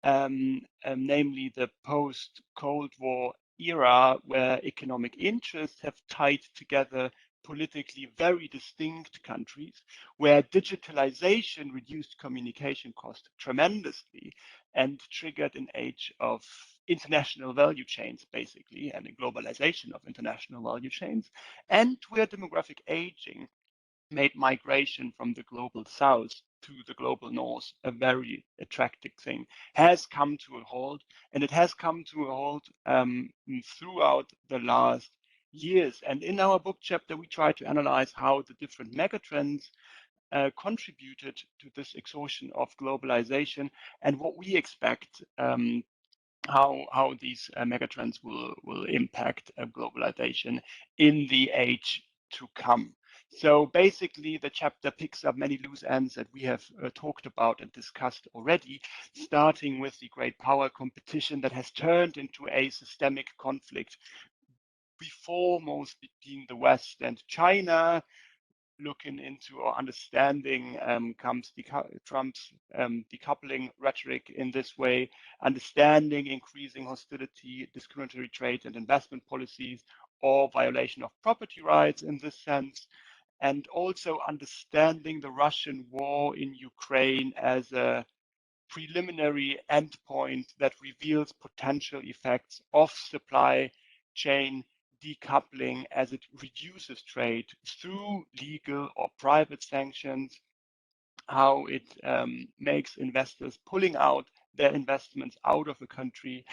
namely the post-Cold War era, where economic interests have tied together politically very distinct countries, where digitalization reduced communication costs tremendously and triggered an age of international value chains, basically, and a globalization of international value chains, and where demographic aging made migration from the global south to the global north a very attractive thing, has come to a halt, and it has come to a halt throughout the last years. And in our book chapter, we try to analyze how the different megatrends contributed to this exhaustion of globalization and what we expect how these megatrends will impact globalization in the age to come. So basically, the chapter picks up many loose ends that we have talked about and discussed already, starting with the great power competition that has turned into a systemic conflict, foremost between the West and China. Looking into or understanding comes Trump's decoupling rhetoric in this way, understanding increasing hostility, discriminatory trade and investment policies, or violation of property rights in this sense, and also understanding the Russian war in Ukraine as a preliminary endpoint that reveals potential effects of supply chain decoupling as it reduces trade through legal or private sanctions, how it makes investors pulling out their investments out of a country,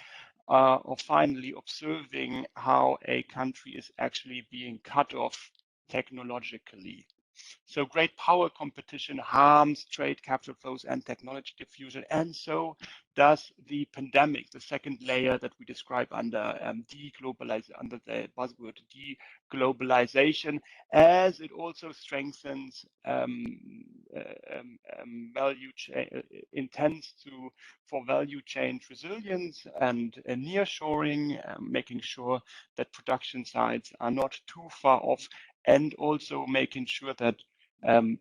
or finally observing how a country is actually being cut off technologically. So great power competition harms trade, capital flows, and technology diffusion, and so does the pandemic, the second layer that we describe under under the buzzword deglobalization, as it also strengthens value chain, intends for value chain resilience and nearshoring, making sure that production sites are not too far off, and also making sure that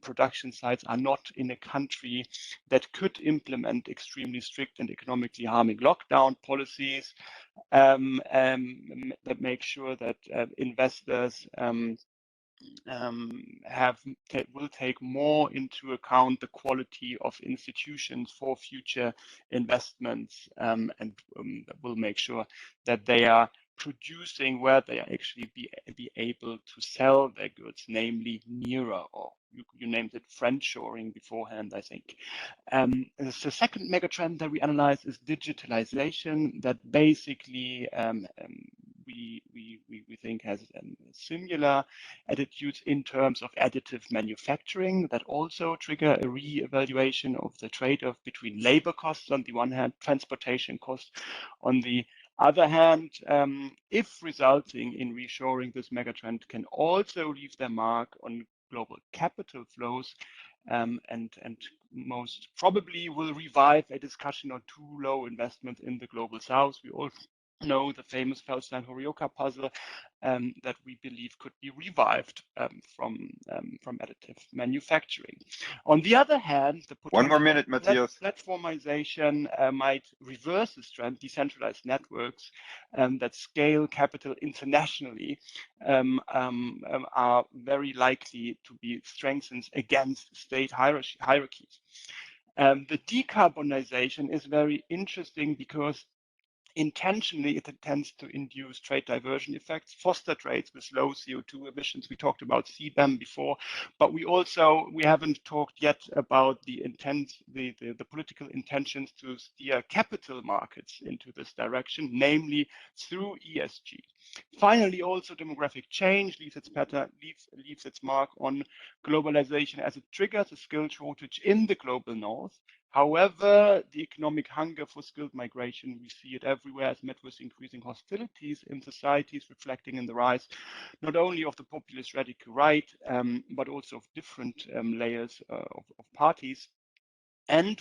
production sites are not in a country that could implement extremely strict and economically harming lockdown policies, that make sure that investors will take more into account the quality of institutions for future investments, and will make sure that they are producing where they are actually be able to sell their goods, namely nearer, or you named it friendshoring beforehand, I think. The second megatrend that we analyze is digitalization, that basically we think has similar attitudes in terms of additive manufacturing that also trigger a re-evaluation of the trade-off between labor costs on the one hand, transportation costs on the other hand. If resulting in reshoring, this megatrend can also leave their mark on global capital flows, and most probably will revive a discussion on too low investment in the global south. We all know the famous Feldstein-Horioka puzzle that we believe could be revived from additive manufacturing. On the other hand, the one more minute, Matthias. Platformization might reverse this trend. Decentralized networks that scale capital internationally are very likely to be strengthened against state hierarchies. The decarbonization is very interesting because Intentionally, it intends to induce trade diversion effects, foster trades with low CO2 emissions. We talked about CBAM before, but we haven't talked yet about the political intentions to steer capital markets into this direction, namely through ESG. Finally, also demographic change leaves its mark on globalization as it triggers a skill shortage in the global north. However, the economic hunger for skilled migration, we see it everywhere, is met with increasing hostilities in societies, reflecting in the rise not only of the populist radical right, but also of different layers of parties. And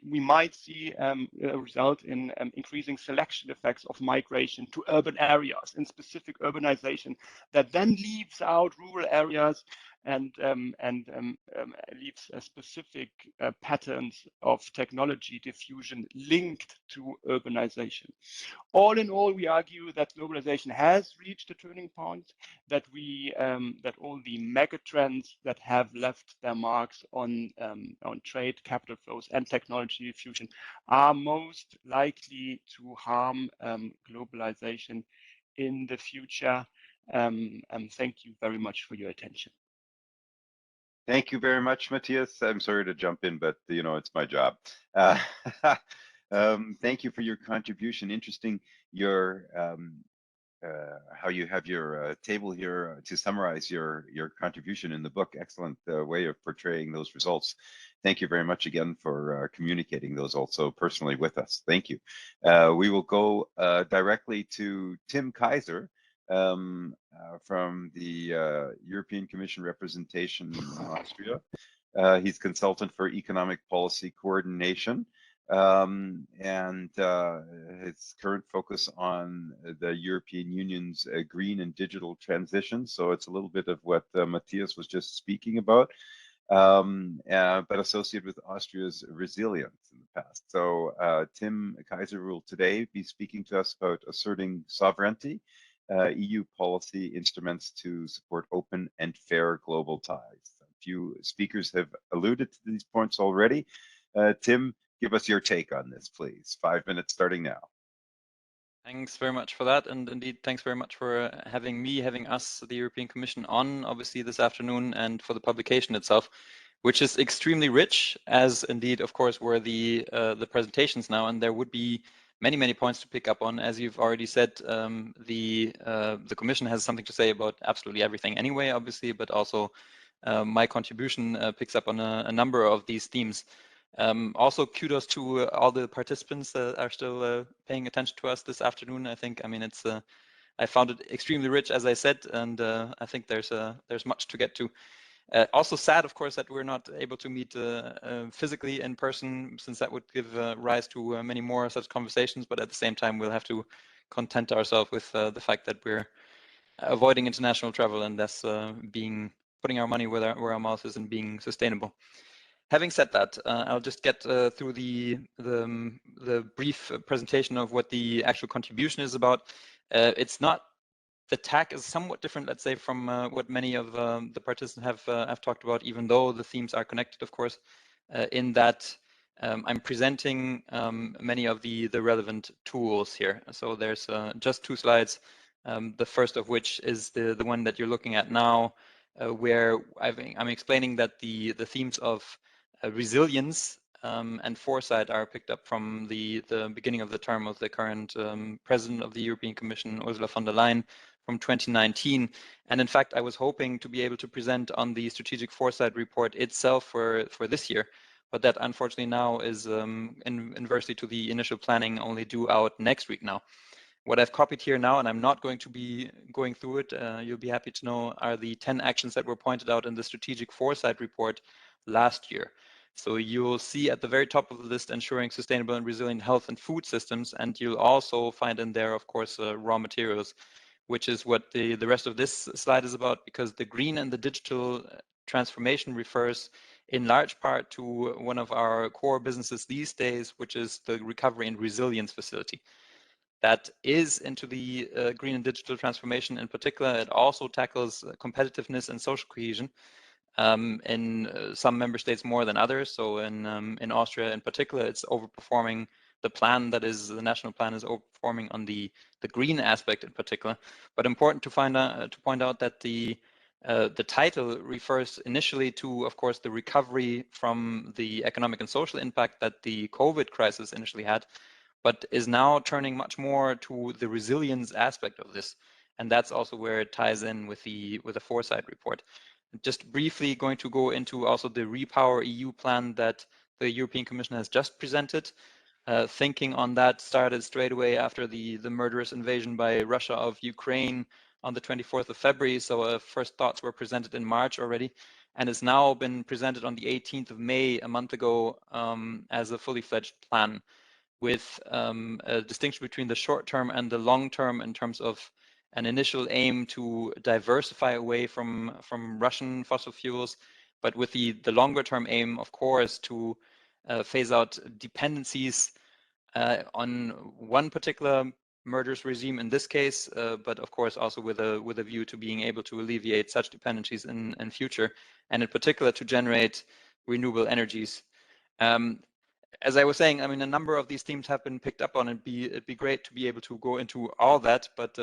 we might see a result in increasing selection effects of migration to urban areas, in specific urbanization that then leaves out rural areas and leaves specific patterns of technology diffusion linked to urbanization. All in all, we argue that globalization has reached a turning point, that all the megatrends that have left their marks on trade, capital flows, and technology diffusion are most likely to harm globalization in the future. Thank you very much for your attention. Thank you very much, Matthias. I'm sorry to jump in, but it's my job. Thank you for your contribution. Interesting, how you have your table here to summarize your contribution in the book. Excellent way of portraying those results. Thank you very much again for communicating those also personally with us. Thank you. We will go directly to Tim Kaiser from the European Commission representation in Austria. He's consultant for economic policy coordination. And his current focus on the European Union's green and digital transition. So it's a little bit of what Matthias was just speaking about, but associated with Austria's resilience in the past. So Tim Kaiser will today be speaking to us about asserting sovereignty, EU policy instruments to support open and fair global ties. A few speakers have alluded to these points already. Tim, give us your take on this, please. 5 minutes starting now. Thanks very much for that. And indeed, thanks very much for having us, the European Commission, on, obviously, this afternoon, and for the publication itself, which is extremely rich, as indeed, of course, were the presentations now. And there would be many points to pick up on. As you've already said, the Commission has something to say about absolutely everything anyway, obviously, but also my contribution picks up on a number of these themes. Also, kudos to all the participants that are still paying attention to us this afternoon. I found it extremely rich, as I said, and I think there's much to get to. Also sad, of course, that we're not able to meet physically in person, since that would give rise to many more such conversations. But at the same time, we'll have to content ourselves with the fact that we're avoiding international travel and thus putting our money where our mouth is and being sustainable. Having said that, I'll just get through the brief presentation of what the actual contribution is about. The tack is somewhat different, let's say, from what many of the participants have talked about, even though the themes are connected, of course, in that I'm presenting many of the relevant tools here. So there's just 2 slides, the first of which is the one that you're looking at now, where I'm explaining that the themes of resilience and foresight are picked up from the beginning of the term of the current President of the European Commission, Ursula von der Leyen, from 2019. And in fact, I was hoping to be able to present on the strategic foresight report itself for this year, but that unfortunately now is inversely to the initial planning, only due out next week now. What I've copied here now, and I'm not going to be going through it, you'll be happy to know, are the 10 actions that were pointed out in the strategic foresight report last year. So you'll see at the very top of the list, ensuring sustainable and resilient health and food systems, and you'll also find in there, of course, raw materials, which is what the rest of this slide is about, because the green and the digital transformation refers in large part to one of our core businesses these days, which is the Recovery and Resilience Facility. That is into the green and digital transformation in particular. It also tackles competitiveness and social cohesion. In some member states more than others. So in Austria in particular, it's overperforming plan that is the national plan is overperforming on the green aspect in particular. But important to point out that the title refers initially to, of course, the recovery from the economic and social impact that the COVID crisis initially had, but is now turning much more to the resilience aspect of this. And that's also where it ties in with the Foresight report. Just briefly going to go into also the Repower EU plan that the European Commission has just presented. Thinking on that started straight away after the murderous invasion by Russia of Ukraine on the 24th of February. So first thoughts were presented in March already, and it's now been presented on the 18th of May, a month ago, as a fully fledged plan with a distinction between the short term and the long term in terms of an initial aim to diversify away from Russian fossil fuels, but with the longer term aim, of course, to phase out dependencies on one particular murderous regime in this case, but of course also with a view to being able to alleviate such dependencies in future, and in particular to generate renewable energies. As I was saying, I mean, a number of these themes have been picked up on. It'd be great to be able to go into all that, but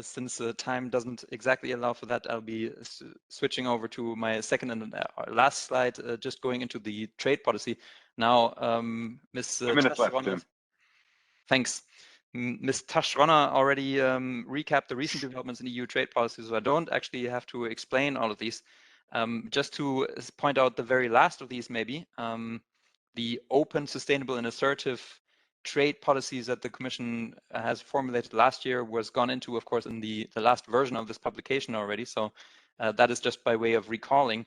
since time doesn't exactly allow for that, I'll be switching over to my second and last slide, just going into the trade policy. Now, Ms. Taschrona, thanks. Ms. Taschrona already recapped the recent developments in EU trade policy, so I don't actually have to explain all of these. Just to point out the very last of these, maybe, the open, sustainable, and assertive trade policies that the Commission has formulated last year was gone into, of course, in the last version of this publication already. So that is just by way of recalling.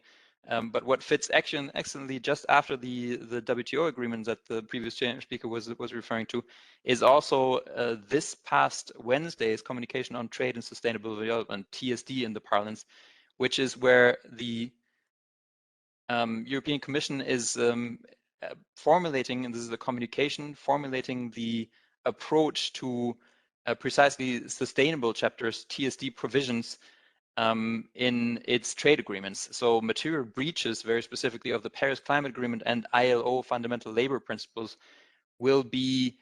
But what fits excellently just after the WTO agreement that the previous speaker was referring to is also this past Wednesday's communication on trade and sustainable development, TSD in the parlance, which is where the European Commission is formulating, and this is the communication, formulating the approach to precisely sustainable chapters, TSD provisions in its trade agreements. So material breaches, very specifically of the Paris Climate Agreement and ILO fundamental labor principles, will be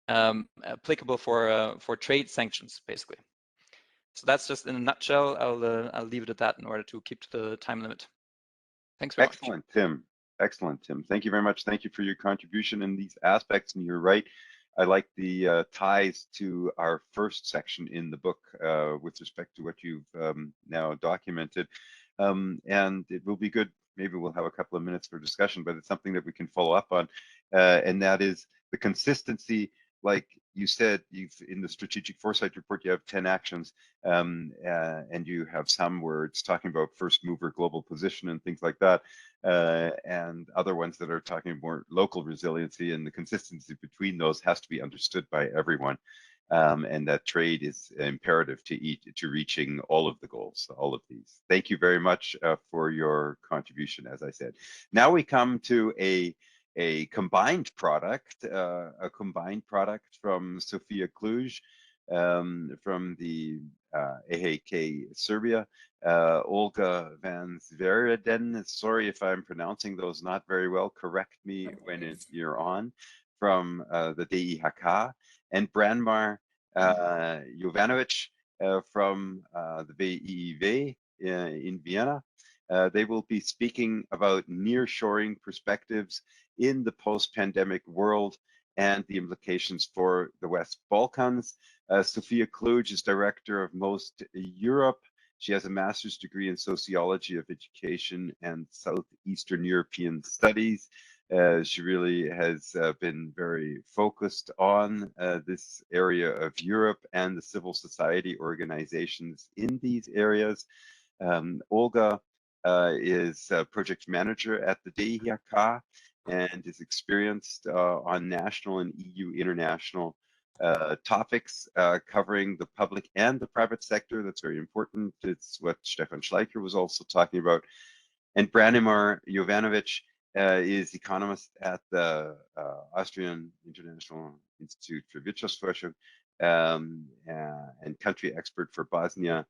applicable for trade sanctions, basically. So that's just in a nutshell. I'll leave it at that in order to keep to the time limit. Thanks very much. Excellent, Tim. Excellent, Tim. Thank you very much. Thank you for your contribution in these aspects. And you're right. I like the ties to our first section in the book with respect to what you've now documented. And it will be good. Maybe we'll have a couple of minutes for discussion, but it's something that we can follow up on. And that is the consistency. Like you said, in the strategic foresight report, you have 10 actions, and you have some where it's talking about first mover global position and things like that, and other ones that are talking more local resiliency, and the consistency between those has to be understood by everyone, and that trade is imperative to reaching all of the goals, all of these. Thank you very much for your contribution, as I said. Now we come to a combined product from Sofia Kluge, from the AHK Serbia, Olga van Zvereden, sorry if I'm pronouncing those not very well, correct me when you're on, from the DIHK, and Branmar Jovanovic from the WEEW in Vienna. They will be speaking about nearshoring perspectives in the post-pandemic world and the implications for the West Balkans. Sofia Kluge is director of Most Europe. She has a master's degree in sociology of education and Southeastern European studies. She really has been very focused on this area of Europe and the civil society organizations in these areas. Olga is a project manager at the DIHK and is experienced on national and EU international topics covering the public and the private sector. That's very important. It's what Stefan Schleicher was also talking about. And Branimir Jovanovic is economist at the Austrian International Institute for Wirtschaftsforschung and country expert for Bosnia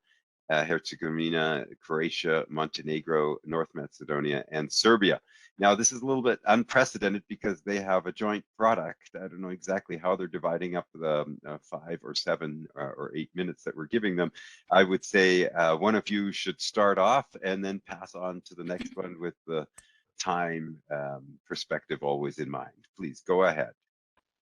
Herzegovina, Croatia, Montenegro, North Macedonia, and Serbia. Now, this is a little bit unprecedented because they have a joint product. I don't know exactly how they're dividing up the 5 or 7 or 8 minutes that we're giving them. I would say one of you should start off and then pass on to the next one with the time perspective always in mind. Please go ahead.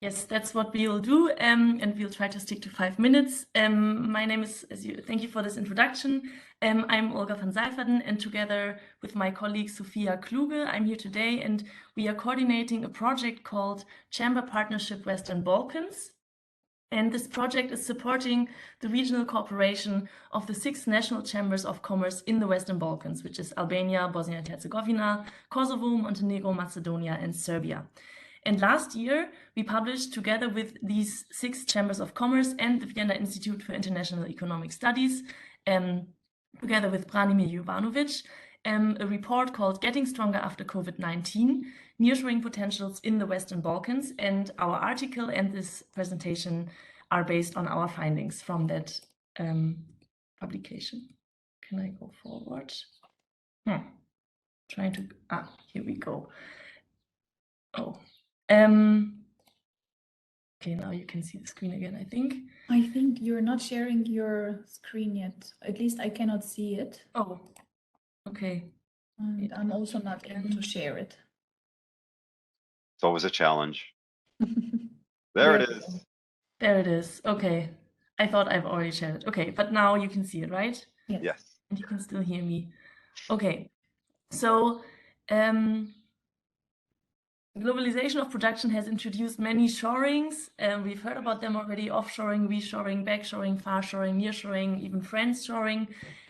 Yes, that's what we'll do, and we'll try to stick to 5 minutes. My name is, thank you for this introduction. I'm Olga van Seiferden, and together with my colleague Sophia Kluge, I'm here today, and we are coordinating a project called Chamber Partnership Western Balkans. And this project is supporting the regional cooperation of the 6 national chambers of commerce in the Western Balkans, which is Albania, Bosnia and Herzegovina, Kosovo, Montenegro, Macedonia, and Serbia. And last year, we published together with these 6 chambers of commerce and the Vienna Institute for International Economic Studies, together with Branimir Jovanovic, a report called Getting Stronger After COVID-19, Nearshoring Potentials in the Western Balkans. And our article and this presentation are based on our findings from that publication. Can I go forward? Trying to, here we go. Oh. Okay, now you can see the screen again, I think. I think you're not sharing your screen yet. At least I cannot see it. Oh, okay. And I'm also not able to share it. It's always a challenge. There it is. There it is. Okay. I thought I've already shared it. Okay, but now you can see it, right? Yes. And you can still hear me. Okay. So, globalization of production has introduced many shorings. We've heard about them already: offshoring, reshoring, backshoring, farshoring, nearshoring, even friendshoring.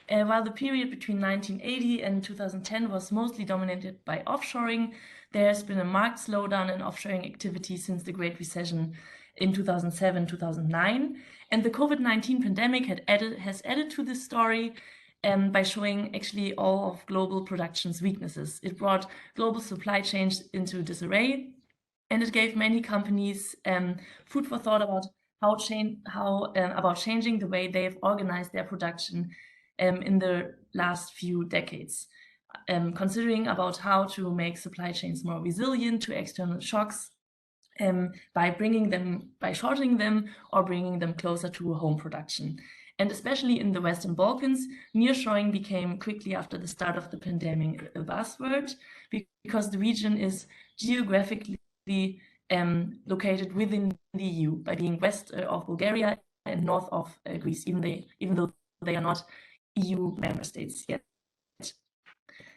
While the period between 1980 and 2010 was mostly dominated by offshoring, there has been a marked slowdown in offshoring activity since the Great Recession in 2007-2009. And the COVID-19 pandemic has added to this story by showing actually all of global production's weaknesses. It brought global supply chains into disarray, and it gave many companies food for thought about about changing the way they have organized their production in the last few decades, considering about how to make supply chains more resilient to external shocks by shortening them or bringing them closer to home production. And especially in the Western Balkans, nearshoring became quickly after the start of the pandemic a buzzword, because the region is geographically located within the EU by being west of Bulgaria and north of Greece, even though they are not EU member states yet.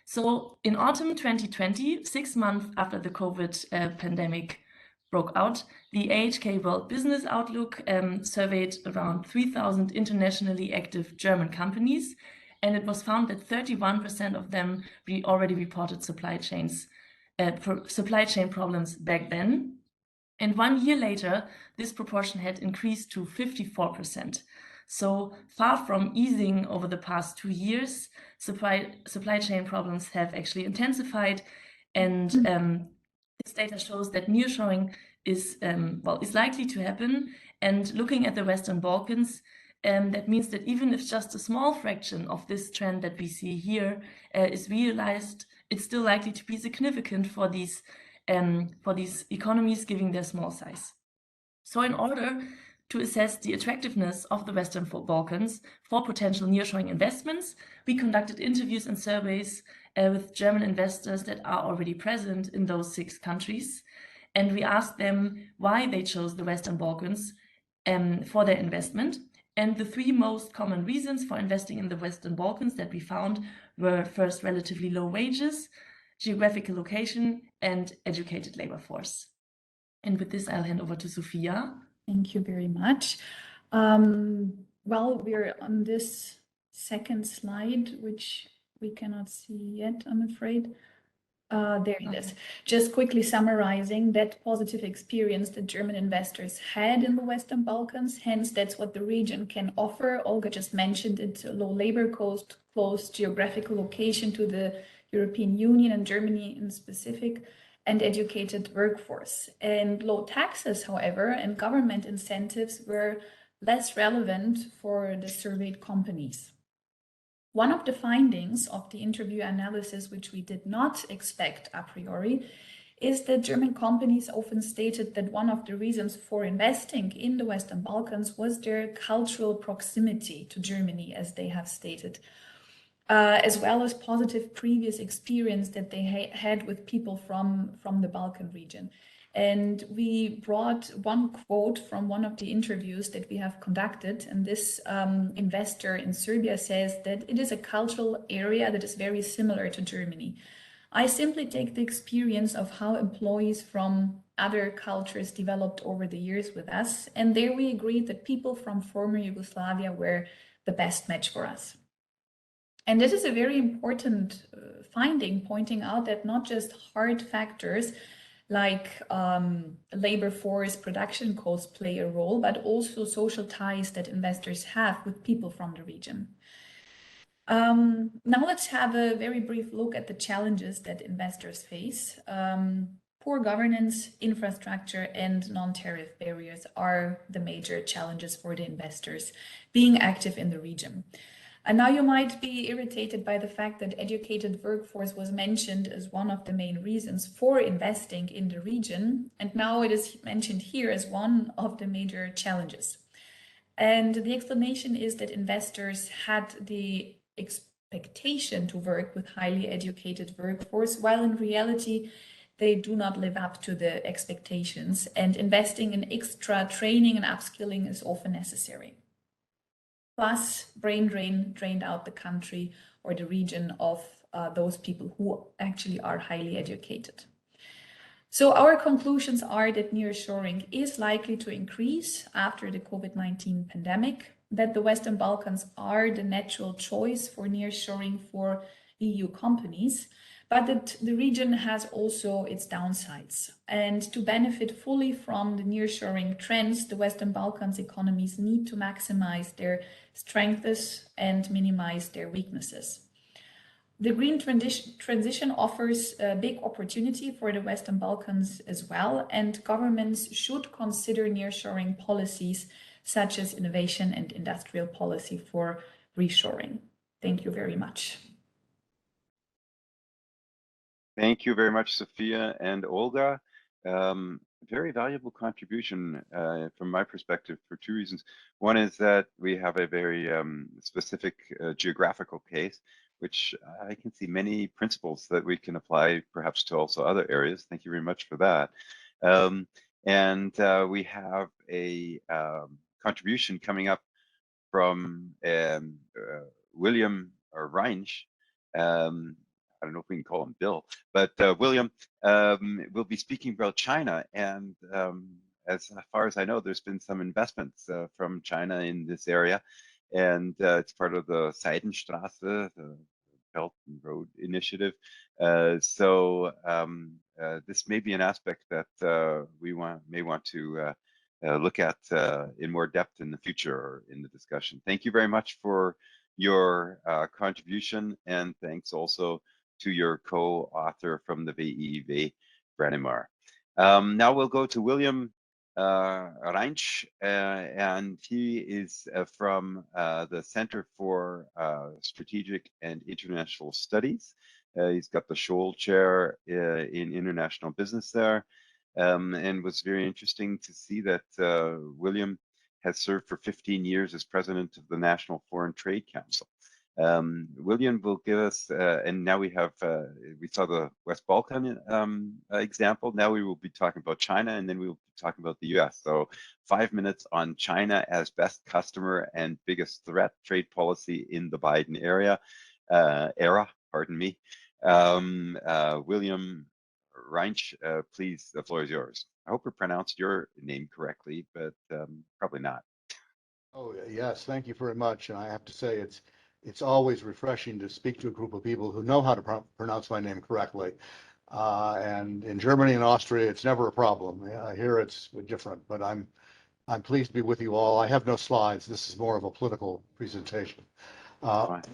So in autumn 2020, 6 months after the COVID pandemic broke out, the AHK World Business Outlook surveyed around 3,000 internationally active German companies, and it was found that 31% of them already reported supply chain problems back then. And 1 year later, this proportion had increased to 54%. So far from easing over the past 2 years, supply chain problems have actually intensified, and this data shows that nearshoring is likely to happen. And looking at the Western Balkans, that means that even if just a small fraction of this trend that we see here is realized, it's still likely to be significant for these economies given their small size. So in order to assess the attractiveness of the Western Balkans for potential nearshoring investments, we conducted interviews and surveys with German investors that are already present in those 6 countries. And we asked them why they chose the Western Balkans for their investment. And the 3 most common reasons for investing in the Western Balkans that we found were: first, relatively low wages, geographical location, and educated labor force. And with this, I'll hand over to Sophia. Thank you very much. Well, we're on this second slide, which we cannot see yet, I'm afraid. There it is. Just quickly summarizing that positive experience that German investors had in the Western Balkans. Hence, that's what the region can offer. Olga just mentioned it: low labor cost, close geographical location to the European Union and Germany in specific, and educated workforce. And low taxes, however, and government incentives were less relevant for the surveyed companies. One of the findings of the interview analysis, which we did not expect a priori, is that German companies often stated that one of the reasons for investing in the Western Balkans was their cultural proximity to Germany, as they have stated, as well as positive previous experience that they had with people from the Balkan region. And we brought one quote from one of the interviews that we have conducted. And this investor in Serbia says that it is a cultural area that is very similar to Germany. I simply take the experience of how employees from other cultures developed over the years with us. And there we agreed that people from former Yugoslavia were the best match for us. And this is a very important finding, pointing out that not just hard factors like labor force, production costs play a role, but also social ties that investors have with people from the region. Now let's have a very brief look at the challenges that investors face. Poor governance, infrastructure, and non-tariff barriers are the major challenges for the investors being active in the region. And now you might be irritated by the fact that educated workforce was mentioned as one of the main reasons for investing in the region. And now it is mentioned here as one of the major challenges. And the explanation is that investors had the expectation to work with highly educated workforce, while in reality, they do not live up to the expectations. And investing in extra training and upskilling is often necessary. Plus, brain drain drained out the country or the region of those people who actually are highly educated. So our conclusions are that nearshoring is likely to increase after the COVID-19 pandemic, that the Western Balkans are the natural choice for nearshoring for EU companies, but that the region has also its downsides. And to benefit fully from the nearshoring trends, the Western Balkans economies need to maximize their strengths and minimize their weaknesses. The green transition offers a big opportunity for the Western Balkans as well, and governments should consider nearshoring policies such as innovation and industrial policy for reshoring. Thank you very much. Thank you very much, Sophia and Olga. Very valuable contribution from my perspective for two reasons. One is that we have a very specific geographical case, which I can see many principles that we can apply perhaps to also other areas. Thank you very much for that. We have a contribution coming up from William Reinsch. I don't know if we can call him Bill, but William will be speaking about China. And as far as I know, there's been some investments from China in this area. And it's part of the Seidenstraße, the Belt and Road Initiative. So this may be an aspect that we may want to look at in more depth in the future or in the discussion. Thank you very much for your contribution, and thanks also to your co-author from the WIW, Branimar. Now we'll go to William Reinsch, and he is from the Center for Strategic and International Studies. He's got the Scholl Chair in International Business there, and was very interesting to see that William has served for 15 years as president of the National Foreign Trade Council. William will give us, and now we have, we saw the West Balkan example. Now we will be talking about China, and then we will be talking about the US. So 5 minutes on China as best customer and biggest threat, trade policy in the Biden era, pardon me. William Reinsch, please, the floor is yours. I hope I pronounced your name correctly, but probably not. Oh, yes, thank you very much. And I have to say, it's always refreshing to speak to a group of people who know how to pronounce my name correctly. And in Germany and Austria, it's never a problem. Here it's different, but I'm pleased to be with you all. I have no slides. This is more of a political presentation. But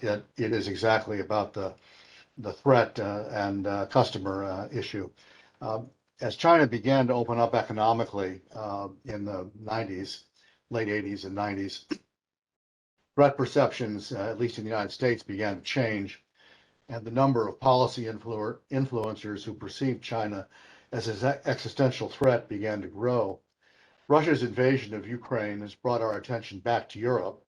it is exactly about the threat and customer issue. As China began to open up economically in the 90s, late 80s and 90s, threat perceptions, at least in the United States, began to change, and the number of policy influencers who perceived China as an existential threat began to grow. Russia's invasion of Ukraine has brought our attention back to Europe,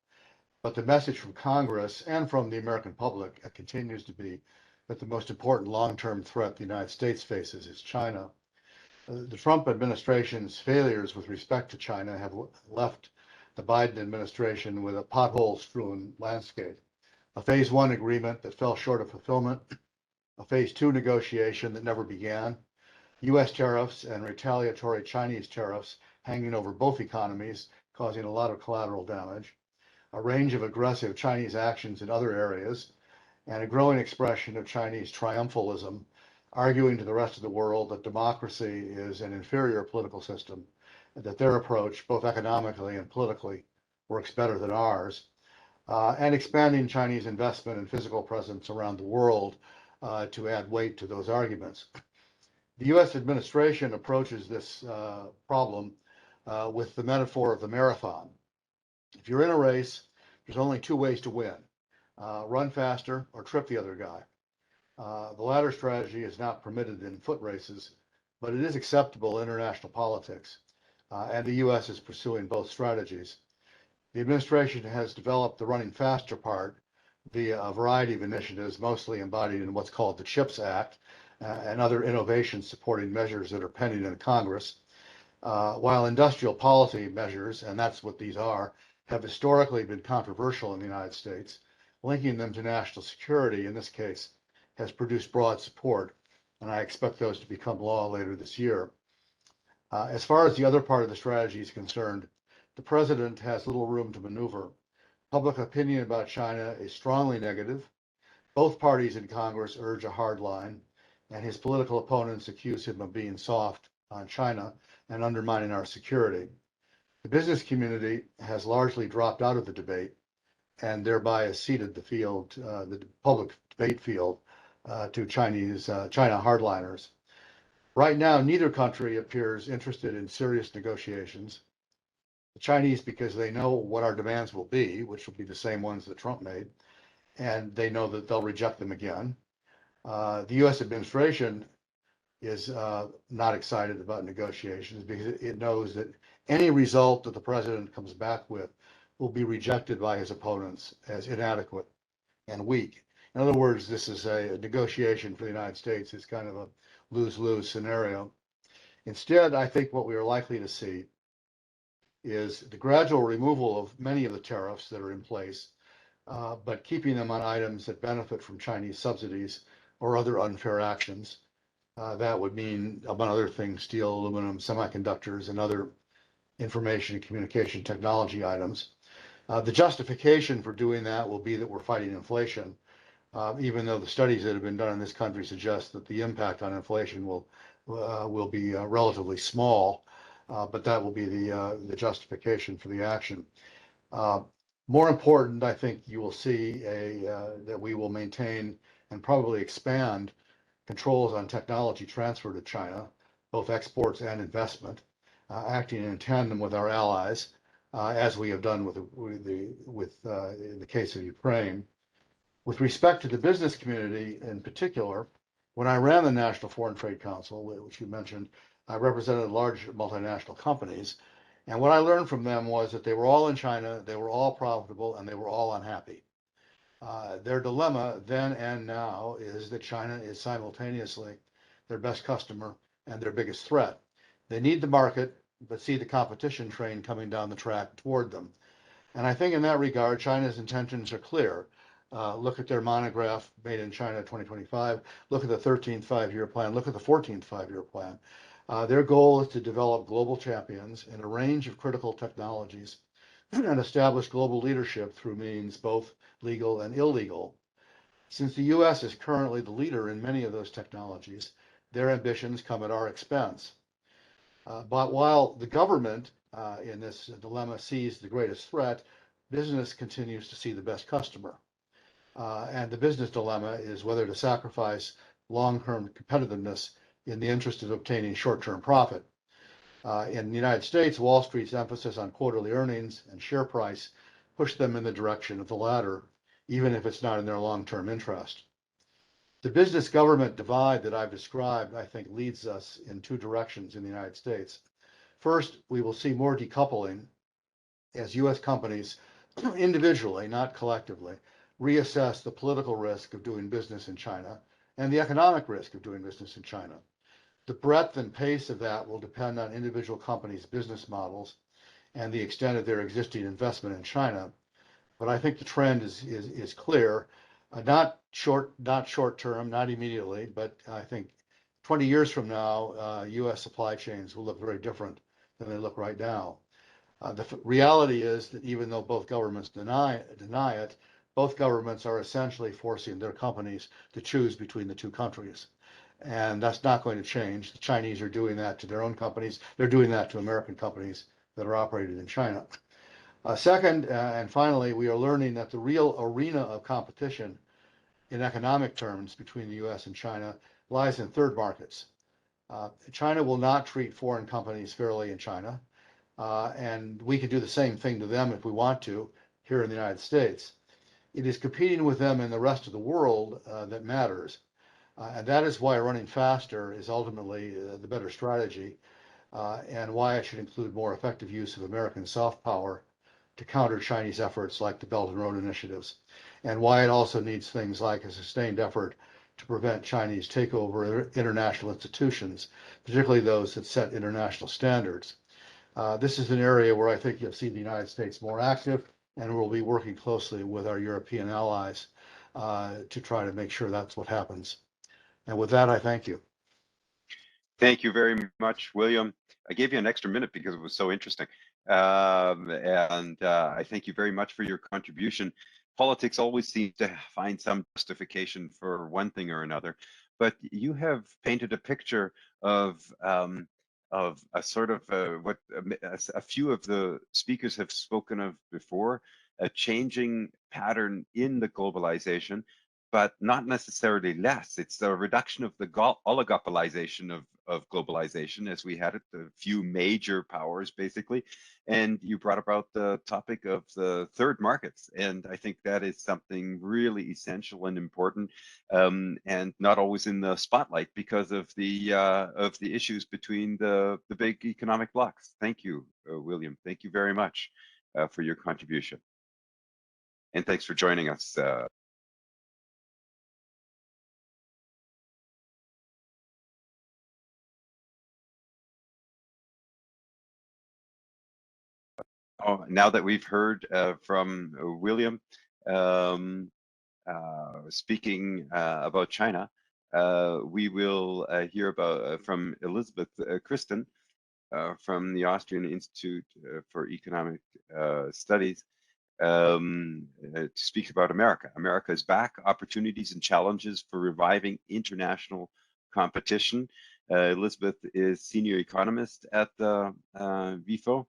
but the message from Congress and from the American public continues to be that the most important long-term threat the United States faces is China. The Trump administration's failures with respect to China have left the Biden administration with a pothole-strewn landscape. A phase one agreement that fell short of fulfillment, a phase two negotiation that never began, US tariffs and retaliatory Chinese tariffs hanging over both economies, causing a lot of collateral damage, a range of aggressive Chinese actions in other areas, and a growing expression of Chinese triumphalism, arguing to the rest of the world that democracy is an inferior political system, and that their approach, both economically and politically, works better than ours, and expanding Chinese investment and physical presence around the world to add weight to those arguments. The US administration approaches this problem with the metaphor of the marathon. If you're in a race, there's only two ways to win, run faster or trip the other guy. The latter strategy is not permitted in foot races, but it is acceptable in international politics, and the US is pursuing both strategies. The administration has developed the running faster part via a variety of initiatives, mostly embodied in what's called the CHIPS Act and other innovation supporting measures that are pending in Congress, while industrial policy measures, and that's what these are, have historically been controversial in the United States. Linking them to national security, in this case, has produced broad support, and I expect those to become law later this year. As far as the other part of the strategy is concerned, the president has little room to maneuver. Public opinion about China is strongly negative. Both parties in Congress urge a hard line, and his political opponents accuse him of being soft on China and undermining our security. The business community has largely dropped out of the debate and thereby has ceded the field, the public debate field, to China hardliners. Right now, neither country appears interested in serious negotiations. The Chinese, because they know what our demands will be, which will be the same ones that Trump made, and they know that they'll reject them again. The US administration is not excited about negotiations because it knows that any result that the president comes back with will be rejected by his opponents as inadequate and weak. In other words, this is a negotiation for the United States. It's kind of a lose-lose scenario. Instead, I think what we are likely to see is the gradual removal of many of the tariffs that are in place, but keeping them on items that benefit from Chinese subsidies or other unfair actions. That would mean, among other things, steel, aluminum, semiconductors, and other information and communication technology items. The justification for doing that will be that we're fighting inflation, even though the studies that have been done in this country suggest that the impact on inflation will be relatively small, but that will be the justification for the action. More important, I think you will see that we will maintain and probably expand controls on technology transfer to China, both exports and investment, acting in tandem with our allies, as we have done in the case of Ukraine. With respect to the business community in particular, when I ran the National Foreign Trade Council, which you mentioned, I represented large multinational companies. And what I learned from them was that they were all in China, they were all profitable, and they were all unhappy. Their dilemma then and now is that China is simultaneously their best customer and their biggest threat. They need the market, but see the competition train coming down the track toward them. And I think in that regard, China's intentions are clear. Look at their monograph, Made in China 2025. Look at the 13th five-year plan. Look at the 14th five-year plan. Their goal is to develop global champions in a range of critical technologies and establish global leadership through means both legal and illegal. Since the US is currently the leader in many of those technologies, their ambitions come at our expense. But while the government in this dilemma sees the greatest threat, business continues to see the best customer. And the business dilemma is whether to sacrifice long-term competitiveness in the interest of obtaining short-term profit. In the United States, Wall Street's emphasis on quarterly earnings and share price push them in the direction of the latter, even if it's not in their long-term interest. The business-government divide that I've described, I think, leads us in two directions in the United States. First, we will see more decoupling as U.S. companies individually, not collectively, reassess the political risk of doing business in China and the economic risk of doing business in China. The breadth and pace of that will depend on individual companies' business models and the extent of their existing investment in China. But I think the trend is clear, not short term, not immediately, but I think 20 years from now, U.S. supply chains will look very different than they look right now. The reality is that even though both governments deny it, both governments are essentially forcing their companies to choose between the two countries. And that's not going to change. The Chinese are doing that to their own companies. They're doing that to American companies that are operated in China. Second, and finally, we are learning that the real arena of competition in economic terms between the U.S. and China lies in third markets. China will not treat foreign companies fairly in China, and we can do the same thing to them if we want to here in the United States. It is competing with them in the rest of the world that matters. And that is why running faster is ultimately the better strategy, and why it should include more effective use of American soft power to counter Chinese efforts like the Belt and Road initiatives, and why it also needs things like a sustained effort to prevent Chinese takeover of international institutions, particularly those that set international standards. This is an area where I think you'll see the United States more active, and we'll be working closely with our European allies to try to make sure that's what happens. And with that, I thank you. Thank you very much, William. I gave you an extra minute because it was so interesting. I thank you very much for your contribution. Politics always seems to find some justification for one thing or another, but you have painted a picture of a sort of what a few of the speakers have spoken of before, a changing pattern in the globalization, but not necessarily less. It's the reduction of the oligopolization of globalization as we had it, the few major powers basically. And you brought about the topic of the third markets. And I think that is something really essential and important, and not always in the spotlight because of the issues between the big economic blocs. Thank you, William. Thank you very much for your contribution. And thanks for joining us. Now that we've heard from William speaking about China, we will hear about from Elizabeth Kristen from the Austrian Institute for Economic Studies to speak about America. America is back, opportunities and challenges for reviving international competition. Elizabeth is senior economist at the WIFO.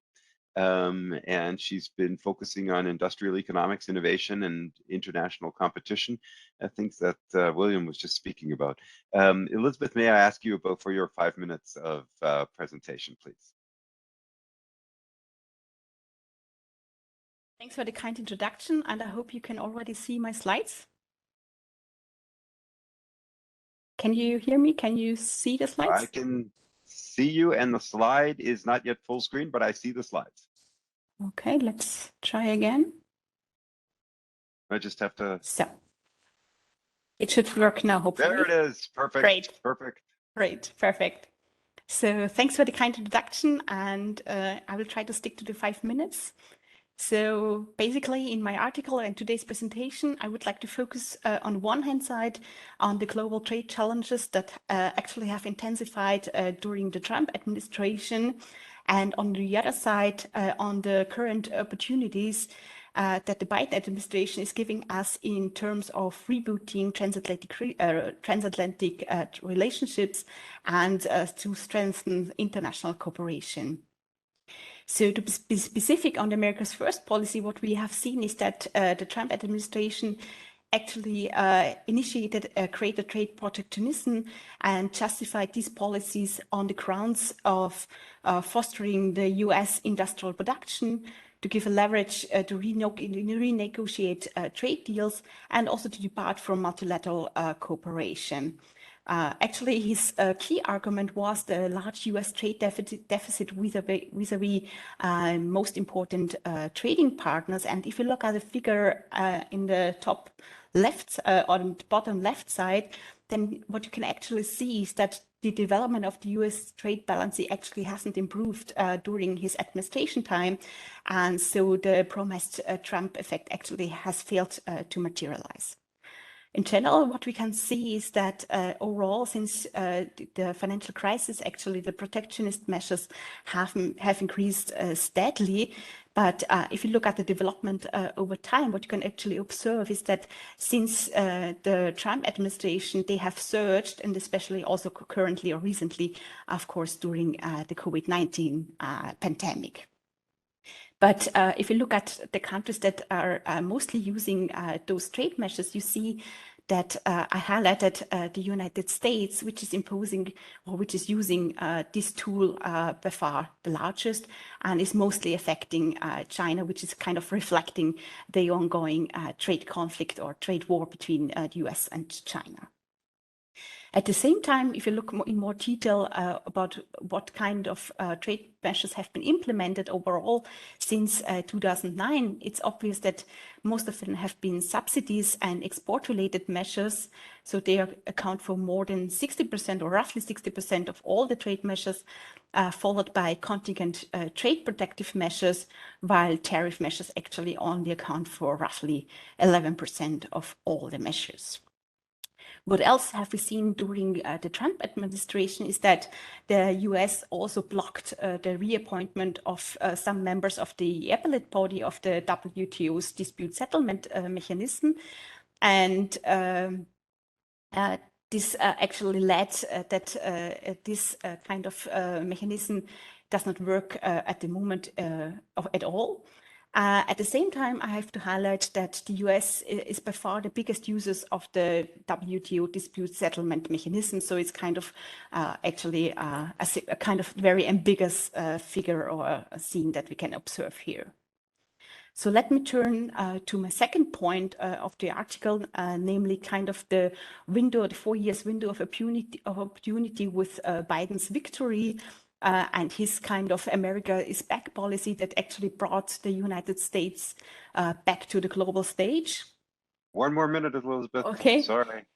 And she's been focusing on industrial economics, innovation, and international competition, things that William was just speaking about. Elizabeth, may I ask you about for your 5 minutes of presentation, please? Thanks for the kind introduction, and I hope you can already see my slides. Can you hear me? Can you see the slides? I can see you, and the slide is not yet full screen, but I see the slides. Okay, let's try again. I just have to. So it should work now, hopefully. There it is. Perfect. Great. Perfect. Great. Perfect. So thanks for the kind introduction, and I will try to stick to the 5 minutes. So basically, in my article and today's presentation, I would like to focus on one hand side on the global trade challenges that actually have intensified during the Trump administration, and on the other side, on the current opportunities that the Biden administration is giving us in terms of rebooting transatlantic relationships and to strengthen international cooperation. So to be specific on America's first policy, what we have seen is that the Trump administration actually created trade protectionism and justified these policies on the grounds of fostering the US industrial production, to give a leverage to renegotiate trade deals, and also to depart from multilateral cooperation. Actually, his key argument was the large US trade deficit vis-a-vis most important trading partners. And if you look at the figure in the top left, on the bottom left side, then what you can actually see is that the development of the US trade balance actually hasn't improved during his administration time. And so the promised Trump effect actually has failed to materialize. In general, what we can see is that overall, since the financial crisis, actually the protectionist measures have increased steadily. But if you look at the development over time, what you can actually observe is that since the Trump administration, they have surged, and especially also currently or recently, of course, during the COVID-19 pandemic. But if you look at the countries that are mostly using those trade measures, you see that I highlighted the United States, which is imposing or which is using this tool by far the largest, and is mostly affecting China, which is kind of reflecting the ongoing trade conflict or trade war between the US and China. At the same time, if you look in more detail about what kind of trade measures have been implemented overall since 2009, it's obvious that most of them have been subsidies and export-related measures. So they account for more than 60% or roughly 60% of all the trade measures, followed by contingent trade protective measures, while tariff measures actually only account for roughly 11% of all the measures. What else have we seen during the Trump administration is that the US also blocked the reappointment of some members of the appellate body of the WTO's dispute settlement mechanism. And this actually led that this kind of mechanism does not work at the moment at all. At the same time, I have to highlight that the US is by far the biggest users of the WTO dispute settlement mechanism. So it's kind of actually a kind of very ambiguous figure or a scene that we can observe here. So let me turn to my second point of the article, namely kind of the window, the 4 years window of opportunity with Biden's victory. And his kind of America is back policy that actually brought the United States back to the global stage. 1 more minute, Elizabeth. Okay. Sorry.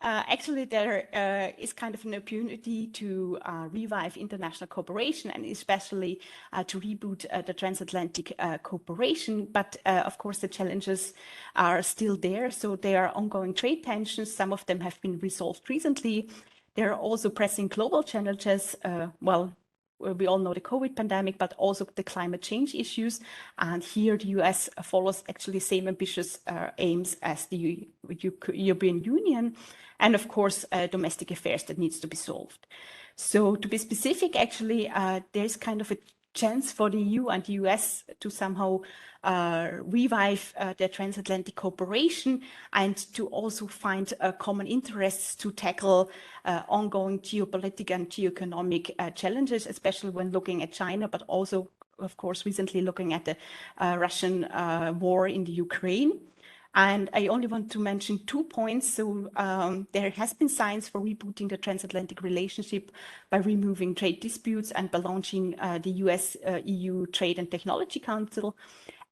Actually, there is kind of an opportunity to revive international cooperation and especially to reboot the transatlantic cooperation. But of course, the challenges are still there. So there are ongoing trade tensions. Some of them have been resolved recently. There are also pressing global challenges. Well, we all know the COVID pandemic, but also the climate change issues. And here the US follows actually same ambitious aims as the European Union. And of course, domestic affairs that needs to be solved. So to be specific, actually, there's kind of a chance for the EU and the US to somehow revive their transatlantic cooperation and to also find common interests to tackle ongoing geopolitical and geoeconomic challenges, especially when looking at China, but also, of course, recently looking at the Russian war in the Ukraine. And I only want to mention 2 points. So there has been signs for rebooting the transatlantic relationship by removing trade disputes and by launching the US-EU Trade and Technology Council.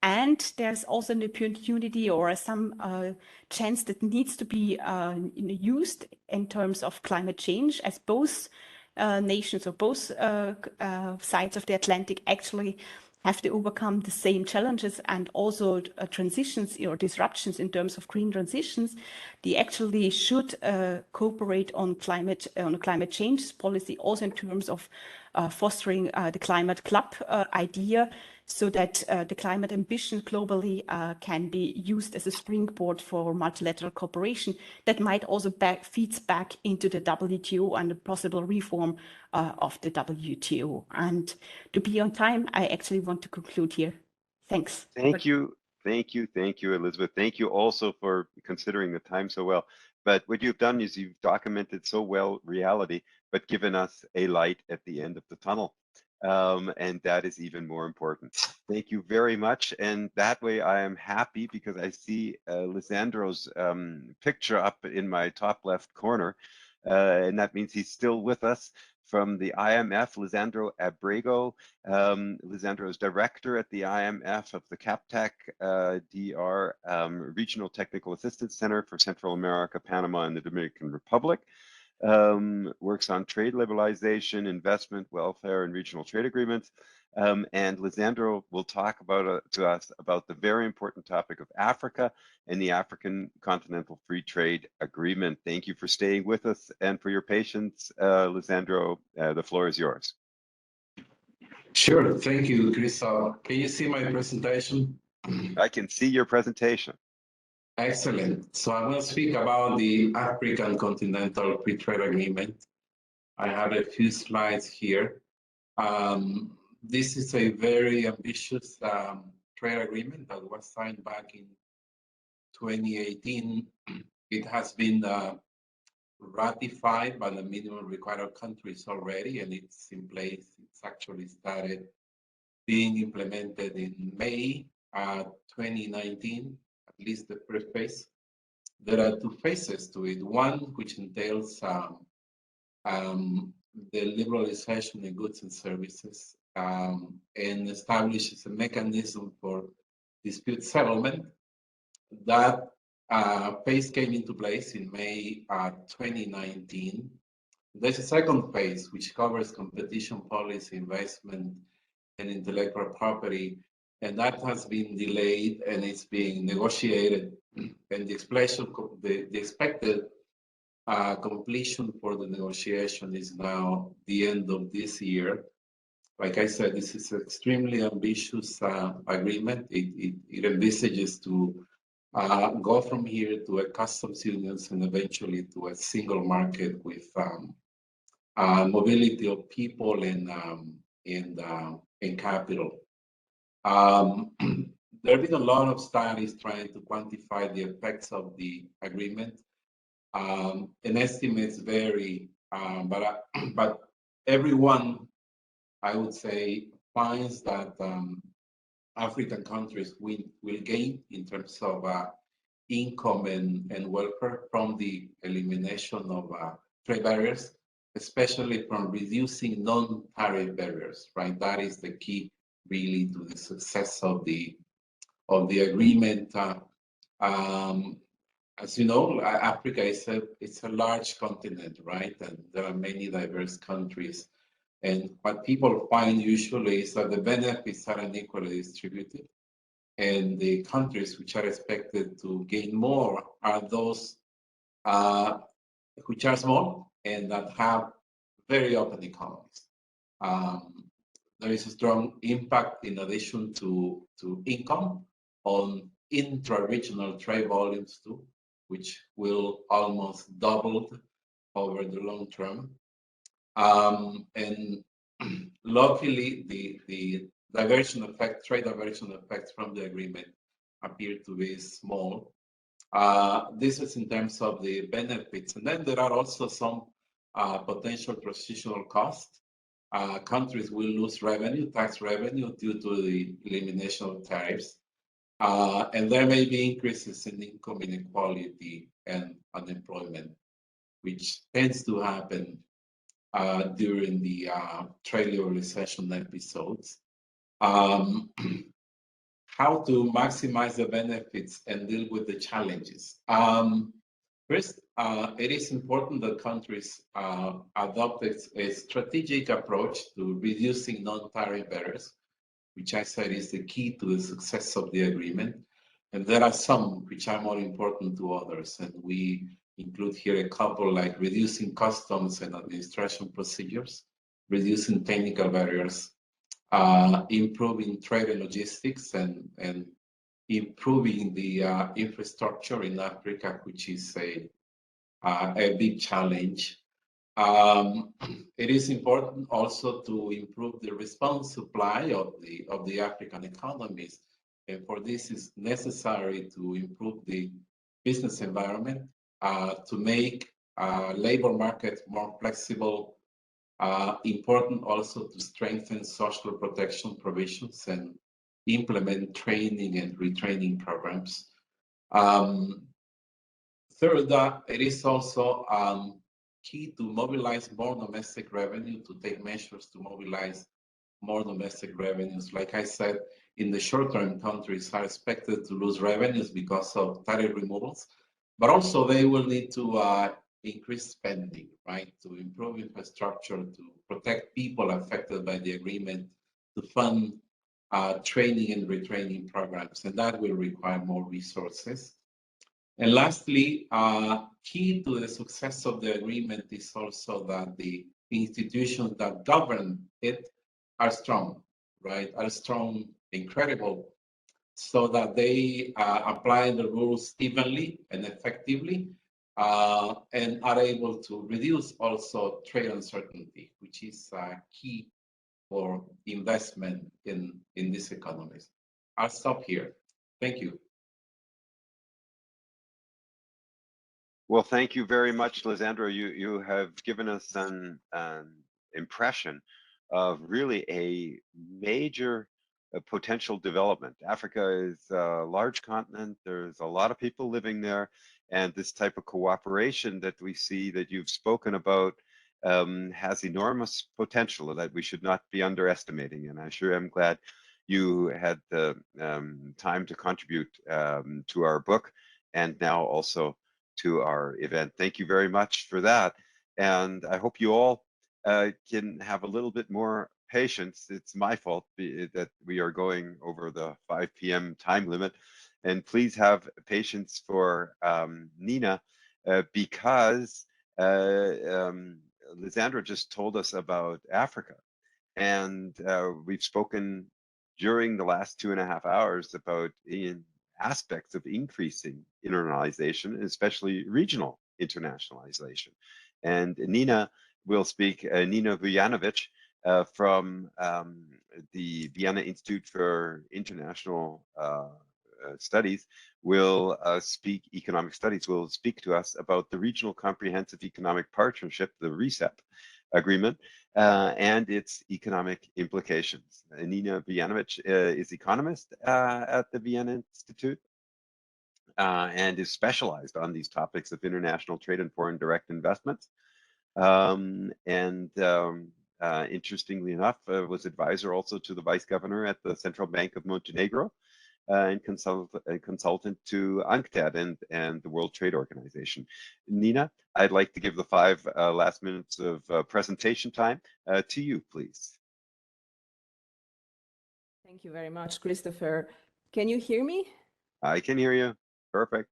And there's also an opportunity or some chance that needs to be used in terms of climate change, as both nations or both sides of the Atlantic actually have to overcome the same challenges and also transitions or disruptions in terms of green transitions. They actually should cooperate on climate change policy, also in terms of fostering the climate club idea, so that the climate ambition globally can be used as a springboard for multilateral cooperation that might also feeds back into the WTO and the possible reform of the WTO. And to be on time, I actually want to conclude here. Thanks. Thank you, Elizabeth. Thank you also for considering the time so well. But what you've done is you've documented so well reality, but given us a light at the end of the tunnel. and that is even more important. Thank you very much. And that way I am happy because I see Lisandro's picture up in my top left corner. And that means he's still with us from the IMF, Lisandro Abrego. Lisandro is director at the IMF of the CAPTEC DR Regional Technical Assistance Center for Central America, Panama, and the Dominican Republic. Works on trade liberalization, investment, welfare, and regional trade agreements. And Lisandro will talk to us about the very important topic of Africa and the African Continental Free Trade Agreement. Thank you for staying with us and for your patience. Lisandro, the floor is yours. Sure, thank you, Crystal. Can you see my presentation? I can see your presentation. Excellent. So I'm going to speak about the African Continental Free Trade Agreement. I have a few slides here. This is a very ambitious trade agreement that was signed back in 2018. It has been ratified by the minimum required countries already, and it's in place. It's actually started being implemented in May 2019, at least the first phase. There are two phases to it. One, which entails the liberalization in goods and services and establishes a mechanism for dispute settlement. That phase came into place in May 2019. There's a second phase which covers competition policy, investment, and intellectual property, and that has been delayed and it's being negotiated. And the expected completion for the negotiation is now the end of this year. Like I said, this is an extremely ambitious agreement. It envisages to go from here to a customs unions and eventually to a single market with mobility of people and capital. There have been a lot of studies trying to quantify the effects of the agreement, and estimates vary, but everyone, I would say, finds that African countries will gain in terms of income and welfare from the elimination of trade barriers, especially from reducing non-tariff barriers, right? That is the key really to the success of the agreement. As you know, Africa is a large continent, right? And there are many diverse countries. And what people find usually is that the benefits are unequally distributed. And the countries which are expected to gain more are those which are small and that have very open economies. There is a strong impact in addition to income on intra-regional trade volumes too, which will almost double over the long term. And luckily, the trade diversion effects from the agreement appear to be small. This is in terms of the benefits. And then there are also some potential transitional costs. Countries will lose revenue, tax revenue, due to the elimination of tariffs. And there may be increases in income inequality and unemployment, which tends to happen during the trade liberalization episodes. How to maximize the benefits and deal with the challenges. First, it is important that countries adopt a strategic approach to reducing non-tariff barriers, which I said is the key to the success of the agreement. And there are some which are more important to others. And we include here a couple, like reducing customs and administration procedures, reducing technical barriers, improving trade and logistics, and improving the infrastructure in Africa, which is a big challenge. It is important also to improve the response supply of the African economies. And for this, it's necessary to improve the business environment, to make labor markets more flexible, important also to strengthen social protection provisions and implement training and retraining programs. Third, it is also key to mobilize more domestic revenue, to take measures to mobilize more domestic revenues. Like I said, in the short term, countries are expected to lose revenues because of tariff removals, but also they will need to increase spending, right? To improve infrastructure, to protect people affected by the agreement, to fund training and retraining programs, and that will require more resources. And lastly, key to the success of the agreement is also that the institutions that govern it are strong, right? Are strong and credible, so that they apply the rules evenly and effectively, and are able to reduce also trade uncertainty, which is key for investment in these economies. I'll stop here. Thank you. Well, thank you very much, Lisandro. You have given us an impression of really a major potential development. Africa is a large continent. There's a lot of people living there, and this type of cooperation that we see that you've spoken about has enormous potential that we should not be underestimating. And I sure am glad you had the time to contribute to our book, and now also to our event. Thank you very much for that. And I hope you all can have a little bit more patience. It's my fault that we are going over the 5 p.m. time limit. And please have patience for Nina, because Lisandro just told us about Africa. And we've spoken during the last 2.5 hours about aspects of increasing internalization, especially regional internationalization. And Nina will speak, Nina Vujanovic from the Vienna Institute for International Studies will speak, economic studies, will speak to us about the Regional Comprehensive Economic Partnership, the RCEP agreement, and its economic implications. Nina Vujanovic is economist at the Vienna Institute and is specialized on these topics of international trade and foreign direct investments. Interestingly enough, was advisor also to the vice governor at the Central Bank of Montenegro, and consultant to UNCTAD and the World Trade Organization. Nina, I'd like to give the 5 last minutes of presentation time to you, please. Thank you very much, Christopher. Can you hear me? I can hear you. Perfect.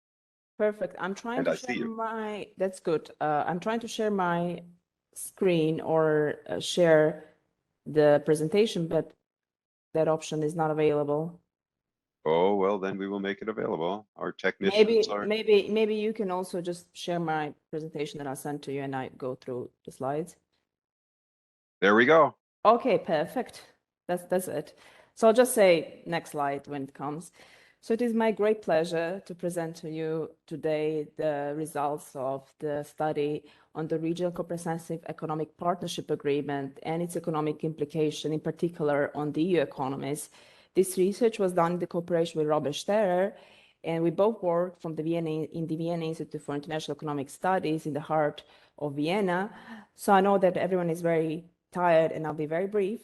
Perfect. I'm trying to share my, that's good. I'm trying to share my screen or share the presentation, but that option is not available. Oh, well, then we will make it available. Our technicians are... Maybe you can also just share my presentation that I'll send to you and I go through the slides. There we go. Okay, perfect. That's it. So I'll just say next slide when it comes. So it is my great pleasure to present to you today the results of the study on the Regional Comprehensive Economic Partnership Agreement and its economic implication, in particular on the EU economies. This research was done in the cooperation with Robert Sterer, and we both worked from the Vienna Institute for International Economic Studies in the heart of Vienna. So I know that everyone is very tired, and I'll be very brief.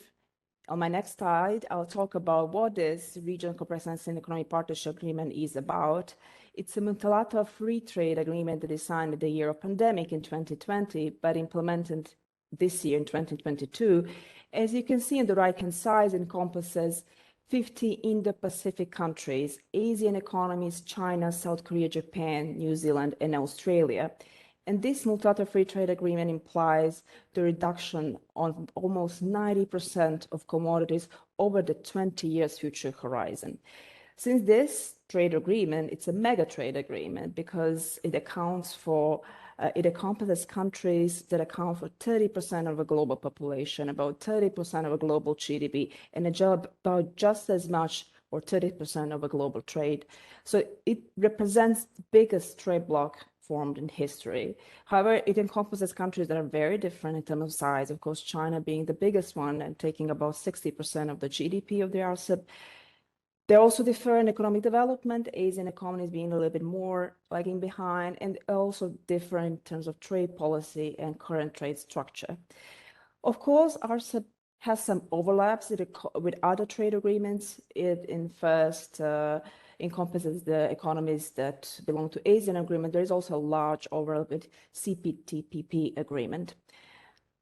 On my next slide, I'll talk about what this Regional Comprehensive Economic Partnership Agreement is about. It's a multilateral free trade agreement that is signed in the year of pandemic in 2020, but implemented this year in 2022. As you can see on the right-hand side, it encompasses 50 Indo-Pacific countries, Asian economies, China, South Korea, Japan, New Zealand, and Australia. And this multilateral free trade agreement implies the reduction of almost 90% of commodities over the 20 years future horizon. Since this trade agreement, it's a mega trade agreement because it accounts for it encompasses countries that account for 30% of the global population, about 30% of the global GDP, and about just as much, or 30% of the global trade. So it represents the biggest trade bloc formed in history. However, it encompasses countries that are very different in terms of size. Of course, China being the biggest one and taking about 60% of the GDP of the RCEP. They also differ in economic development, Asian economies being a little bit more lagging behind, and also differ in terms of trade policy and current trade structure. Of course, RCEP has some overlaps with other trade agreements. It in first encompasses the economies that belong to Asian agreement. There is also a large overlap with CPTPP agreement.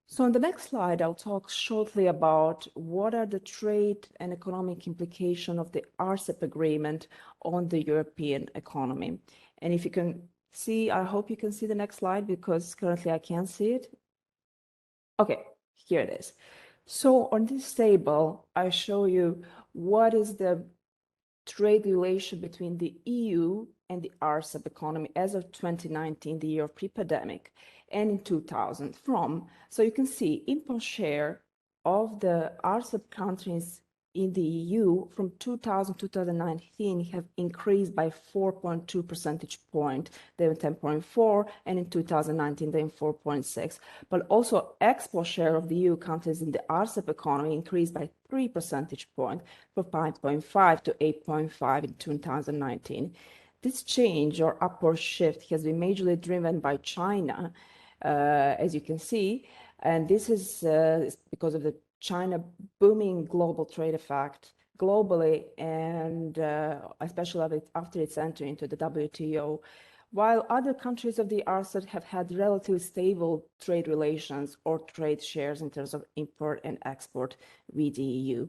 So on the next slide, I'll talk shortly about what are the trade and economic implications of the RCEP agreement on the European economy. And if you can see, I hope you can see the next slide because currently I can't see it. Okay, here it is. So on this table, I show you what is the trade relation between the EU and the RCEP economy as of 2019, the year of pre-pandemic, and in 2000 from. So you can see import share of the RCEP countries in the EU from 2000 to 2019 have increased by 4.2 percentage point. They were 10.4, and in 2019 they were 4.6. But also export share of the EU countries in the RCEP economy increased by 3 percentage point from 5.5 to 8.5 in 2019. This change or upward shift has been majorly driven by China, as you can see, and this is because of the China booming global trade effect globally, and especially after its entry into the WTO, while other countries of the RCEP have had relatively stable trade relations or trade shares in terms of import and export with the EU.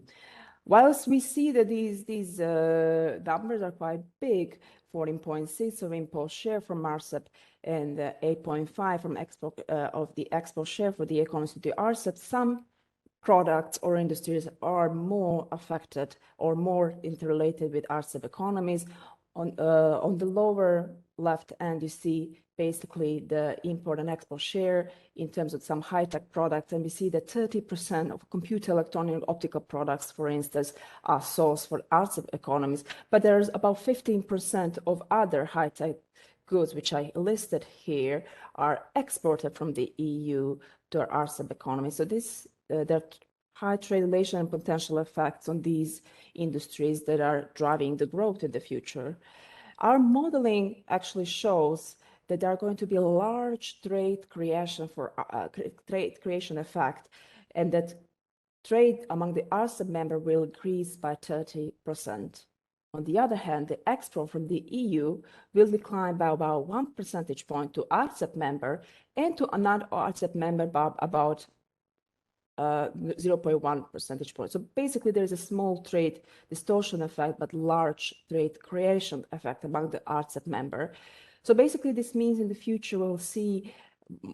Whilst we see that these numbers are quite big, 14.6 of import share from RCEP and 8.5 from export of the export share for the economies of the RCEP, some products or industries are more affected or more interrelated with RCEP economies. On the lower left end, you see basically the import and export share in terms of some high-tech products, and we see that 30% of computer, electronic, optical products, for instance, are sourced for RCEP economies, but there's about 15% of other high-tech goods, which I listed here, are exported from the EU to our RCEP economy. So this there are high trade relation and potential effects on these industries that are driving the growth in the future. Our modeling actually shows that there are going to be a large trade creation effect, and that trade among the RCEP member will increase by 30%. On the other hand, the export from the EU will decline by about 1 percentage point to RCEP member, and to another RCEP member by about 0.1 percentage point. So basically there is a small trade distortion effect, but large trade creation effect among the RCEP member. So basically this means in the future we'll see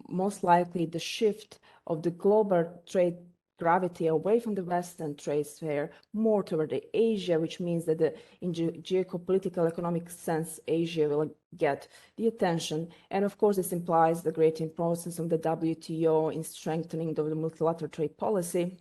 most likely the shift of the global trade gravity away from the Western trade sphere more toward the Asia, which means that in geopolitical economic sense, Asia will get the attention. And of course, this implies the great importance of the WTO in strengthening the multilateral trade policy,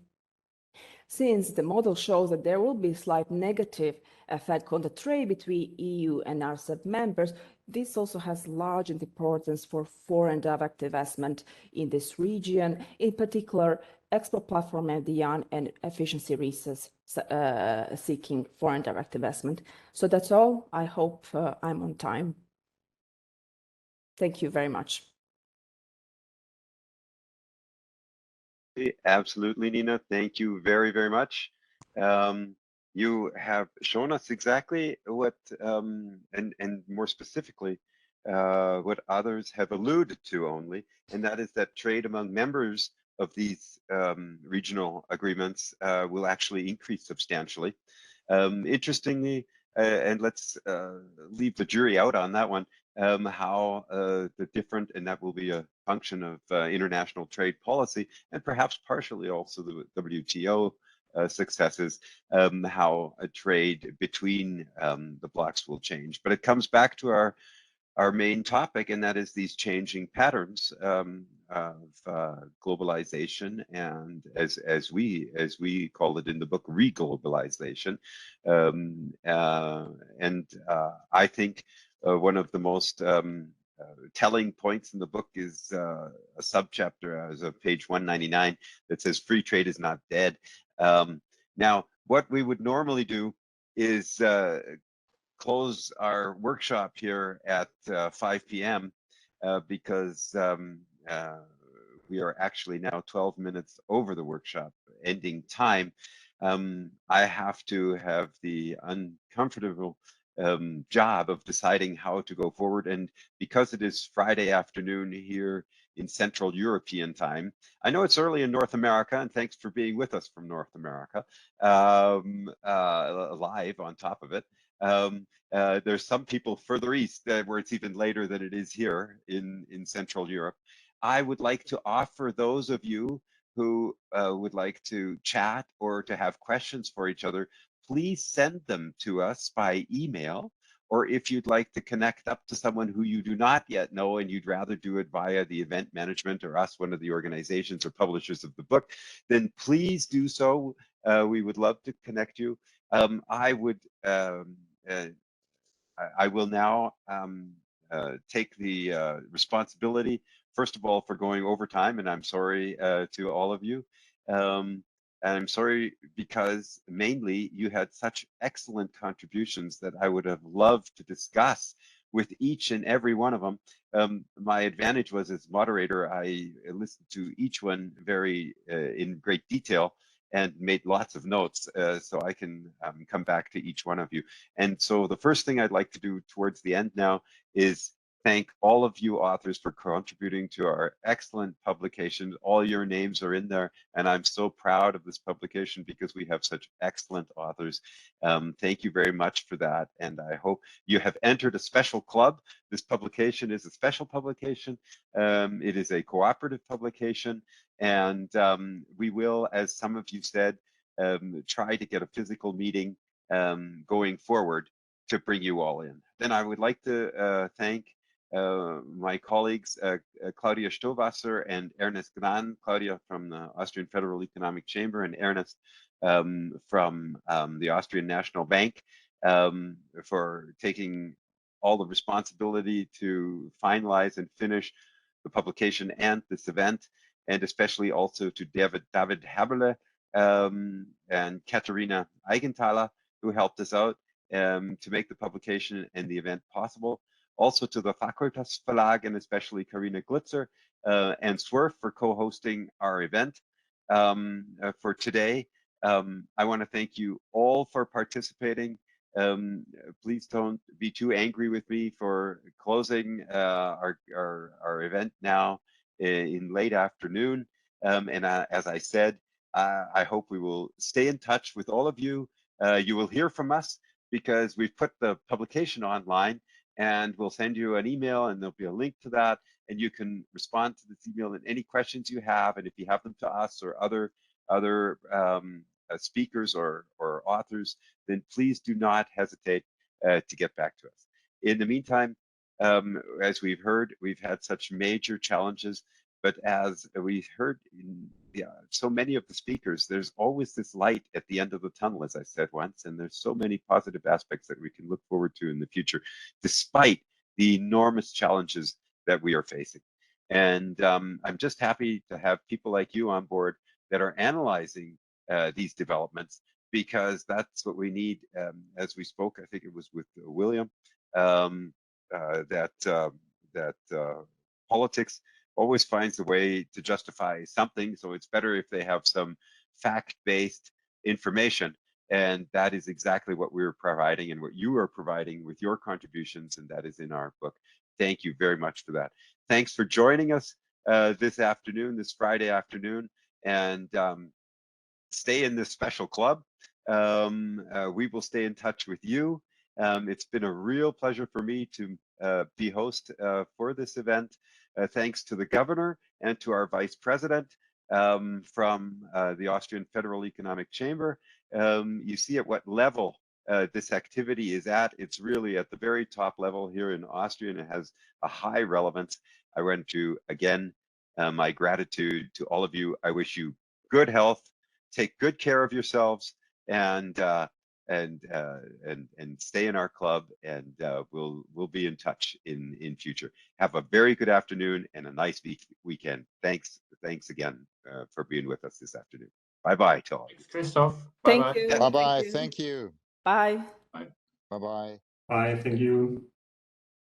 since the model shows that there will be a slight negative effect on the trade between EU and RCEP members. This also has large importance for foreign direct investment in this region, in particular, export platform and beyond, and efficiency research seeking foreign direct investment. So that's all. I hope I'm on time. Thank you very much. Absolutely, Nina. Thank you very, very much. You have shown us exactly what, and more specifically, what others have alluded to only, and that is that trade among members of these regional agreements will actually increase substantially. Interestingly, and let's leave the jury out on that one, how the different, and that will be a function of international trade policy, and perhaps partially also the WTO successes, how a trade between the blocs will change. But it comes back to our main topic, and that is these changing patterns of globalization, and as we call it in the book, reglobalization. I think one of the most telling points in the book is a subchapter as of page 199 that says free trade is not dead. Now, what we would normally do is close our workshop here at 5 p.m. Because we are actually now 12 minutes over the workshop ending time. I have to have the uncomfortable job of deciding how to go forward. And because it is Friday afternoon here in Central European time, I know it's early in North America, and thanks for being with us from North America, live on top of it. There's some people further east where it's even later than it is here in Central Europe. I would like to offer those of you who would like to chat or to have questions for each other, please send them to us by email, or if you'd like to connect up to someone who you do not yet know and you'd rather do it via the event management or us, one of the organizations or publishers of the book, then please do so. We would love to connect you. I will now take the responsibility, first of all, for going over time, and I'm sorry to all of you. And I'm sorry because mainly you had such excellent contributions that I would have loved to discuss with each and every one of them. My advantage was as moderator, I listened to each one very in great detail and made lots of notes so I can come back to each one of you. And so the first thing I'd like to do towards the end now is thank all of you authors for contributing to our excellent publication. All your names are in there, and I'm so proud of this publication because we have such excellent authors. Thank you very much for that, and I hope you have entered a special club. This publication is a special publication. It is a cooperative publication, and we will, as some of you said, try to get a physical meeting going forward to bring you all in. Then I would like to thank my colleagues, Claudia Stowasser and Ernest Gran, Claudia from the Austrian Federal Economic Chamber and Ernest from the Austrian National Bank for taking all the responsibility to finalize and finish the publication and this event, and especially also to David Haberle and Katharina Eigenthaler, who helped us out to make the publication and the event possible. Also to the Fakultas Verlag and especially Karina Glitzer and Swerf for co-hosting our event for today. I want to thank you all for participating. Please don't be too angry with me for closing our event now in late afternoon. And as I said, I hope we will stay in touch with all of you. You will hear from us because we've put the publication online, and we'll send you an email and there'll be a link to that, and you can respond to this email and any questions you have, and if you have them to us or other speakers or authors, then please do not hesitate to get back to us. In the meantime, as we've heard, we've had such major challenges, but as we heard in so many of the speakers, there's always this light at the end of the tunnel, as I said once, and there's so many positive aspects that we can look forward to in the future, despite the enormous challenges that we are facing. And I'm just happy to have people like you on board that are analyzing these developments, because that's what we need. As we spoke, I think it was with William, that politics always finds a way to justify something. So it's better if they have some fact-based information. And that is exactly what we're providing and what you are providing with your contributions. And that is in our book. Thank you very much for that. Thanks for joining us this afternoon, this Friday afternoon. And stay in this special club. We will stay in touch with you. It's been a real pleasure for me to be host for this event. Thanks to the governor and to our vice president from the Austrian Federal Economic Chamber. You see at what level this activity is at. It's really at the very top level here in Austria, and it has a high relevance. I want to, again, my gratitude to all of you. I wish you good health, take good care of yourselves, and and stay in our club, and we'll be in touch in future. Have a very good afternoon and a nice weekend. Thanks again for being with us this afternoon. Bye to all. Thanks, Christoph. Thank Bye-bye. you. Bye-bye. Thank you. Bye. Bye-bye. Bye. Thank you.